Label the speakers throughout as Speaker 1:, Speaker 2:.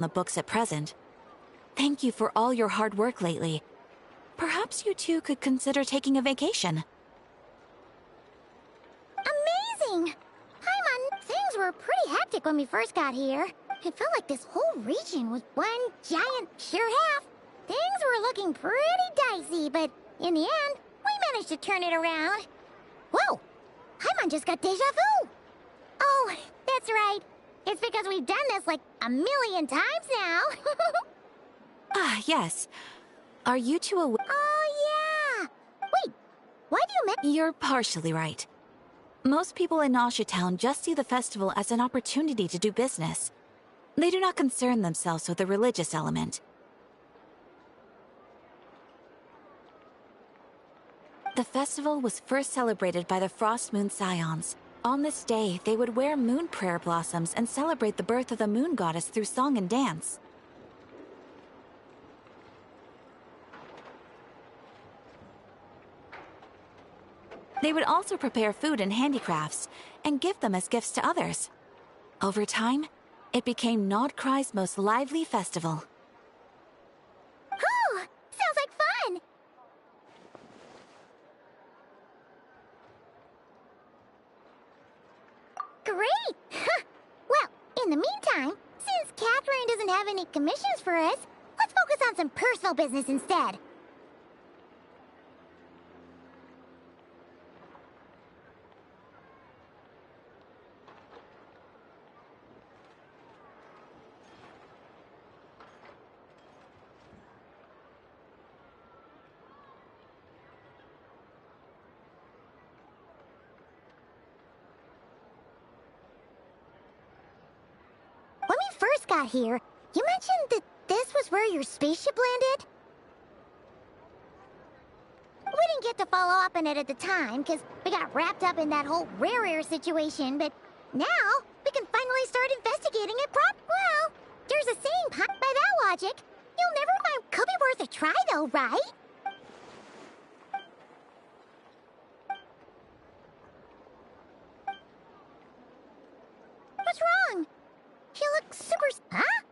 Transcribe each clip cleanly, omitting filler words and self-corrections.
Speaker 1: the books at present. Thank you for all your hard work lately. Perhaps you two could consider taking a vacation.
Speaker 2: Amazing! Paimon, things were pretty hectic when we first got here. It felt like this whole region was one giant sheer half. Things were looking pretty dicey, but in the end, we managed to turn it around. Whoa! Paimon just got deja vu! Oh, that's right. It's because we've done this like a million times now.
Speaker 1: Ah, yes. Are you two aware?
Speaker 2: Oh, yeah! Wait, why do you mean?
Speaker 1: You're partially right. Most people in Nausea Town just see the festival as an opportunity to do business. They do not concern themselves with the religious element. The festival was first celebrated by the Frost Moon Scions. On this day, they would wear moon prayer blossoms and celebrate the birth of the moon goddess through song and dance. They would also prepare food and handicrafts, and give them as gifts to others. Over time, it became Nodcry's most lively festival.
Speaker 2: Oh, sounds like fun! Great! Well, in the meantime, since Catherine doesn't have any commissions for us, let's focus on some personal business instead. When we first got here, you mentioned that this was where your spaceship landed? We didn't get to follow up on it at the time, because we got wrapped up in that whole rare air situation, but now we can finally start investigating it Well, there's a saying, by that logic, you'll never find could be worth a try though, right? What's wrong? You look super... Huh?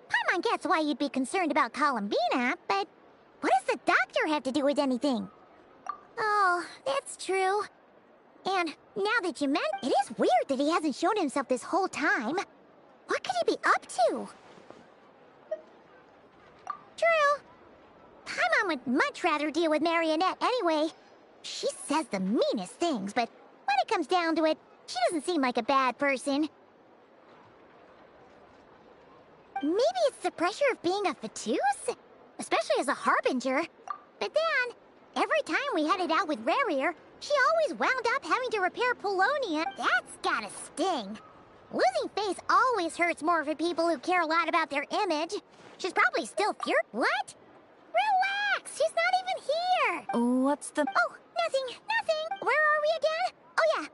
Speaker 2: Paimon gets why you'd be concerned about Columbina, but what does the doctor have to do with anything? Oh, that's true. And now that you mention, it is weird that he hasn't shown himself this whole time. What could he be up to? True. Paimon would much rather deal with Marionette anyway. She says the meanest things, but when it comes down to it, she doesn't seem like a bad person. Maybe it's the pressure of being a Fatuse? Especially as a Harbinger. But then, every time we headed out with Rarier, she always wound up having to repair Polonia. That's gotta sting. Losing face always hurts more for people who care a lot about their image. She's probably still furious. What? Relax! She's not even here!
Speaker 1: What's the...
Speaker 2: Oh, nothing. Where are we again? Oh, yeah.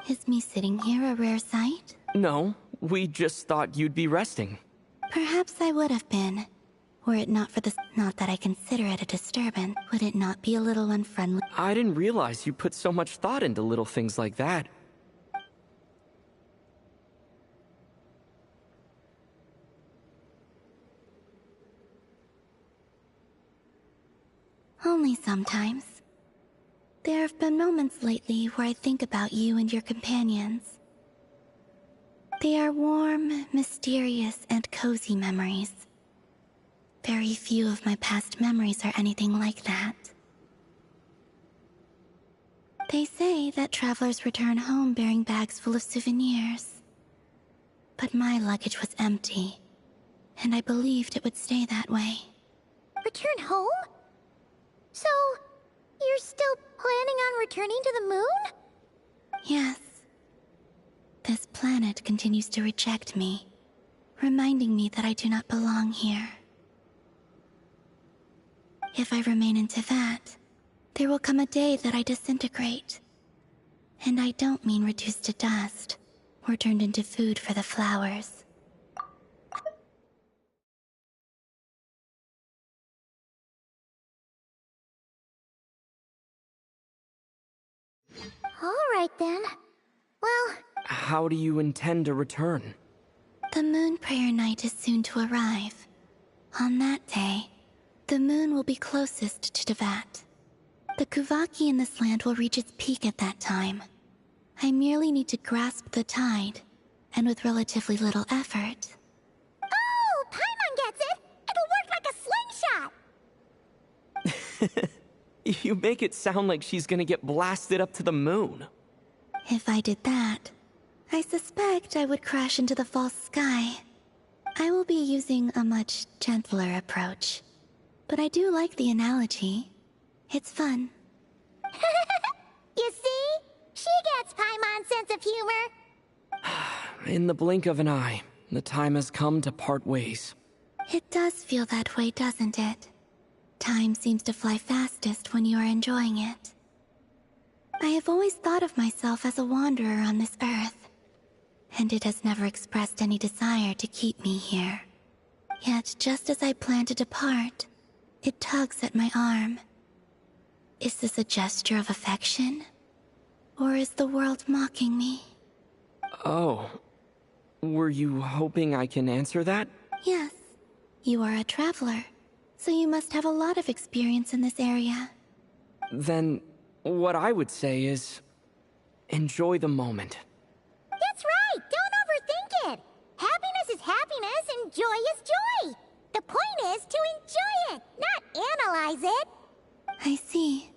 Speaker 3: Is me sitting here a rare sight?
Speaker 4: No, we just thought you'd be resting.
Speaker 3: Perhaps I would have been. Were it not for this, not that I consider it a disturbance, would it not be a little unfriendly?
Speaker 4: I didn't realize you put so much thought into little things like that.
Speaker 3: Only sometimes. There have been moments lately where I think about you and your companions. They are warm, mysterious, and cozy memories. Very few of my past memories are anything like that. They say that travelers return home bearing bags full of souvenirs. But my luggage was empty, and I believed it would stay that way.
Speaker 2: Return home? So, you're still planning on returning to the moon?
Speaker 3: Yes. This planet continues to reject me, reminding me that I do not belong here. If I remain in Teyvat, there will come a day that I disintegrate. And I don't mean reduced to dust, or turned into food for the flowers.
Speaker 2: Alright then. Well,
Speaker 4: How do you intend to return?
Speaker 3: The moon prayer night is soon to arrive. On that day, the moon will be closest to Teyvat. The Kuvaki in this land will reach its peak at that time. I merely need to grasp the tide, and with relatively little effort.
Speaker 2: oh, Paimon gets it! It'll work like a slingshot!
Speaker 4: You make it sound like she's gonna get blasted up to the moon.
Speaker 3: If I did that, I suspect I would crash into the false sky. I will be using a much gentler approach. But I do like the analogy. It's fun.
Speaker 2: You see? She gets Paimon's sense of humor.
Speaker 4: In the blink of an eye, the time has come to part ways.
Speaker 3: It does feel that way, doesn't it? Time seems to fly fastest when you are enjoying it. I have always thought of myself as a wanderer on this earth, and it has never expressed any desire to keep me here. Yet, just as I plan to depart, it tugs at my arm. Is this a gesture of affection? Or is the world mocking me?
Speaker 4: Oh. Were you hoping I can answer that?
Speaker 3: Yes. You are a traveler, so you must have a lot of experience in this area.
Speaker 4: Then, what I would say is... enjoy the moment.
Speaker 2: That's right! Don't overthink it! Happiness is happiness and joy is joy! The point is to enjoy it, not analyze it!
Speaker 3: I see.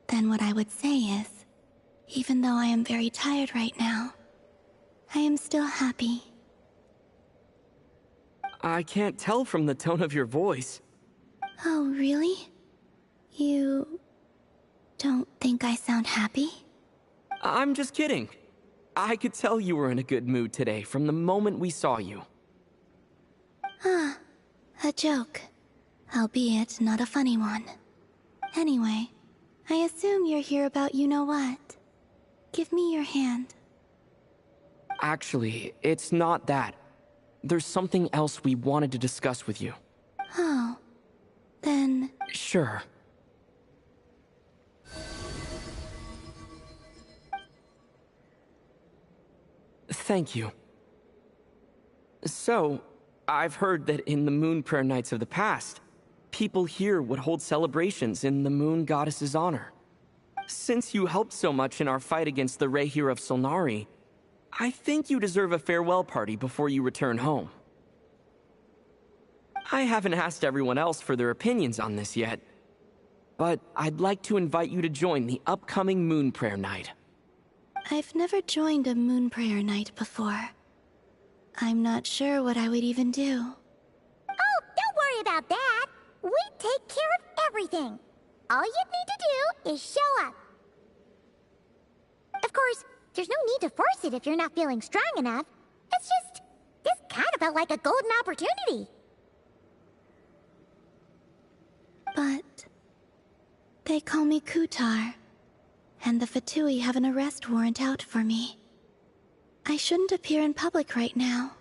Speaker 3: Then what I would say is, even though I am very tired right now, I am still happy.
Speaker 4: I can't tell from the tone of your voice.
Speaker 3: Oh, really? You don't think I sound happy?
Speaker 4: I'm just kidding. I could tell you were in a good mood today from the moment we saw you.
Speaker 3: Ah, a joke. Albeit not a funny one. Anyway, I assume you're here about you-know-what. Give me your hand.
Speaker 4: Actually, it's not that. There's something else we wanted to discuss with you.
Speaker 3: Oh, then...
Speaker 4: Sure. Thank you. So, I've heard that in the moon prayer nights of the past, people here would hold celebrations in the moon goddess's honor. Since you helped so much in our fight against the Rehir of Solnari, I think you deserve a farewell party before you return home. I haven't asked everyone else for their opinions on this yet, but I'd like to invite you to join the upcoming moon prayer night.
Speaker 3: I've never joined a moon prayer night before. I'm not sure what I would even do.
Speaker 2: Oh, don't worry about that! We take care of everything! All you need to do is show up. Of course, there's no need to force it if you're not feeling strong enough. It's just, this kind of felt like a golden opportunity.
Speaker 3: But... they call me Kutar, and the Fatui have an arrest warrant out for me. I shouldn't appear in public right now.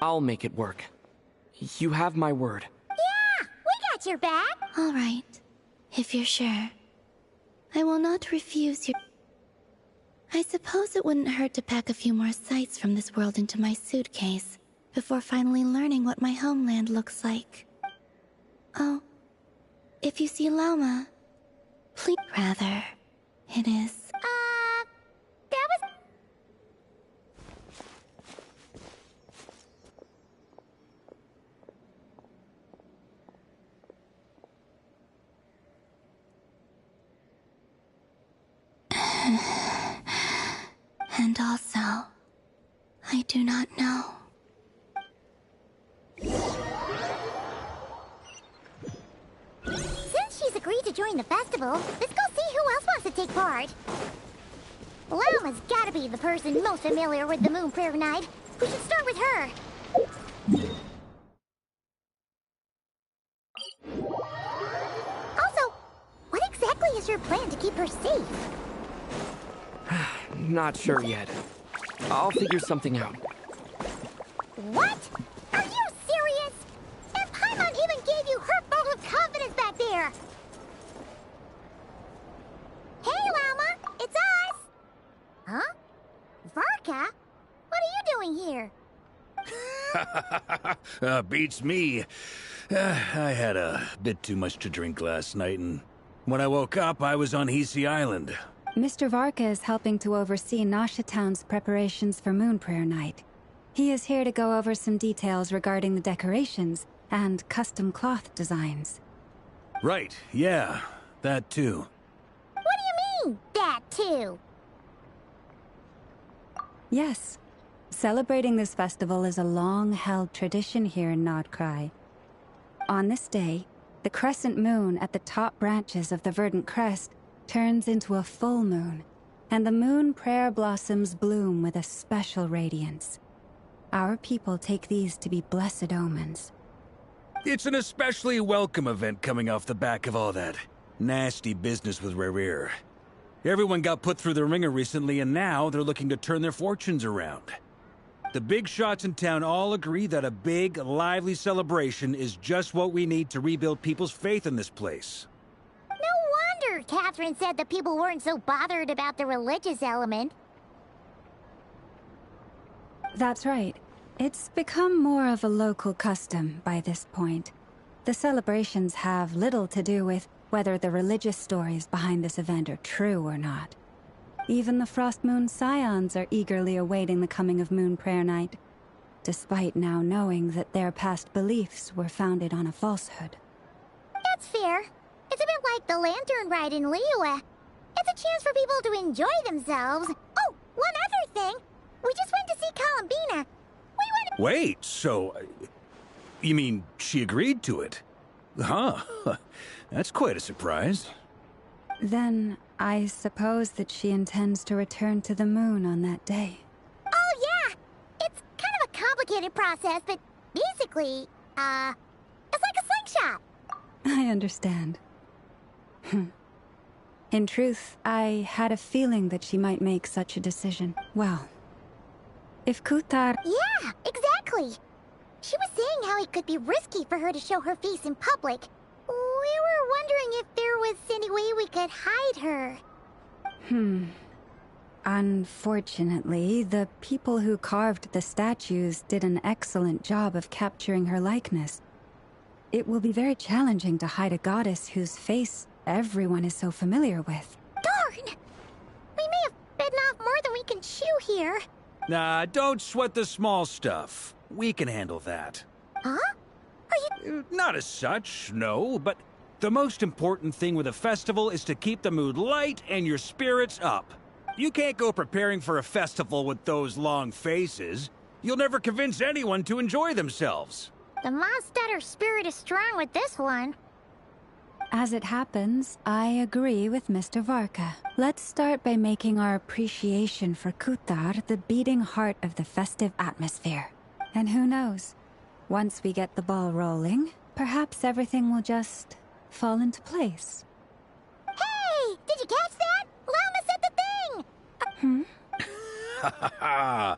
Speaker 4: I'll make it work. You have my word.
Speaker 2: Yeah, we got your back.
Speaker 3: All right, if you're sure. I will not refuse your... I suppose it wouldn't hurt to pack a few more sights from this world into my suitcase before finally learning what my homeland looks like. Oh, if you see Lauma, Please, rather, it is.
Speaker 2: That was...
Speaker 3: And also, I do not know.
Speaker 2: Since she's agreed to join the festival, let's go see who else wants to take part. Llama's gotta be the person most familiar with the Moon Prayer Night. We should start with her. Also, what exactly is your plan to keep her safe?
Speaker 4: Not sure yet. I'll figure something out.
Speaker 2: What? Are you serious? And Paimon even gave you her vote of confidence back there! Hey, Llama! It's us! Huh? Varka? What are you doing here?
Speaker 5: Beats me. I had a bit too much to drink last night, and when I woke up, I was on Hisi Island.
Speaker 6: Mr. Varka is helping to oversee Nasha Town's preparations for Moon Prayer Night. He is here to go over some details regarding the decorations and custom cloth designs.
Speaker 5: Right, yeah, that too.
Speaker 2: What do you mean, that too?
Speaker 6: Yes. Celebrating this festival is a long-held tradition here in Nordkrai. On this day, the crescent moon at the top branches of the verdant crest turns into a full moon, and the moon prayer blossoms bloom with a special radiance. Our people take these to be blessed omens.
Speaker 5: It's an especially welcome event coming off the back of all that nasty business with Rare. Everyone got put through the ringer recently, and now they're looking to turn their fortunes around. The big shots in town all agree that a big, lively celebration is just what we need to rebuild people's faith in this place.
Speaker 2: No wonder Catherine said that people weren't so bothered about the religious element.
Speaker 6: That's right. It's become more of a local custom by this point. The celebrations have little to do with whether the religious stories behind this event are true or not. Even the Frost Moon Scions are eagerly awaiting the coming of Moon Prayer Night, despite now knowing that their past beliefs were founded on a falsehood.
Speaker 2: That's fair. It's a bit like the Lantern Ride in Liyue. It's a chance for people to enjoy themselves. Oh, one other thing. We just went to see Columbina.
Speaker 5: Wait, so... you mean she agreed to it? Huh. That's quite a surprise.
Speaker 6: Then, I suppose that she intends to return to the moon on that day.
Speaker 2: Oh, yeah! It's kind of a complicated process, but basically, it's like a slingshot.
Speaker 6: I understand. In truth, I had a feeling that she might make such a decision. Well, if Kutar...
Speaker 2: Yeah, exactly. She was saying how it could be risky for her to show her face in public. We were wondering if there was any way we could hide her.
Speaker 6: Unfortunately, the people who carved the statues did an excellent job of capturing her likeness. It will be very challenging to hide a goddess whose face everyone is so familiar with.
Speaker 2: Darn! We may have bitten off more than we can chew here.
Speaker 5: Nah, don't sweat the small stuff. We can handle that.
Speaker 2: Huh? Are you...
Speaker 5: Not as such, no, but the most important thing with a festival is to keep the mood light and your spirits up. You can't go preparing for a festival with those long faces. You'll never convince anyone to enjoy themselves.
Speaker 2: The Mondstatter spirit is strong with this one.
Speaker 6: As it happens, I agree with Mr. Varka. Let's start by making our appreciation for Kutar the beating heart of the festive atmosphere. And who knows? Once we get the ball rolling, perhaps everything will just fall into place.
Speaker 2: Hey! Did you catch that? Llama said the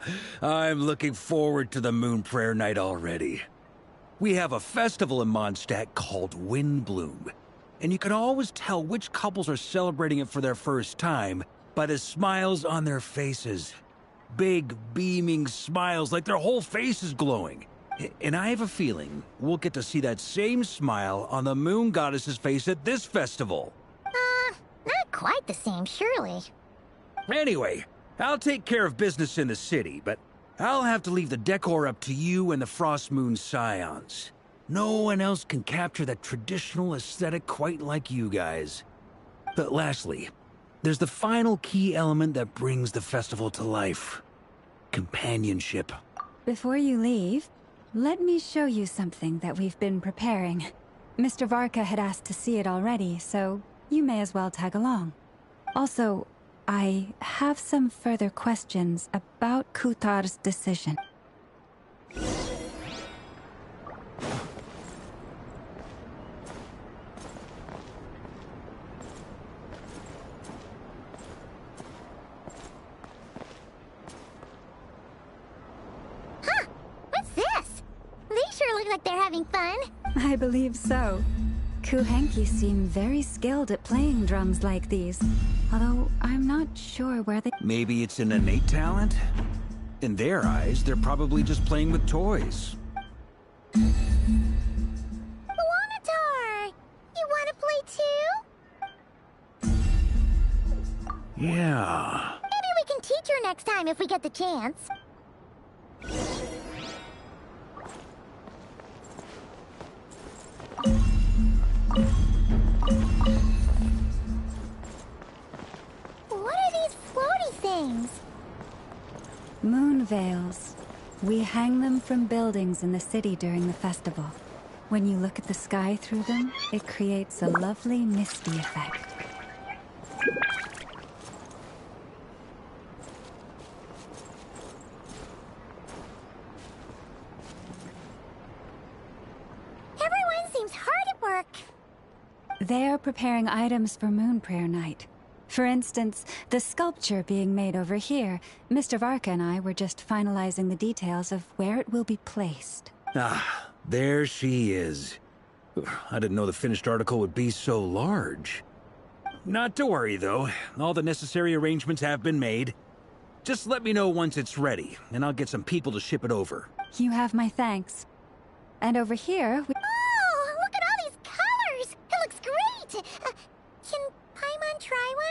Speaker 2: thing!
Speaker 5: I'm looking forward to the Moon Prayer Night already. We have a festival in Mondstadt called Windbloom, and you can always tell which couples are celebrating it for their first time by the smiles on their faces. Big, beaming smiles like their whole face is glowing. And I have a feeling we'll get to see that same smile on the Moon Goddess's face at this festival.
Speaker 2: quite the same, surely.
Speaker 5: Anyway, I'll take care of business in the city, but I'll have to leave the decor up to you and the Frost Moon Scions. No one else can capture that traditional aesthetic quite like you guys. But lastly, there's the final key element that brings the festival to life. Companionship.
Speaker 6: Before you leave, let me show you something that we've been preparing. Mr. Varka had asked to see it already, so you may as well tag along. Also, I have some further questions about Kutar's decision.
Speaker 2: Huh! What's this? They sure look like they're having fun.
Speaker 6: I believe so. Kuhenki seem very skilled at playing drums like these, although I'm not sure where they...
Speaker 5: Maybe it's an innate talent? In their eyes, they're probably just playing with toys.
Speaker 2: Wanatar! You wanna play too?
Speaker 5: Yeah.
Speaker 2: Maybe we can teach her next time if we get the chance. What are these floaty things?
Speaker 6: Moon veils. We hang them from buildings in the city during the festival. When you look at the sky through them, it creates a lovely misty effect.
Speaker 2: Everyone seems hard at work.
Speaker 6: They are preparing items for Moon Prayer Night. For instance, the sculpture being made over here. Mr. Varka and I were just finalizing the details of where it will be placed.
Speaker 5: Ah, there she is. I didn't know the finished article would be so large. Not to worry, though. All the necessary arrangements have been made. Just let me know once it's ready, and I'll get some people to ship it over.
Speaker 6: You have my thanks. And over here,
Speaker 2: Oh, look at all these colors! It looks great! Can Paimon try one?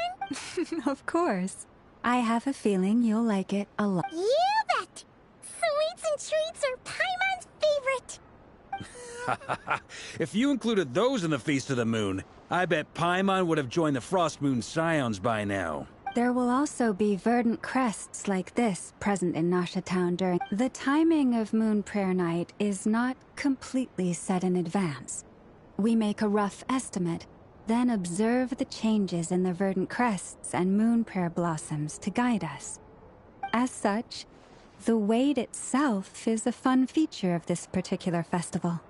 Speaker 6: Of course. I have a feeling you'll like it a lot.
Speaker 2: You bet! Sweets and treats are Paimon's favorite!
Speaker 5: If you included those in the Feast of the Moon, I bet Paimon would have joined the Frost Moon Scions by now.
Speaker 6: There will also be verdant crests like this present in Nasha Town during... The timing of Moon Prayer Night is not completely set in advance. We make a rough estimate, then observe the changes in the verdant crests and moon prayer blossoms to guide us. As such, the wait itself is a fun feature of this particular festival.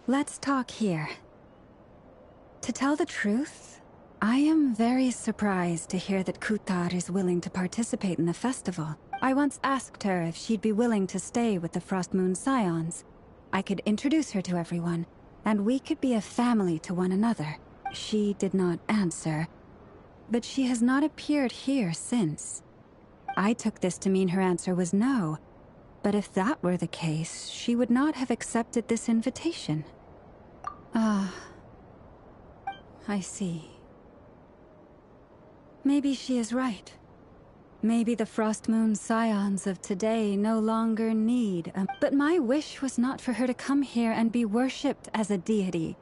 Speaker 6: Let's talk here. To tell the truth, I am very surprised to hear that Kutar is willing to participate in the festival. I once asked her if she'd be willing to stay with the Frost Moon Scions. I could introduce her to everyone, and we could be a family to one another. She did not answer, but she has not appeared here since. I took this to mean her answer was no, but if that were the case, she would not have accepted this invitation. Ah, I see. Maybe she is right. Maybe the Frost Moon Scions of today no longer need a... But my wish was not for her to come here and be worshipped as a deity.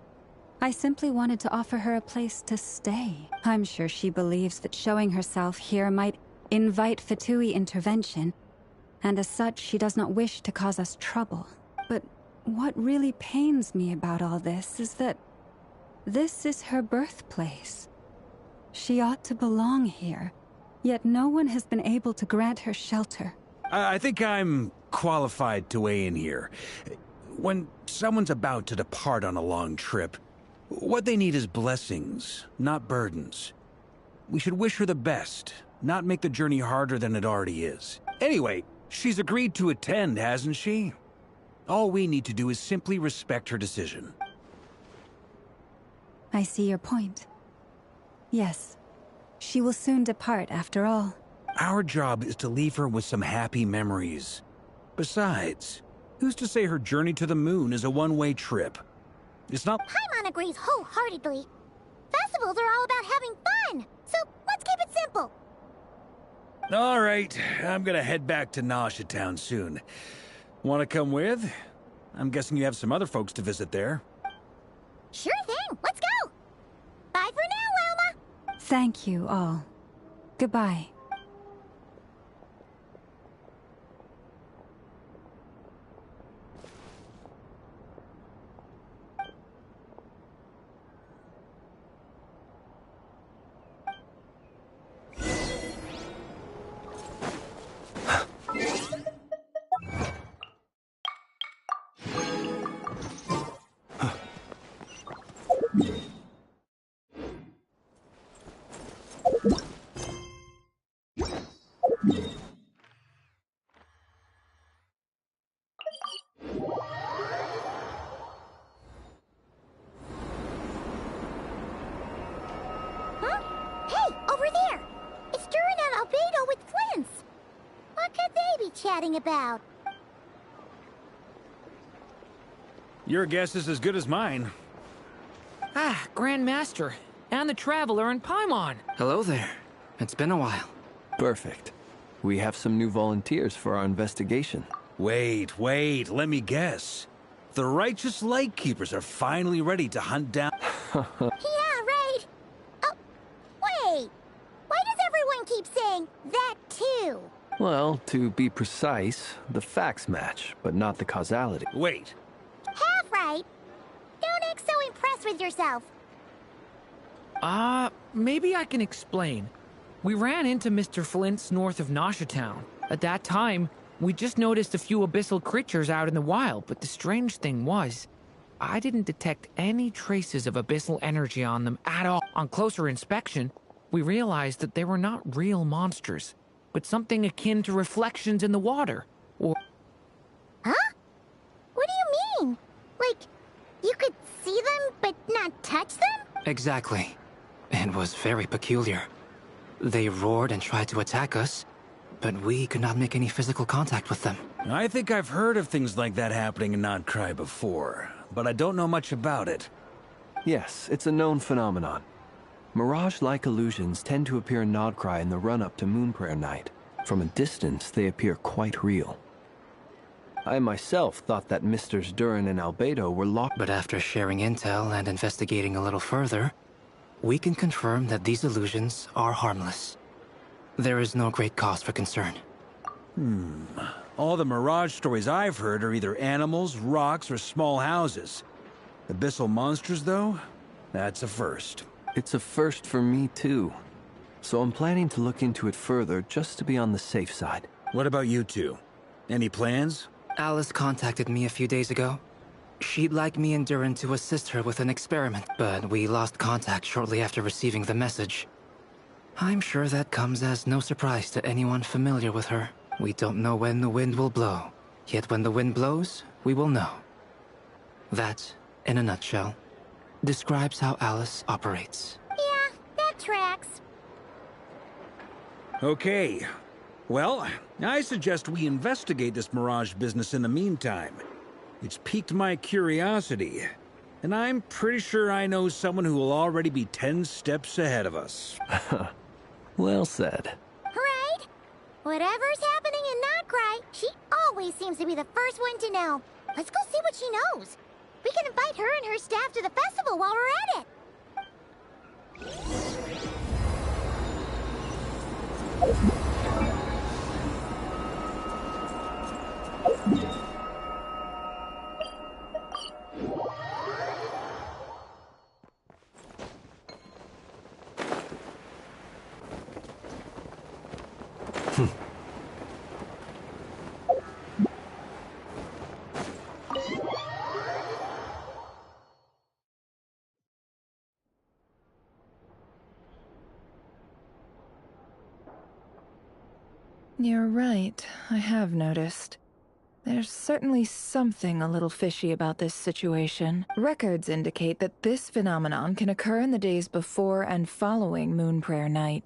Speaker 6: I simply wanted to offer her a place to stay. I'm sure she believes that showing herself here might invite Fatui intervention, and as such she does not wish to cause us trouble. But what really pains me about all this is that this is her birthplace. She ought to belong here, yet no one has been able to grant her shelter.
Speaker 5: I think I'm qualified to weigh in here. When someone's about to depart on a long trip, what they need is blessings, not burdens. We should wish her the best, not make the journey harder than it already is. Anyway, she's agreed to attend, hasn't she? All we need to do is simply respect her decision.
Speaker 6: I see your point. Yes. She will soon depart after all.
Speaker 5: Our job is to leave her with some happy memories. Besides, who's to say her journey to the moon is a one-way trip? It's not...
Speaker 2: Paimon agrees wholeheartedly. Festivals are all about having fun, so let's keep it simple.
Speaker 5: All right, I'm gonna head back to Nausea Town soon. Want to come with? I'm guessing you have some other folks to visit there.
Speaker 2: Sure thing, let's go! Bye for now, Wilma!
Speaker 6: Thank you all. Goodbye.
Speaker 2: Huh? Hey, over there! It's Durin and Albedo with Flints! What could they be chatting about?
Speaker 5: Your guess is as good as mine.
Speaker 7: Ah, Grand Master, and the Traveler and Paimon.
Speaker 4: Hello there. It's been a while.
Speaker 8: Perfect. We have some new volunteers for our investigation.
Speaker 5: Wait, let me guess. The righteous Lightkeepers are finally ready to hunt down...
Speaker 2: Yeah, right! Oh, wait! Why does everyone keep saying that too?
Speaker 8: Well, to be precise, the facts match, but not the causality.
Speaker 5: Wait,
Speaker 2: Half right! Don't act so impressed with yourself.
Speaker 7: Maybe I can explain. We ran into Mr. Flint's north of Nausea Town. At that time, we just noticed a few abyssal creatures out in the wild, but the strange thing was, I didn't detect any traces of abyssal energy on them at all. On closer inspection, we realized that they were not real monsters, but something akin to reflections in the water, or...
Speaker 2: Huh? What do you mean? Like, you could see them but not touch them?
Speaker 9: Exactly. It was very peculiar. They roared and tried to attack us, but we could not make any physical contact with them.
Speaker 5: I think I've heard of things like that happening in Nodcry before, but I don't know much about it.
Speaker 8: Yes, it's a known phenomenon. Mirage-like illusions tend to appear in Nodcry in the run-up to Moonprayer Night. From a distance, they appear quite real. I myself thought that Misters Durin and Albedo were locked...
Speaker 9: But after sharing intel and investigating a little further, we can confirm that these illusions are harmless. There is no great cause for concern.
Speaker 5: All the Mirage stories I've heard are either animals, rocks, or small houses. Abyssal monsters, though? That's a first.
Speaker 8: It's a first for me, too. So I'm planning to look into it further just to be on the safe side.
Speaker 5: What about you two? Any plans?
Speaker 9: Alice contacted me a few days ago. She'd like me and Durin to assist her with an experiment, but we lost contact shortly after receiving the message. I'm sure that comes as no surprise to anyone familiar with her. We don't know when the wind will blow, yet when the wind blows, we will know. That, in a nutshell, describes how Alice operates.
Speaker 2: Yeah, that tracks.
Speaker 5: Okay. Well, I suggest we investigate this Mirage business in the meantime. It's piqued my curiosity, and I'm pretty sure I know someone who will already be 10 steps ahead of us.
Speaker 8: Well said.
Speaker 2: Right? Whatever's happening in Nodcry, she always seems to be the first one to know. Let's go see what she knows. We can invite her and her staff to the festival while we're at it.
Speaker 10: You're right, I have noticed. There's certainly something a little fishy about this situation. Records indicate that this phenomenon can occur in the days before and following Moon Prayer Night.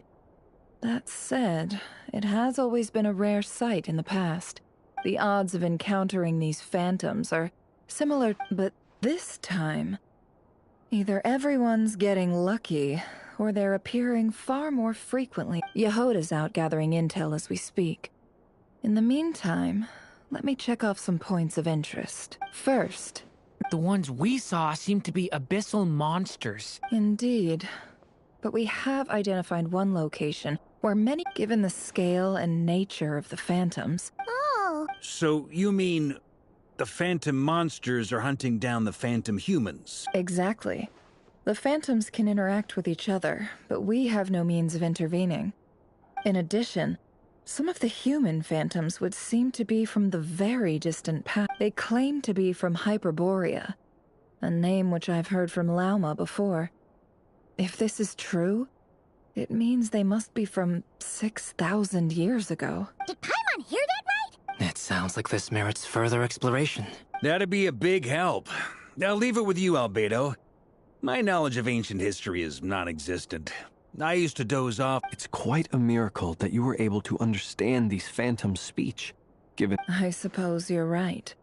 Speaker 10: That said, it has always been a rare sight in the past. The odds of encountering these phantoms are similar, but this time, either everyone's getting lucky, or they're appearing far more frequently. Yehoda's out gathering intel as we speak. In the meantime, let me check off some points of interest. First,
Speaker 7: The ones we saw seem to be abyssal monsters.
Speaker 10: indeed. But we have identified one location where many, given the scale and nature of the phantoms.
Speaker 2: Oh,
Speaker 5: So you mean the phantom monsters are hunting down the phantom humans?
Speaker 10: Exactly. The phantoms can interact with each other, but we have no means of intervening. In addition, some of the human phantoms would seem to be from the very distant past. They claim to be from Hyperborea, a name which I've heard from Lauma before. If this is true, it means they must be from 6,000 years ago.
Speaker 2: did Paimon hear that right?
Speaker 9: It sounds like this merits further exploration.
Speaker 5: That'd be a big help. I'll leave it with you, Albedo. My knowledge of ancient history is non-existent. I used to doze off.
Speaker 8: It's quite a miracle that you were able to understand these phantoms' speech, given...
Speaker 10: I suppose you're right.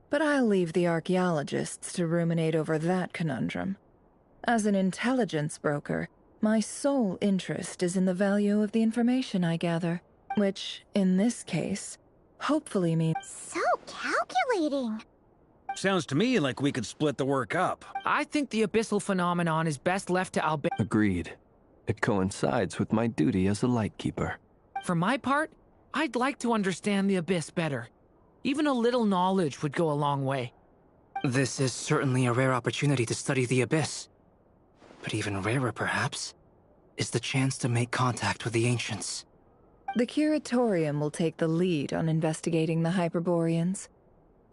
Speaker 10: But I'll leave the archaeologists to ruminate over that conundrum. As an intelligence broker, my sole interest is in the value of the information I gather, which, in this case, hopefully means...
Speaker 2: So calculating.
Speaker 5: Sounds to me like we could split the work up.
Speaker 7: I think the abyssal phenomenon is best left to
Speaker 8: Agreed. It coincides with my duty as a lightkeeper.
Speaker 7: For my part, I'd like to understand the abyss better. Even a little knowledge would go a long way.
Speaker 9: This is certainly a rare opportunity to study the abyss. But even rarer, perhaps, is the chance to make contact with the ancients.
Speaker 10: The Curatorium will take the lead on investigating the Hyperboreans.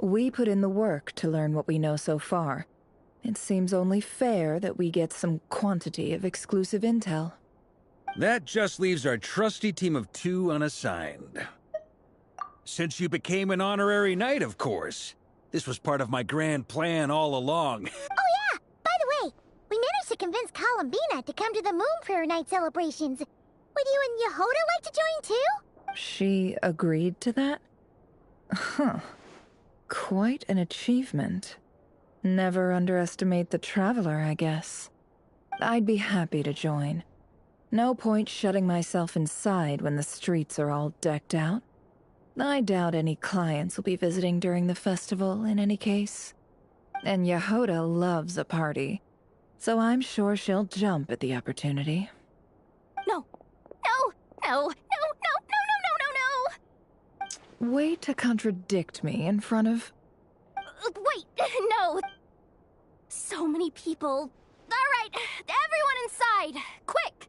Speaker 10: We put in the work to learn what we know so far. It seems only fair that we get some quantity of exclusive intel.
Speaker 5: That just leaves our trusty team of 2 unassigned. Since you became an honorary knight, of course. This was part of my grand plan all along.
Speaker 2: Oh yeah, by the way, we managed to convince Columbina to come to the Moon Prayer Night celebrations. Would you and Yehoda like to join too?
Speaker 10: She agreed to that? Huh. Quite an achievement. Never underestimate the traveler, I guess. I'd be happy to join. No point shutting myself inside when the streets are all decked out. I doubt any clients will be visiting during the festival in any case. And Yehoda loves a party, so I'm sure she'll jump at the opportunity.
Speaker 2: No, no, no, no, no, no, no, no, no, no!
Speaker 10: Way to contradict me in front of...
Speaker 2: Wait, no. So many people. All right, everyone inside, quick!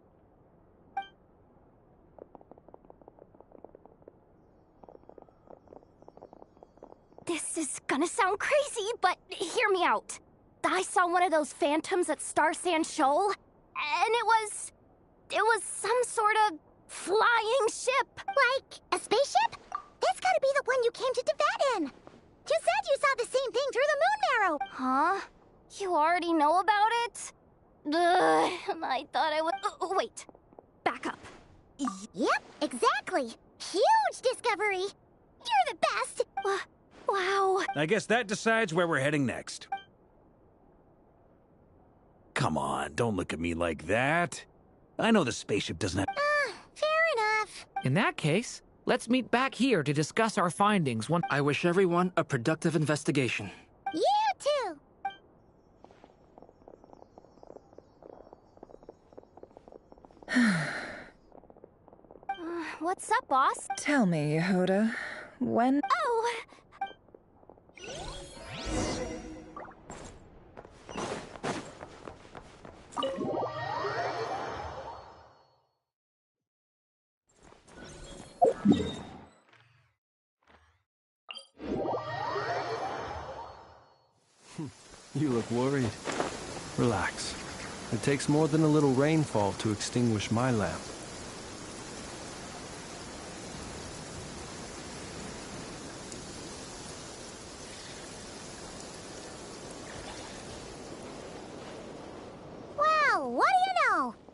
Speaker 2: This is gonna sound crazy, but hear me out. I saw one of those phantoms at Star Sand Shoal, and it was some sort of flying ship. Like a spaceship? That's gotta be the one you came to Tibet in. You said you saw the same thing through the moon marrow. Huh? You already know about it? Ugh, I thought I would... wait. Back up. Yep, exactly. Huge discovery. You're the best. Wow.
Speaker 5: I guess that decides where we're heading next. Come on, don't look at me like that. I know the spaceship doesn't have...
Speaker 2: Fair enough.
Speaker 7: In that case, let's meet back here to discuss our findings once...
Speaker 9: I wish everyone a productive investigation.
Speaker 2: You too. What's up, boss?
Speaker 10: Tell me, Yehoda, when...
Speaker 2: Oh!
Speaker 8: You look worried. Relax. It takes more than a little rainfall to extinguish my lamp.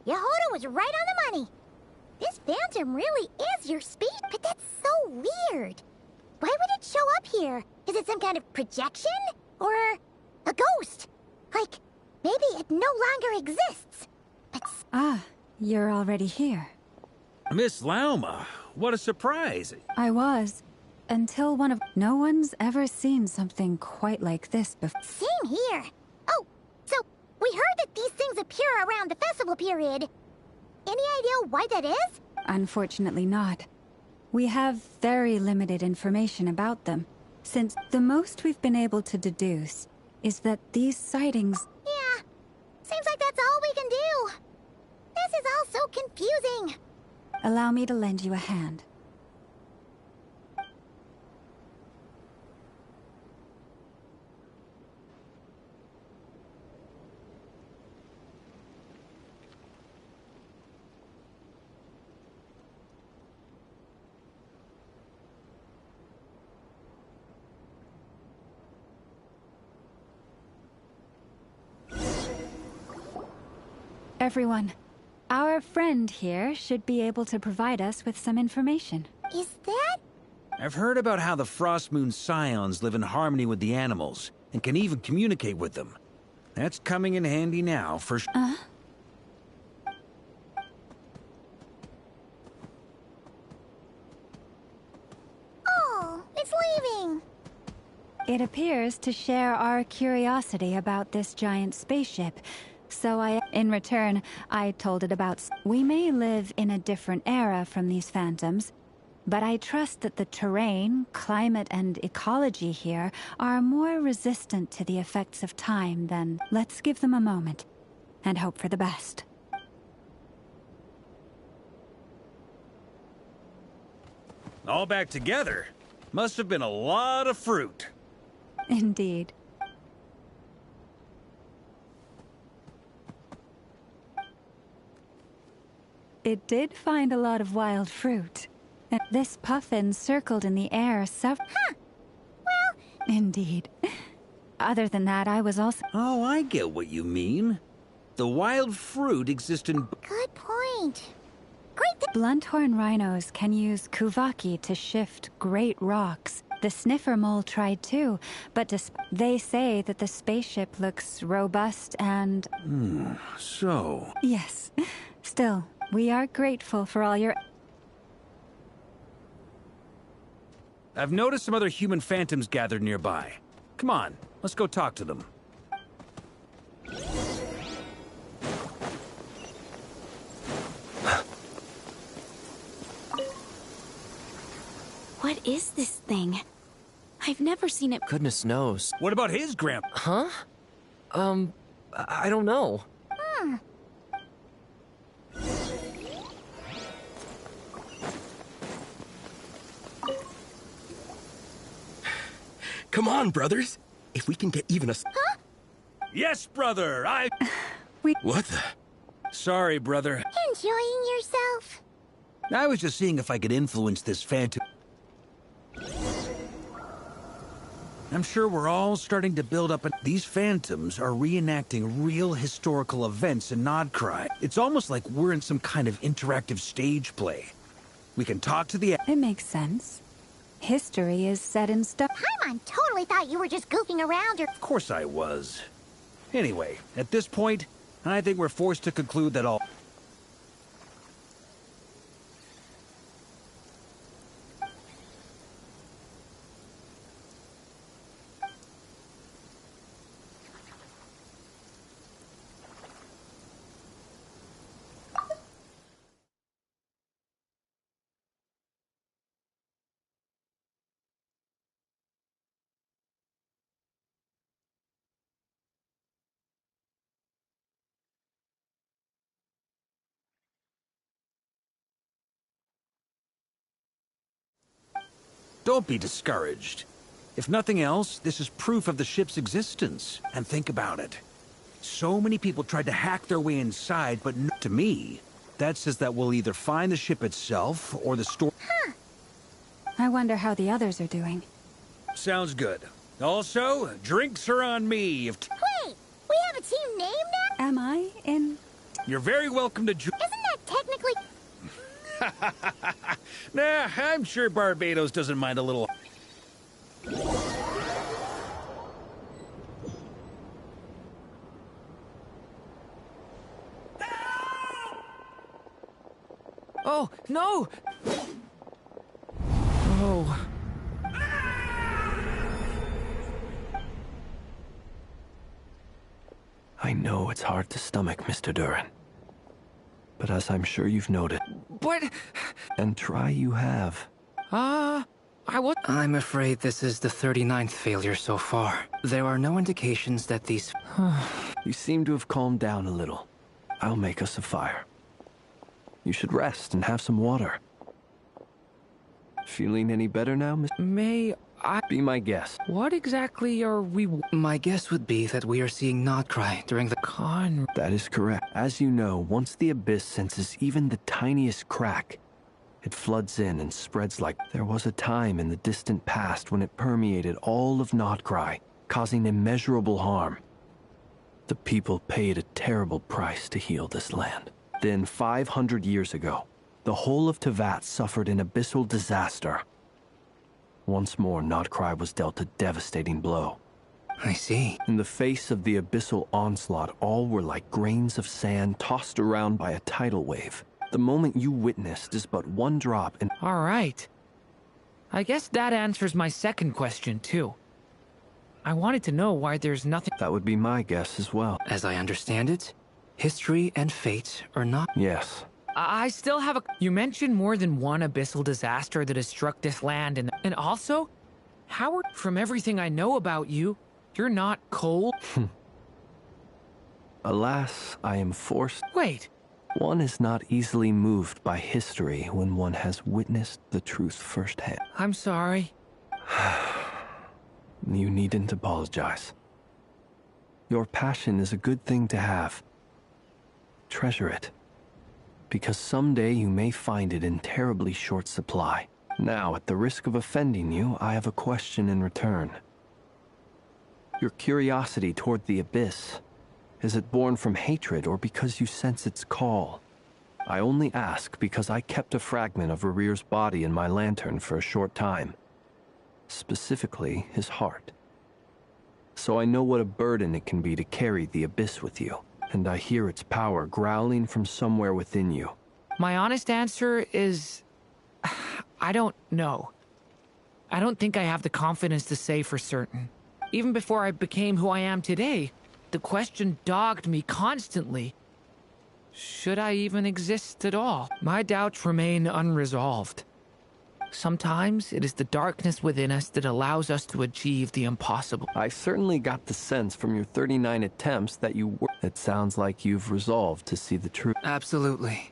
Speaker 2: Yehoda was right on the money. This phantom really is your speech, but that's so weird. Why would it show up here? Is it some kind of projection? Or a ghost? Like, maybe it no longer exists. But
Speaker 6: Ah, you're already here.
Speaker 5: Miss Lauma, what a surprise.
Speaker 6: I was. Until one of... No one's ever seen something quite like this before.
Speaker 2: same here. Oh, so we heard that these things appear around the festival period. Any idea why that is?
Speaker 6: Unfortunately not. We have very limited information about them, since the most we've been able to deduce is that these sightings...
Speaker 2: Yeah, seems like that's all we can do. This is all so confusing.
Speaker 6: Allow me to lend you a hand. Everyone, our friend here should be able to provide us with some information.
Speaker 2: Is that?
Speaker 5: I've heard about how the Frost Moon Scions live in harmony with the animals, and can even communicate with them. That's coming in handy now, for
Speaker 2: Oh, it's leaving.
Speaker 6: It appears to share our curiosity about this giant spaceship, so in return, I told it about... We may live in a different era from these phantoms, but I trust that the terrain, climate, and ecology here are more resistant to the effects of time than... Let's give them a moment, and hope for the best.
Speaker 5: all back together. Must have been a lot of fruit.
Speaker 6: Indeed. It did find a lot of wild fruit. This puffin circled in the air several...
Speaker 2: Huh. Well...
Speaker 6: Indeed. Other than that, I was also...
Speaker 5: Oh, I get what you mean. The wild fruit exists in...
Speaker 2: Good point. Great...
Speaker 6: Blunthorn rhinos can use kuvaki to shift great rocks. The sniffer mole tried too, but they say that the spaceship looks robust and...
Speaker 5: So...
Speaker 6: Yes. Still, we are grateful for all your...
Speaker 5: I've noticed some other human phantoms gathered nearby. Come on, let's go talk to them.
Speaker 1: What is this thing? I've never seen it.
Speaker 4: Goodness knows.
Speaker 5: What about his grandpa?
Speaker 4: Huh? I don't know.
Speaker 11: Come on, brothers. If we can get even a...
Speaker 2: Huh?
Speaker 5: Yes, brother,
Speaker 11: What the...
Speaker 5: Sorry, brother.
Speaker 2: Enjoying yourself?
Speaker 5: I was just seeing if I could influence this phantom. I'm sure we're all starting to build up... These phantoms are reenacting real historical events in Nodcry. It's almost like we're in some kind of interactive stage play. We can talk to the...
Speaker 6: It makes sense. History is set in stone.
Speaker 2: Paimon totally thought you were just goofing around or...
Speaker 5: Of course I was. Anyway, at this point, I think we're forced to conclude that all... Don't be discouraged. If nothing else, this is proof of the ship's existence. And think about it. So many people tried to hack their way inside, but to me, that says that we'll either find the ship itself or the store.
Speaker 2: Huh.
Speaker 6: I wonder how the others are doing.
Speaker 5: Sounds good. Also, drinks are on me.
Speaker 2: Wait! We have a team name now?
Speaker 6: Am I in...
Speaker 5: You're very welcome to join.
Speaker 2: Isn't that technically...
Speaker 5: Nah, I'm sure Barbados doesn't mind a little...
Speaker 7: Oh, no! Oh.
Speaker 8: I know it's hard to stomach, Mr. Duran. But as I'm sure you've noted...
Speaker 7: But...
Speaker 8: And try you have.
Speaker 9: I'm afraid this is the 39th failure so far. There are no indications that these...
Speaker 8: You seem to have calmed down a little. I'll make us a fire. You should rest and have some water. Feeling any better now, Miss?
Speaker 7: May I...
Speaker 8: Be my guest.
Speaker 7: What exactly are we...
Speaker 9: My guess would be that we are seeing Nodcry during the...
Speaker 8: That is correct. As you know, once the Abyss senses even the tiniest crack, it floods in and spreads like... There was a time in the distant past when it permeated all of Nodcry, causing immeasurable harm. The people paid a terrible price to heal this land. Then, 500 years ago, the whole of Teyvat suffered an abyssal disaster. Once more, Nodcry was dealt a devastating blow.
Speaker 9: I see.
Speaker 8: In the face of the abyssal onslaught, all were like grains of sand tossed around by a tidal wave. The moment you witnessed is but one drop in...
Speaker 7: All right. I guess that answers my second question, too. I wanted to know why there's nothing...
Speaker 8: That would be my guess as well.
Speaker 9: As I understand it, history and fate are not...
Speaker 8: Yes.
Speaker 7: I still have a... You mentioned more than one abyssal disaster that has struck this land, and also, Howard, from everything I know about you, you're not cold.
Speaker 8: Alas, I am forced...
Speaker 7: Wait.
Speaker 8: One is not easily moved by history when one has witnessed the truth firsthand.
Speaker 7: I'm sorry.
Speaker 8: You needn't apologize. Your passion is a good thing to have. Treasure it. Because someday you may find it in terribly short supply. Now, at the risk of offending you, I have a question in return. Your curiosity toward the Abyss, is it born from hatred or because you sense its call? I only ask because I kept a fragment of Rarir's body in my lantern for a short time. Specifically, his heart. So I know what a burden it can be to carry the Abyss with you. And I hear its power growling from somewhere within you.
Speaker 7: My honest answer is... I don't know. I don't think I have the confidence to say for certain. Even before I became who I am today, the question dogged me constantly. Should I even exist at all? My doubts remain unresolved. Sometimes it is the darkness within us that allows us to achieve the impossible.
Speaker 8: I certainly got the sense from your 39 attempts that you were... It sounds like you've resolved to see the truth.
Speaker 9: Absolutely.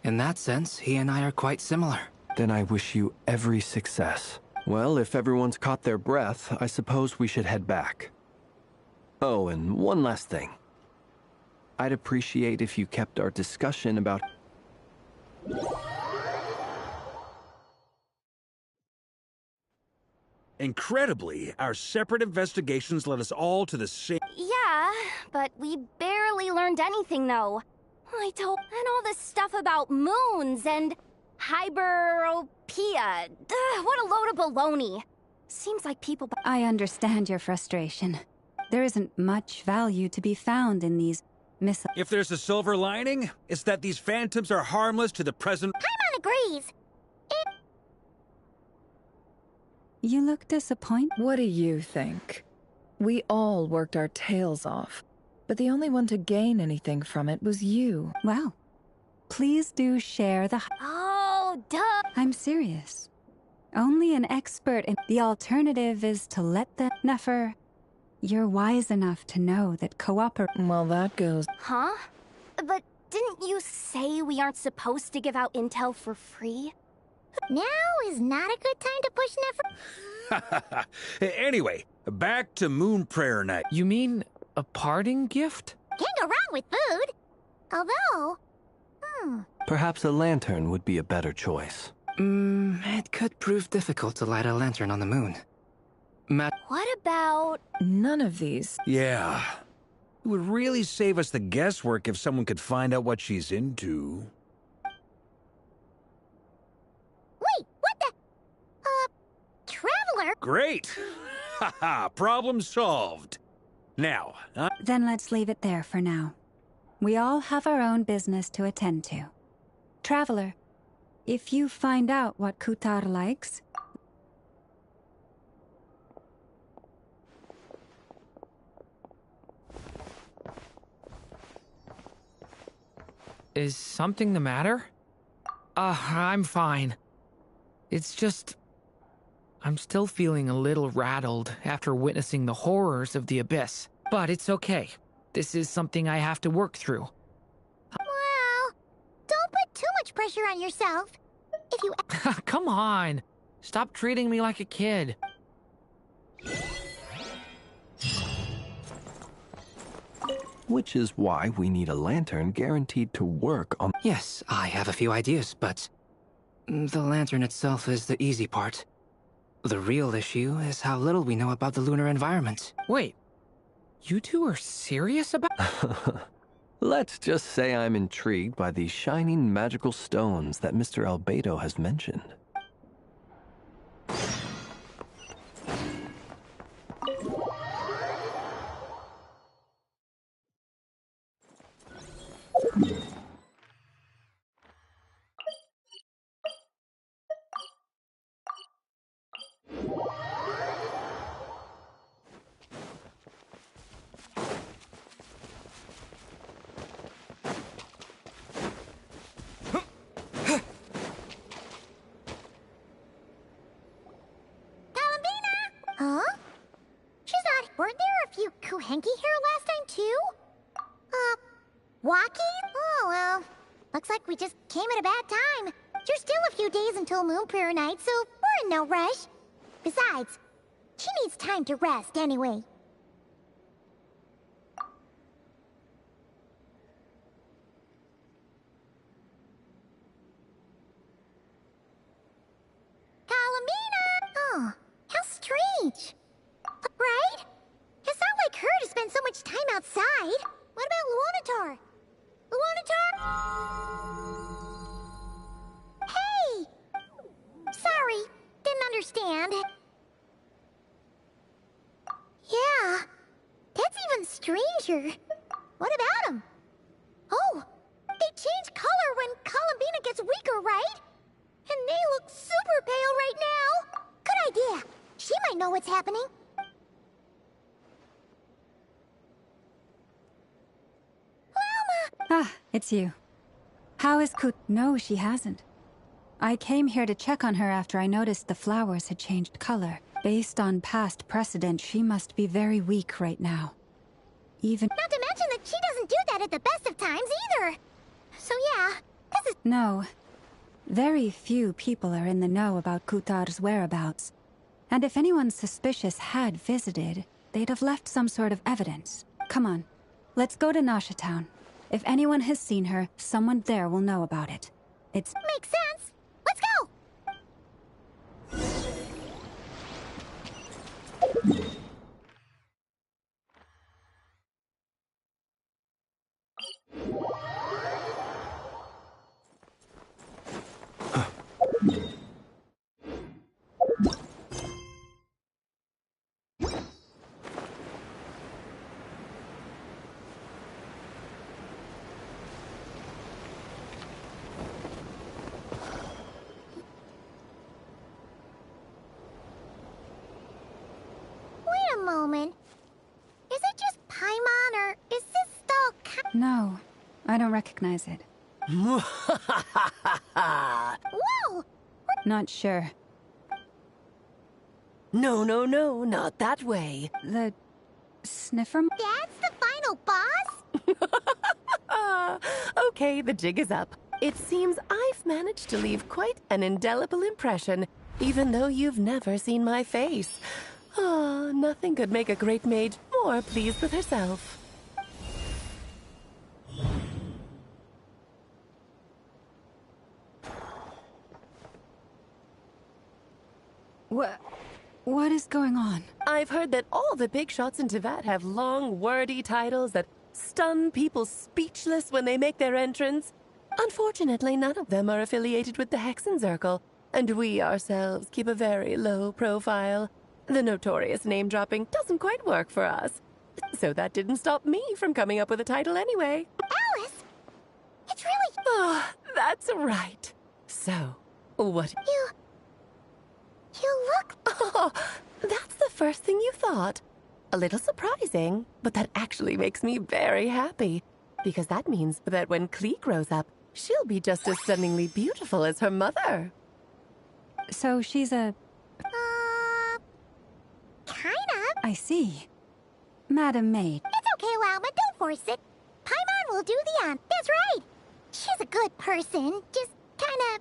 Speaker 9: In that sense, he and I are quite similar.
Speaker 8: Then I wish you every success. Well, if everyone's caught their breath, I suppose we should head back. Oh, and one last thing. I'd appreciate if you kept our discussion about...
Speaker 5: Incredibly, our separate investigations led us all to the same...
Speaker 2: Yeah, but we barely learned anything, though. And all this stuff about moons and... Hyperopia. What a load of baloney. Seems like people...
Speaker 6: I understand your frustration. There isn't much value to be found in these
Speaker 5: If there's a silver lining, it's that these phantoms are harmless to the present...
Speaker 2: Paimon agrees.
Speaker 6: You look disappointed.
Speaker 10: What do you think? We all worked our tails off, but the only one to gain anything from it was you.
Speaker 6: Well, please do share the...
Speaker 2: Oh, duh.
Speaker 6: I'm serious. Only an expert in... The alternative is to let the... Nefer, you're wise enough to know that
Speaker 10: Well, that goes...
Speaker 2: Huh? But didn't you say we aren't supposed to give out intel for free? Now is not a good time to push Nefer.
Speaker 5: Anyway, back to Moon Prayer Night.
Speaker 7: You mean a parting gift?
Speaker 2: Can't go wrong with food. Although...
Speaker 8: Perhaps a lantern would be a better choice.
Speaker 9: It could prove difficult to light a lantern on the moon.
Speaker 2: What about...
Speaker 10: None of these.
Speaker 5: Yeah. It would really save us the guesswork if someone could find out what she's into.
Speaker 2: Wait, what the? Traveler?
Speaker 5: Great! Haha, problem solved. Now,
Speaker 6: Then let's leave it there for now. We all have our own business to attend to. Traveler, if you find out what Kutar likes...
Speaker 7: Is something the matter? I'm fine. It's just... I'm still feeling a little rattled after witnessing the horrors of the Abyss. But it's okay. This is something I have to work through.
Speaker 2: Well, don't put too much pressure on yourself. If you...
Speaker 7: Come on! Stop treating me like a kid.
Speaker 8: Which is why we need a lantern guaranteed to work on...
Speaker 9: Yes, I have a few ideas, but the lantern itself is the easy part. The real issue is how little we know about the lunar environment.
Speaker 7: Wait, you two are serious about...
Speaker 8: Let's just say I'm intrigued by these shining magical stones that Mr. Albedo has mentioned.
Speaker 2: Huh? She's not... Weren't there a few Kuhenki here last time, too? Walkie? Oh, well. Looks like we just came at a bad time. There's still a few days until Moon Prayer Night, so we're in no rush. Besides, she needs time to rest anyway. Calamina! Oh, how strange. Right? It's not like her to spend so much time outside. What about Luanatar? Luanatar? Hey! Sorry, didn't understand. Yeah, that's even stranger. What about him? Oh, they change color when Columbina gets weaker, right? And they look super pale right now. Good idea. She might know what's happening.
Speaker 6: Ah, it's you. How is Kut? No, she hasn't. I came here to check on her after I noticed the flowers had changed color. Based on past precedent, she must be very weak right now. Even...
Speaker 2: Not to mention that she doesn't do that at the best of times either. So yeah, this is...
Speaker 6: No. Very few people are in the know about Kutar's whereabouts. And if anyone suspicious had visited, they'd have left some sort of evidence. Come on, let's go to Nasha Town. If anyone has seen her, someone there will know about it. It's...
Speaker 2: Makes sense. Let's go! Wait a moment. Is it just Paimon, or is this doll
Speaker 6: No, I don't recognize it.
Speaker 2: Whoa!
Speaker 6: Not sure.
Speaker 12: No, no, no, not that way.
Speaker 6: The... sniffer...
Speaker 2: That's the final boss?
Speaker 12: Okay, the jig is up. It seems I've managed to leave quite an indelible impression, even though you've never seen my face. Ah, nothing could make a great mage more pleased with herself.
Speaker 6: What is going on?
Speaker 12: I've heard that all the big shots in Teyvat have long, wordy titles that stun people speechless when they make their entrance. Unfortunately, none of them are affiliated with the Hexenzirkel, and we ourselves keep a very low profile. The notorious name-dropping doesn't quite work for us. So that didn't stop me from coming up with a title anyway.
Speaker 2: Alice! It's really...
Speaker 12: Oh, that's right. So, what...
Speaker 2: You look...
Speaker 12: Oh, that's the first thing you thought. A little surprising, but that actually makes me very happy. Because that means that when Klee grows up, she'll be just as stunningly beautiful as her mother.
Speaker 6: So she's a...
Speaker 2: kind of.
Speaker 6: I see. Madam Maid.
Speaker 2: It's okay, Lauma, don't force it. Paimon will do the that's right. She's a good person, just kind of...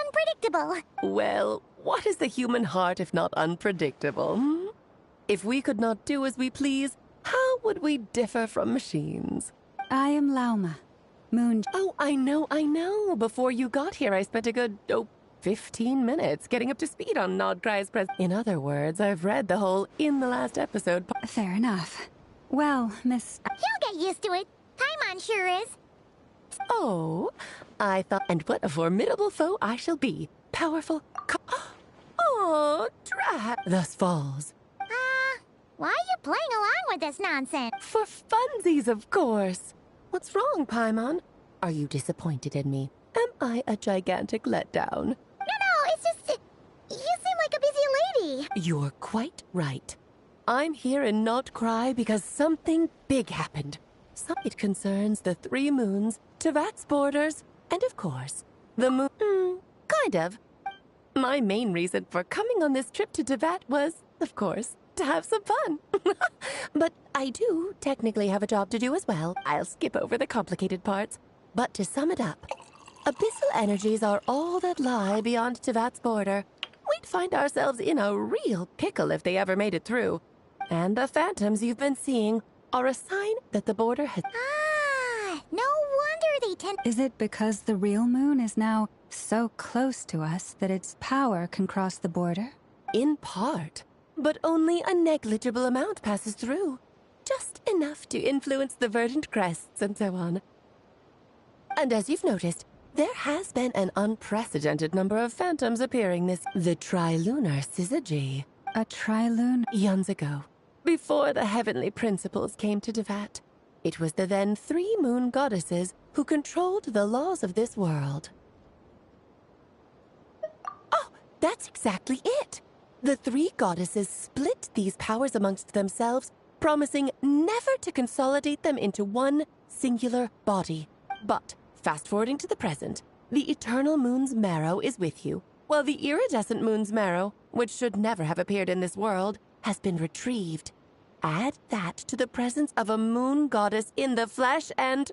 Speaker 2: unpredictable.
Speaker 12: Well, what is the human heart if not unpredictable? Hmm? If we could not do as we please, how would we differ from machines?
Speaker 6: I am Lauma. Moon...
Speaker 12: Oh, I know. Before you got here, I spent a good, 15 minutes getting up to speed on Nodcry's In other words, I've read the whole in the last episode.
Speaker 6: Fair enough. Well, Miss...
Speaker 2: He'll get used to it. Paimon sure is.
Speaker 12: Oh, I thought... And what a formidable foe I shall be. Powerful... Oh, drat. Thus falls.
Speaker 2: Why are you playing along with this nonsense?
Speaker 12: For funsies, of course. What's wrong, Paimon? Are you disappointed in me? Am I a gigantic letdown?
Speaker 2: No, it's just... You seem like a busy lady.
Speaker 12: You're quite right. I'm here in Nodcry because something big happened. It concerns the 3 moons, Tevat's borders, and of course, the moon... kind of. My main reason for coming on this trip to Tevat was, of course, to have some fun. But I do technically have a job to do as well. I'll skip over the complicated parts. But to sum it up, abyssal energies are all that lie beyond Tevat's border. We'd find ourselves in a real pickle if they ever made it through. And the phantoms you've been seeing are a sign that the border has...
Speaker 2: No wonder they tend...
Speaker 6: Is it because the real moon is now so close to us that its power can cross the border?
Speaker 12: In part. But only a negligible amount passes through. Just enough to influence the verdant crests and so on. And as you've noticed, there has been an unprecedented number of phantoms appearing the trilunar syzygy.
Speaker 6: A trilunar?
Speaker 12: Eons ago, before the heavenly principles came to Tevat, it was the then 3 moon goddesses who controlled the laws of this world. Oh, that's exactly it! The 3 goddesses split these powers amongst themselves, promising never to consolidate them into one singular body. But, fast-forwarding to the present, the eternal moon's marrow is with you, while the iridescent moon's marrow, which should never have appeared in this world, has been retrieved. Add that to the presence of a moon goddess in the flesh and...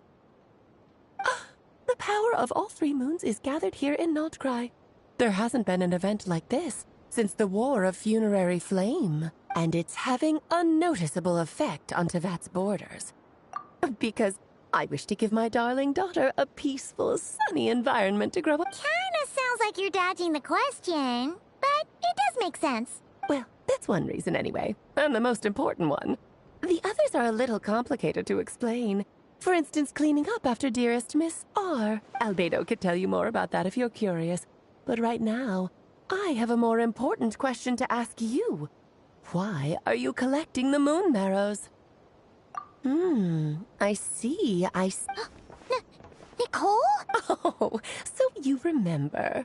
Speaker 12: the power of all 3 moons is gathered here in Nodcry. There hasn't been an event like this since the War of Funerary Flame, and it's having a noticeable effect on Tevat's borders. Because I wish to give my darling daughter a peaceful, sunny environment to grow up.
Speaker 2: Kinda sounds like you're dodging the question, but it does make sense.
Speaker 12: Well, that's one reason anyway, and the most important one. The others are a little complicated to explain. For instance, cleaning up after dearest Miss R. Albedo could tell you more about that if you're curious. But right now, I have a more important question to ask you. Why are you collecting the moon marrows? I see.
Speaker 2: Nicole?
Speaker 12: Oh, so you remember.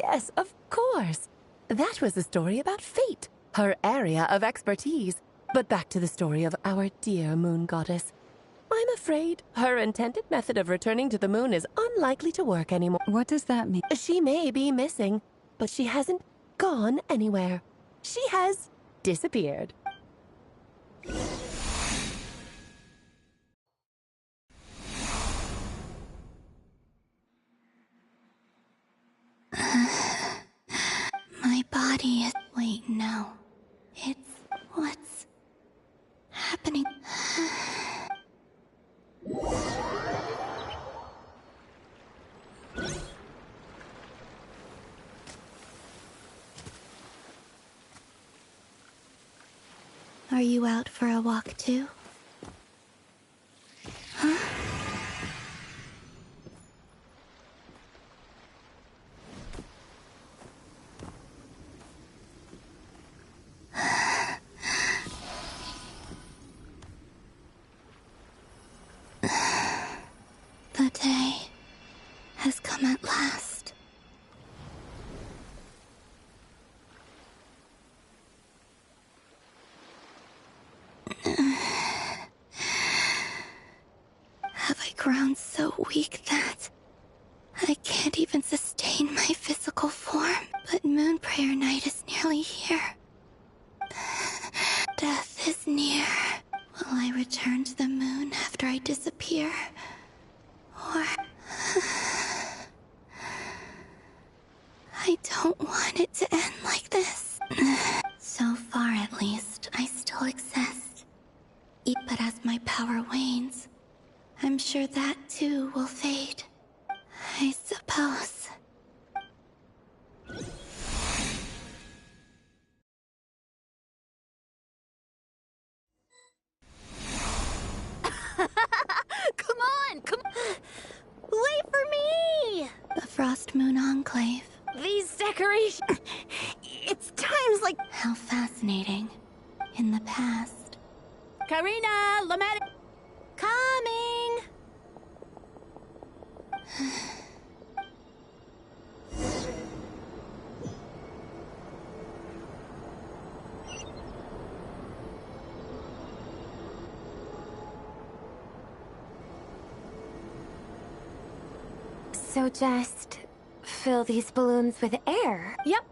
Speaker 12: Yes, of course. That was the story about Fate, her area of expertise. But back to the story of our dear moon goddess. I'm afraid her intended method of returning to the moon is unlikely to work anymore.
Speaker 6: What does that mean?
Speaker 12: She may be missing, but she hasn't gone anywhere. She has disappeared.
Speaker 3: My body is... Wait, no. It's... What's... happening? Are you out for a walk too? Huh? The day has come at last. Have I grown so weak that I can't even sustain my physical form? But Moon Prayer Night is nearly here. Death is near. Will I return to the moon after I disappear? Or... I don't want it to end like this. So far, at least, I still exist. But as my power wanes, I'm sure that too will fade. I suppose.
Speaker 2: Come on, come on! Wait for me!
Speaker 3: The Frost Moon Enclave.
Speaker 2: These decorations... It's times like...
Speaker 3: How fascinating. In the past.
Speaker 2: Karina, Lametta... Coming!
Speaker 13: So just fill these balloons with air?
Speaker 14: Yep.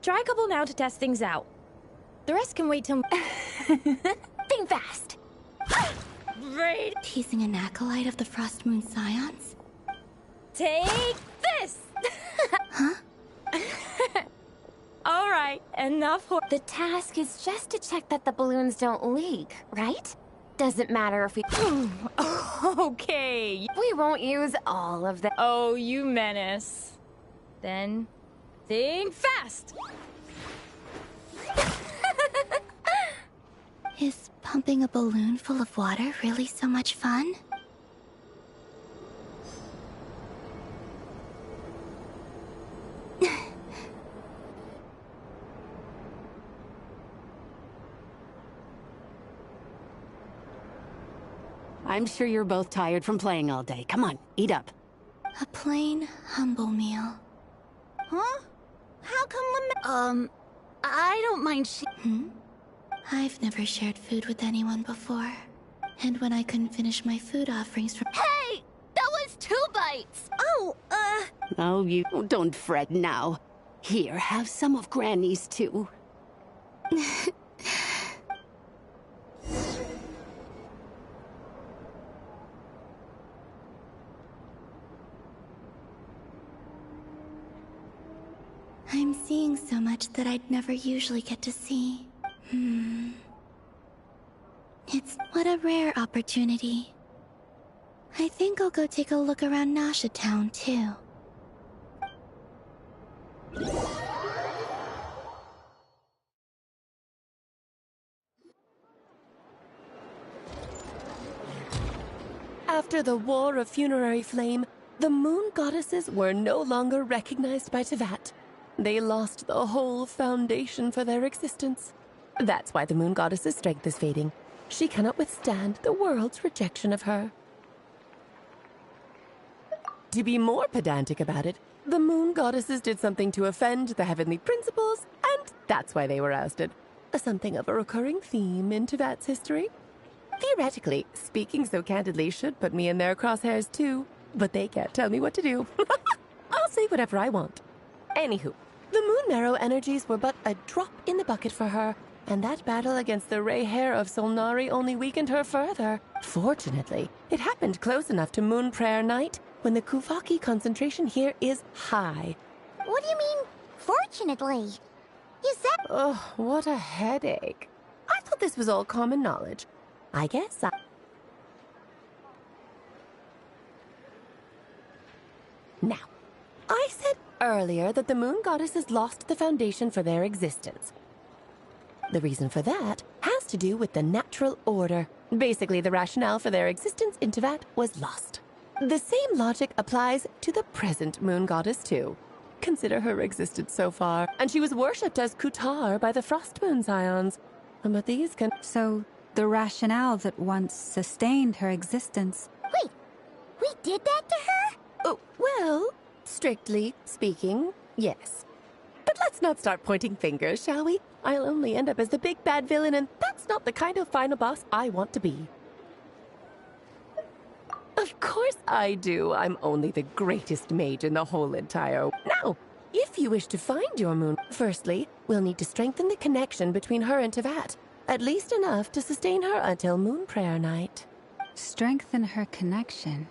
Speaker 14: Try a couple now to test things out. The rest can wait till...
Speaker 13: Think fast!
Speaker 14: Great!
Speaker 3: Teasing an acolyte of the Frost Moon Scions?
Speaker 14: Take this!
Speaker 3: Huh?
Speaker 14: Alright, enough
Speaker 13: The task is just to check that the balloons don't leak, right? Doesn't matter if we...
Speaker 14: Okay.
Speaker 13: We won't use all of them.
Speaker 14: Oh, you menace. Then, think fast!
Speaker 3: Is pumping a balloon full of water really so much fun?
Speaker 15: I'm sure you're both tired from playing all day. Come on, eat up.
Speaker 3: A plain, humble meal.
Speaker 2: Huh? How come I don't mind
Speaker 3: I've never shared food with anyone before. And when I couldn't finish my food offerings from-
Speaker 2: Hey! That was 2 bites! Oh,
Speaker 15: Oh, you don't fret now. Here, have some of Granny's too.
Speaker 3: I'm seeing so much that I'd never usually get to see. It's what a rare opportunity. I think I'll go take a look around Nasha Town, too.
Speaker 12: After the War of Funerary Flame, the moon goddesses were no longer recognized by Tevat. They lost the whole foundation for their existence. That's why the moon goddess's strength is fading. She cannot withstand the world's rejection of her. To be more pedantic about it, the moon goddesses did something to offend the heavenly principles, and that's why they were ousted. Something of a recurring theme in Tevat's history. Theoretically, speaking so candidly should put me in their crosshairs too, but they can't tell me what to do. I'll say whatever I want. Anywho, the Moon Marrow energies were but a drop in the bucket for her, and that battle against the Ray Hair of Solnari only weakened her further. Fortunately, it happened close enough to Moon Prayer Night when the Kuvaki concentration here is high.
Speaker 2: What do you mean, fortunately? You said...
Speaker 12: Oh, what a headache. I thought this was all common knowledge. I guess I... Now, I said earlier that the moon goddesses lost the foundation for their existence. The reason for that has to do with the natural order. Basically, the rationale for their existence in Tevat was lost. The same logic applies to the present moon goddess, too. Consider her existence so far, and she was worshipped as Kutar by the Frost Moon Scions. But these can...
Speaker 6: So, the rationale that once sustained her existence...
Speaker 2: Wait, we did that to her?
Speaker 12: Oh, well, strictly speaking, yes. But let's not start pointing fingers, shall we? I'll only end up as the big bad villain, and that's not the kind of final boss I want to be. Of course I do. I'm only the greatest mage in the whole entire... Now, if you wish to find your moon, firstly, we'll need to strengthen the connection between her and Tevat. At least enough to sustain her until Moon Prayer Night.
Speaker 6: Strengthen her connection?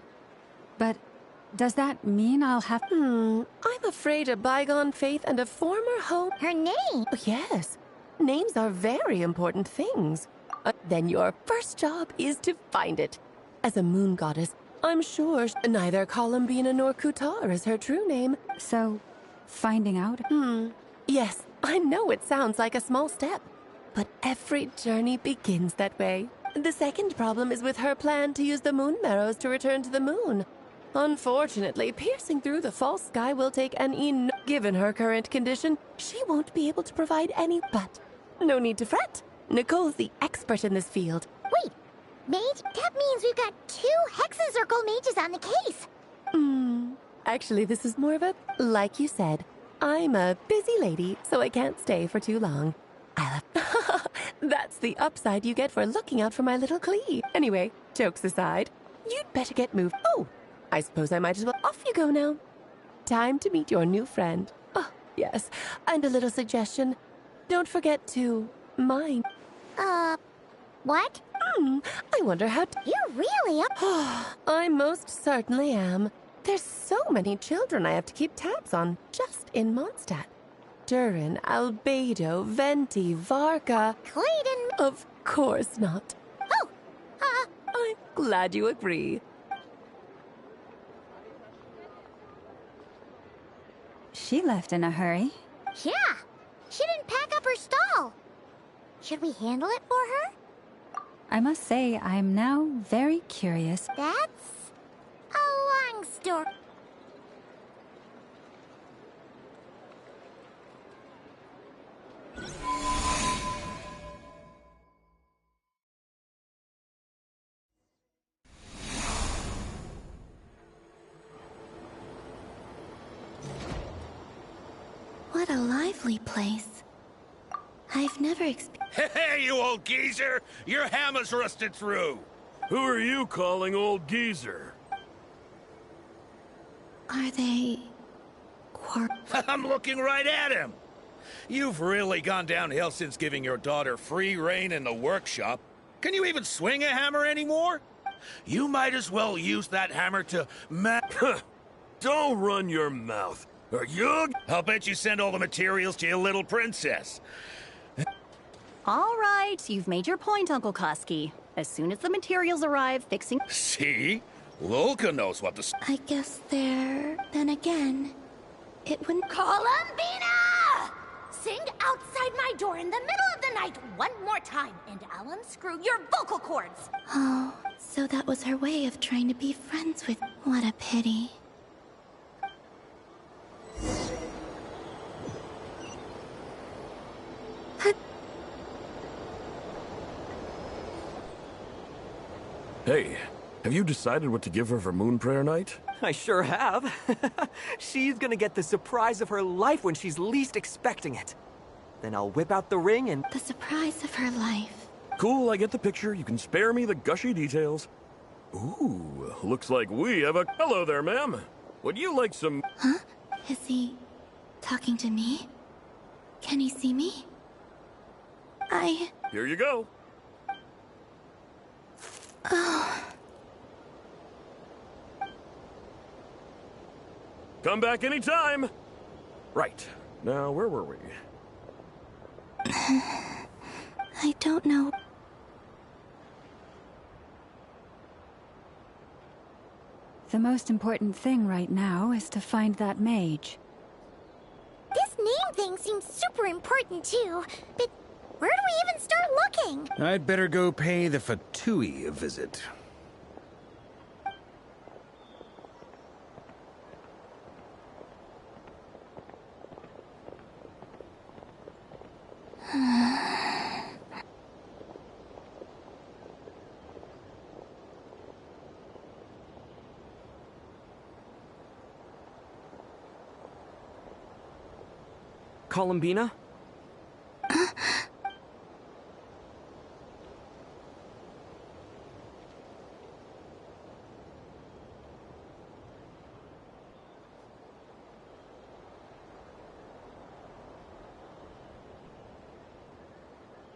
Speaker 6: But does that mean I'll have...
Speaker 12: I'm afraid a bygone faith and a former home...
Speaker 2: Her name?
Speaker 12: Yes. Names are very important things. Then your first job is to find it. As a moon goddess, I'm sure neither Columbina nor Kutar is her true name.
Speaker 6: So, finding out?
Speaker 12: Yes, I know it sounds like a small step. But every journey begins that way. The second problem is with her plan to use the moon marrows to return to the moon. Unfortunately, piercing through the false sky will take an Given her current condition, she won't be able to provide any, but no need to fret. Nicole's the expert in this field.
Speaker 2: Wait, mage? That means we've got 2 Hexacircle mages on the case.
Speaker 12: Actually, this is more of a, like you said, I'm a busy lady, so I can't stay for too long. That's the upside you get for looking out for my little Clee. Anyway, jokes aside, you'd better get moved. Oh, I suppose I might as well. Off you go now. Time to meet your new friend. Oh, yes. And a little suggestion. Don't forget to mine.
Speaker 2: What?
Speaker 12: I wonder how...
Speaker 2: You're really up...
Speaker 12: I most certainly am. There's so many children I have to keep tabs on, just in Mondstadt. Durin, Albedo, Venti, Varka...
Speaker 2: Clayton...
Speaker 12: Of course not.
Speaker 2: Oh,
Speaker 12: I'm glad you agree.
Speaker 6: She left in a hurry.
Speaker 2: Yeah, she didn't pack up her stall. Should we handle it for her?
Speaker 6: I must say, I'm now very curious.
Speaker 2: That's a long story.
Speaker 3: What a lively place. I've never experienced...
Speaker 11: Hey, you old geezer! Your hammer's rusted through!
Speaker 16: Who are you calling old geezer?
Speaker 3: Are they...
Speaker 11: I'm looking right at him! You've really gone downhill since giving your daughter free rein in the workshop. Can you even swing a hammer anymore? You might as well use that hammer to
Speaker 16: Don't run your mouth, or you...
Speaker 11: I'll bet you send all the materials to your little princess.
Speaker 17: All right, you've made your point, Uncle Koski. As soon as the materials arrive, fixing...
Speaker 11: See? Lolka knows what to...
Speaker 3: I guess there... Then again, it wouldn't...
Speaker 18: Columbina! Sing outside my door in the middle of the night one more time, and I'll unscrew your vocal cords.
Speaker 3: Oh, so that was her way of trying to be friends with... What a pity.
Speaker 16: Hey, have you decided what to give her for Moon Prayer Night?
Speaker 19: I sure have. She's gonna get the surprise of her life when she's least expecting it. Then I'll whip out the ring and...
Speaker 3: The surprise of her life.
Speaker 16: Cool, I get the picture. You can spare me the gushy details. Ooh, looks like we have a... Hello there, ma'am. Would you like some...
Speaker 3: Huh? Is he... talking to me? Can he see me?
Speaker 16: Here you go.
Speaker 3: Oh...
Speaker 16: Come back anytime. Right. Now, where were we?
Speaker 3: I don't know.
Speaker 6: The most important thing right now is to find that mage.
Speaker 2: This name thing seems super important too, but Where do we even start looking?
Speaker 5: I'd better go pay the Fatui a visit.
Speaker 4: Columbina?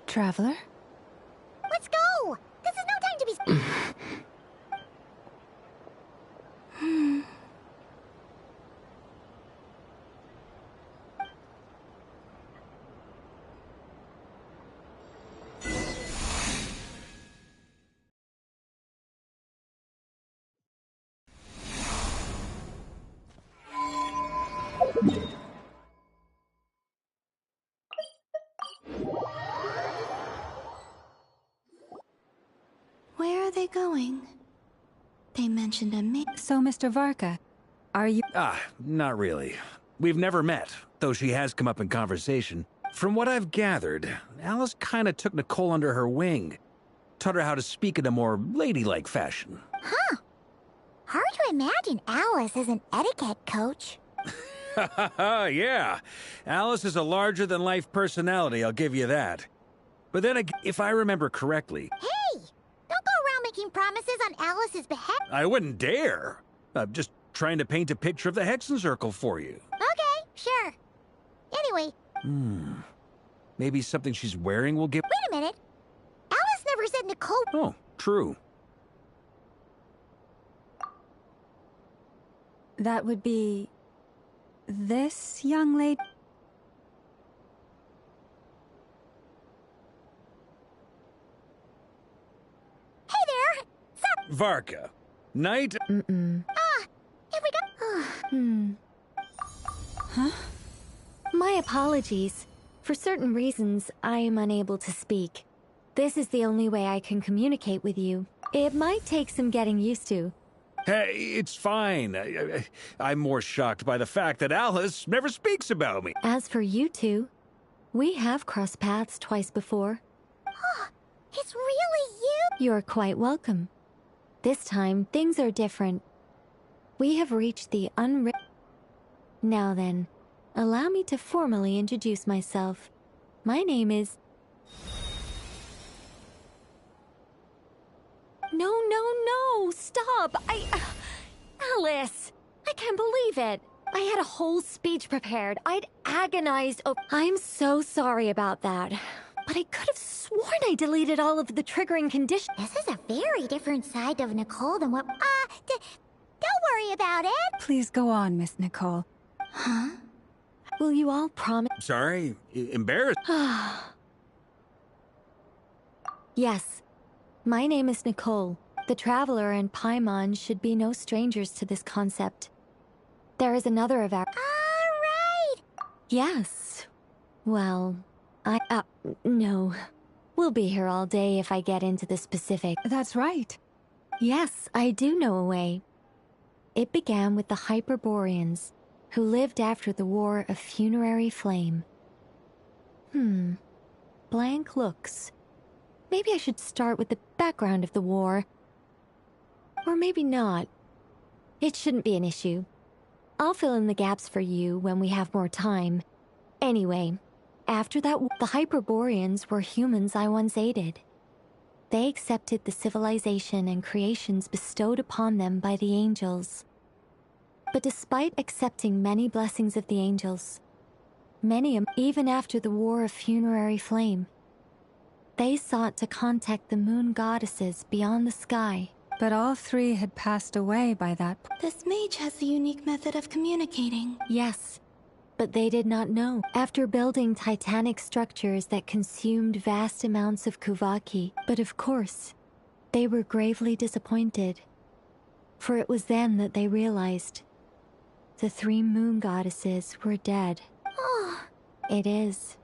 Speaker 6: Traveler?
Speaker 2: Let's go! This is no time to be...
Speaker 3: Where are they going? They mentioned a
Speaker 6: So, Mr. Varka, are you...
Speaker 5: Not really. We've never met, though she has come up in conversation. From what I've gathered, Alice kinda took Nicole under her wing. Taught her how to speak in a more ladylike fashion.
Speaker 2: Huh. Hard to imagine Alice as an etiquette coach.
Speaker 5: Yeah. Alice is a larger-than-life personality, I'll give you that. But then again, if I remember correctly...
Speaker 2: Hey! Don't go around making promises on Alice's behalf.
Speaker 5: I wouldn't dare. I'm just trying to paint a picture of the Hexen Circle for you.
Speaker 2: Okay, sure. Anyway...
Speaker 5: Maybe something she's wearing will give...
Speaker 2: Wait a minute. Alice never said Nicole...
Speaker 5: Oh, true.
Speaker 6: That would be... this young lady?
Speaker 2: Hey there! Sup?
Speaker 5: Varka. Knight...
Speaker 2: Here we go.
Speaker 17: Huh? My apologies. For certain reasons, I am unable to speak. This is the only way I can communicate with you. It might take some getting used to.
Speaker 5: Hey, it's fine. I'm more shocked by the fact that Alice never speaks about me.
Speaker 17: As for you two, we have crossed paths twice before.
Speaker 2: It's really you?
Speaker 17: You're quite welcome. This time, things are different. We have reached the unwritten... Now then, allow me to formally introduce myself. My name is... No, stop! Alice! I can't believe it! I had a whole speech prepared. I'd agonized over... I'm so sorry about that. But I could have sworn I deleted all of the triggering conditions.
Speaker 2: This is a very different side of Nicole than what... don't worry about it!
Speaker 6: Please go on, Miss Nicole.
Speaker 17: Huh? Will you all promise...
Speaker 5: Sorry, embarrassed.
Speaker 17: Yes. My name is Nicole. The Traveler and Paimon should be no strangers to this concept. There is another of our...
Speaker 2: Alright!
Speaker 17: Yes. Well, no. We'll be here all day if I get into the specifics.
Speaker 6: That's right.
Speaker 17: Yes, I do know a way. It began with the Hyperboreans, who lived after the War of Funerary Flame. Blank looks. Maybe I should start with the background of the war. Or maybe not. It shouldn't be an issue. I'll fill in the gaps for you when we have more time. Anyway, after that, the Hyperboreans were humans I once aided. They accepted the civilization and creations bestowed upon them by the angels. But despite accepting many blessings of the angels, many, even after the War of Funerary Flame, they sought to contact the moon goddesses beyond the sky.
Speaker 6: But all three had passed away by that point.
Speaker 3: This mage has a unique method of communicating.
Speaker 17: Yes, but they did not know. After building titanic structures that consumed vast amounts of Kuvaki, but of course, they were gravely disappointed. For it was then that they realized the three moon goddesses were dead. It is.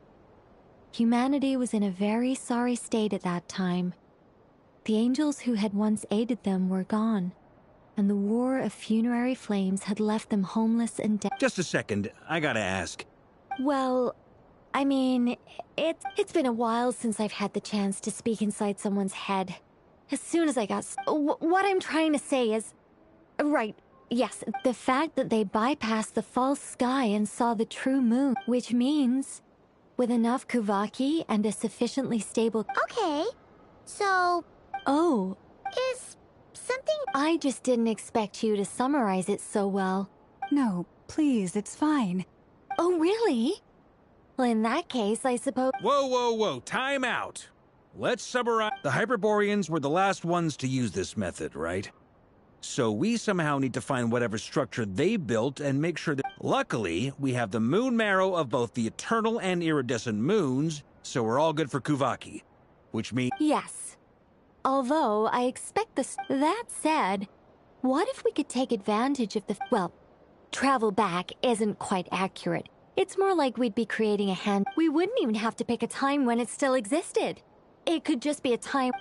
Speaker 17: Humanity was in a very sorry state at that time. The angels who had once aided them were gone, and the war of funerary flames had left them homeless and dead.
Speaker 5: Just a second, I gotta ask.
Speaker 17: Well, I mean, it's been a while since I've had the chance to speak inside someone's head. As soon as I got... what I'm trying to say is... Right, yes, the fact that they bypassed the false sky and saw the true moon, which means, with enough Kuvaki and a sufficiently stable...
Speaker 2: Okay, so...
Speaker 17: Oh.
Speaker 2: Is something...
Speaker 17: I just didn't expect you to summarize it so well.
Speaker 6: No, please, it's fine.
Speaker 17: Oh, really? Well, in that case, I suppose...
Speaker 5: Whoa, time out. Let's summarize. The Hyperboreans were the last ones to use this method, right? So we somehow need to find whatever structure they built and make sure that... Luckily, we have the moon marrow of both the eternal and iridescent moons, so we're all good for Kuvaki. Which means...
Speaker 17: Yes. Although, I expect this... That said, what if we could take advantage of the... Well, travel back isn't quite accurate. It's more like we'd be creating a hand... We wouldn't even have to pick a time when it still existed. It could just be a time...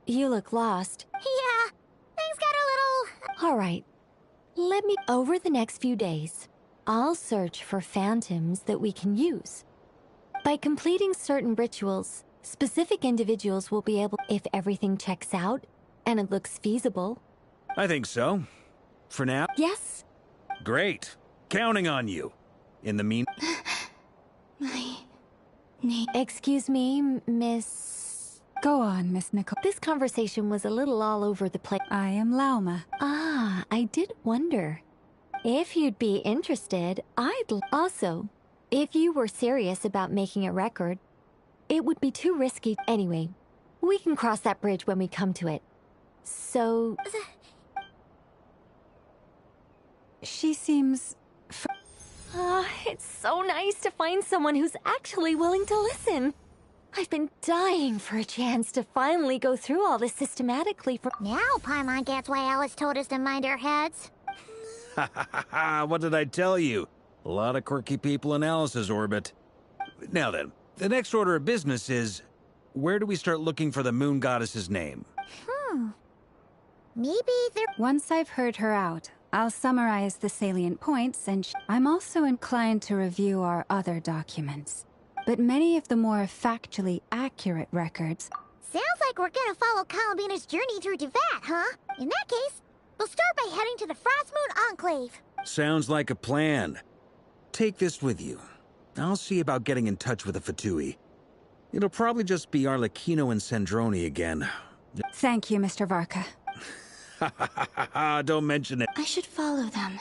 Speaker 17: You look lost.
Speaker 2: Yeah, things got a little...
Speaker 17: All right. Let me... Over the next few days, I'll search for phantoms that we can use. By completing certain rituals, specific individuals will be able... If everything checks out, and it looks feasible.
Speaker 5: I think so. For now?
Speaker 17: Yes.
Speaker 5: Great. Counting on you. In the mean...
Speaker 17: My name... Excuse me, Miss...
Speaker 6: Go on, Miss Nicole.
Speaker 17: This conversation was a little all over the place.
Speaker 6: I am Lauma.
Speaker 17: Ah, I did wonder. If you'd be interested, Also, if you were serious about making a record, it would be too risky. Anyway, we can cross that bridge when we come to it. So...
Speaker 6: She seems...
Speaker 17: it's so nice to find someone who's actually willing to listen. I've been dying for a chance to finally go through all this systematically for...
Speaker 2: Now Paimon gets why Alice told us to mind our heads.
Speaker 5: Ha ha ha ha, what did I tell you? A lot of quirky people in Alice's orbit. Now then, the next order of business is... Where do we start looking for the moon goddess's name?
Speaker 2: Maybe there...
Speaker 6: Once I've heard her out, I'll summarize the salient points and I'm also inclined to review our other documents. But many of the more factually accurate records...
Speaker 2: Sounds like we're gonna follow Columbina's journey through Devat, huh? In that case, we'll start by heading to the Frost Moon Enclave.
Speaker 5: Sounds like a plan. Take this with you. I'll see about getting in touch with the Fatui. It'll probably just be Arlecchino and Sandroni again.
Speaker 6: Thank you, Mr. Varka.
Speaker 5: Ha ha ha ha ha, don't mention it.
Speaker 3: I should follow them.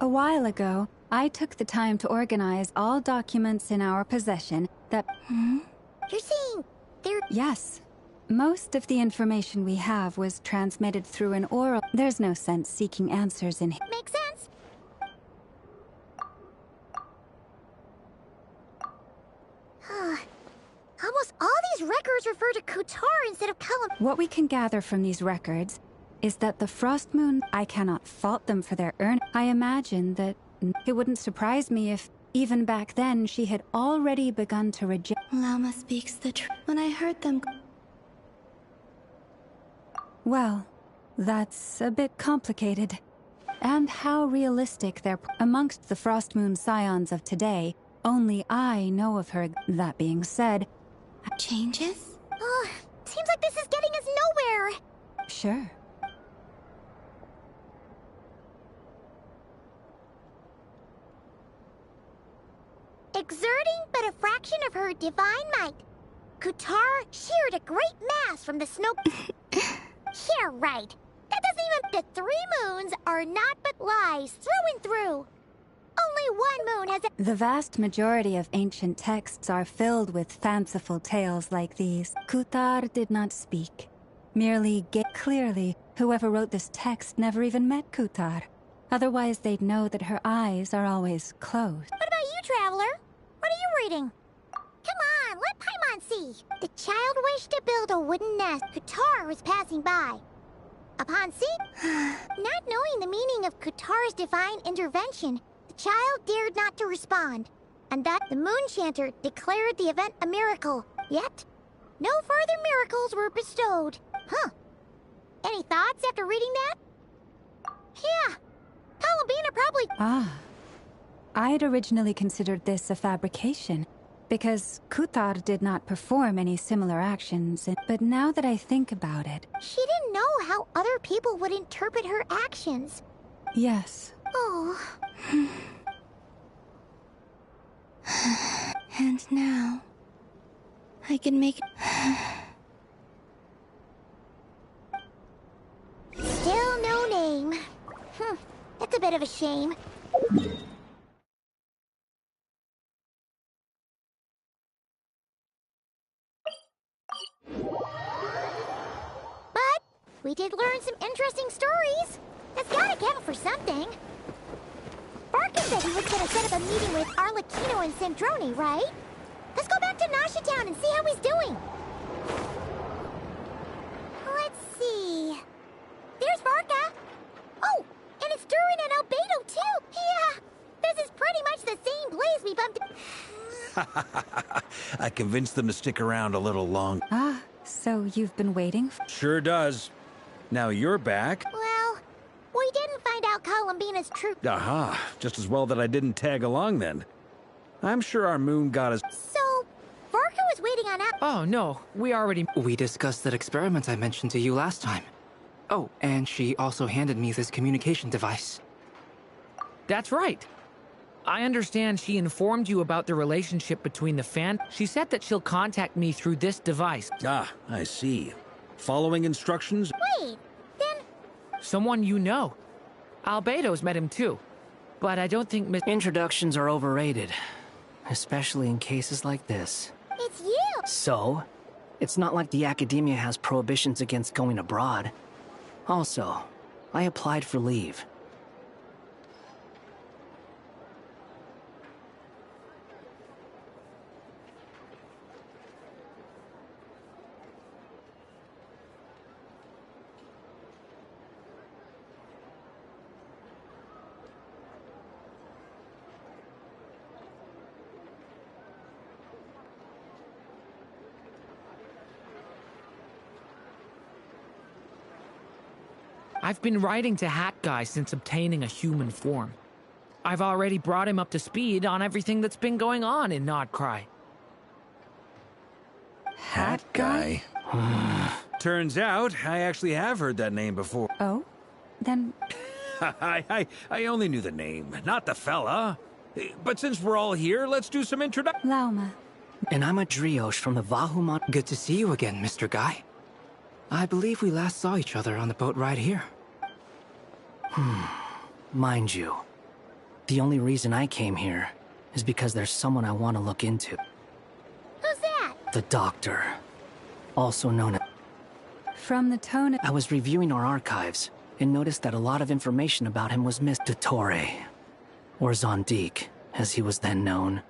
Speaker 6: A while ago, I took the time to organize all documents in our possession that...
Speaker 2: You're saying they're...
Speaker 6: Yes. Most of the information we have was transmitted through an oral... There's no sense seeking answers in...
Speaker 2: Makes sense. Almost all these records refer to Kutar instead of Cullum.
Speaker 6: What we can gather from these records is that the Frost Moon... I cannot fault them for their I imagine that it wouldn't surprise me if, even back then, she had already begun to reject...
Speaker 3: Lauma speaks the truth. When I heard them...
Speaker 6: Well, that's a bit complicated. And how realistic they're... Amongst the Frost Moon scions of today, only I know of her. That being said...
Speaker 3: Changes?
Speaker 2: Seems like this is getting us nowhere.
Speaker 6: Sure.
Speaker 2: Exerting but a fraction of her divine might, Kutar sheared a great mass from the snow... Yeah, right. That doesn't even... The 3 moons are not but lies through and through. Only one moon has a...
Speaker 6: The vast majority of ancient texts are filled with fanciful tales like these. Kutar did not speak. Merely clearly, whoever wrote this text never even met Kutar. Otherwise, they'd know that her eyes are always closed.
Speaker 2: What about you, Traveler? What are you celebrating. Come on, let Paimon see. The child wished to build a wooden nest. Kutar was passing by. Upon seeing, not knowing the meaning of Kutar's divine intervention, the child dared not to respond, and that the Moon Chanter declared the event a miracle. Yet, no further miracles were bestowed. Huh. Any thoughts after reading that? Yeah. Columbina probably...
Speaker 6: Ah. I'd originally considered this a fabrication, because Kutar did not perform any similar actions, but now that I think about it...
Speaker 2: She didn't know how other people would interpret her actions.
Speaker 6: Yes.
Speaker 2: Oh.
Speaker 3: And now... I can make...
Speaker 2: Still no name. That's a bit of a shame. But we did learn some interesting stories. That's gotta count for something. Barkin said he was gonna set up a meeting with Arlecchino and Sandrone, right? Let's go back to Nasha Town and see how he's doing. Let's see. There's Varka. Oh, and it's Durin and Albedo too. Yeah, this is pretty much the same place we bumped.
Speaker 5: I convinced them to stick around a little long.
Speaker 6: Ah, so you've been waiting?
Speaker 5: Sure does. Now you're back.
Speaker 2: Well, we didn't find out Columbina's true.
Speaker 5: Aha, just as well that I didn't tag along then. I'm sure our moon goddess...
Speaker 2: So, Varka was waiting on us.
Speaker 7: Oh, no.
Speaker 9: We discussed that experiment I mentioned to you last time. Oh, and she also handed me this communication device.
Speaker 7: That's right. I understand she informed you about the relationship between the fan. She said that she'll contact me through this device.
Speaker 5: Ah, I see. Following instructions?
Speaker 2: Wait, then...
Speaker 7: Someone you know. Albedo's met him too. But I don't think
Speaker 9: Introductions are overrated. Especially in cases like this.
Speaker 2: It's you!
Speaker 9: So? It's not like the academia has prohibitions against going abroad. Also, I applied for leave.
Speaker 7: I've been writing to Hat Guy since obtaining a human form. I've already brought him up to speed on everything that's been going on in Nodcry.
Speaker 5: Hat Guy? Turns out, I actually have heard that name before.
Speaker 6: Oh? Then...
Speaker 5: I only knew the name, not the fella. But since we're all here, let's do some introduction.
Speaker 6: Lauma.
Speaker 9: And I'm a Drioche from the Vahumon. Good to see you again, Mr. Guy. I believe we last saw each other on the boat ride here. Mind you, the only reason I came here is because there's someone I want to look into.
Speaker 2: Who's that?
Speaker 9: The Doctor. Also known as...
Speaker 6: From the tone...
Speaker 9: I was reviewing our archives and noticed that a lot of information about him was missed. Dottore, or Zondique, as he was then known,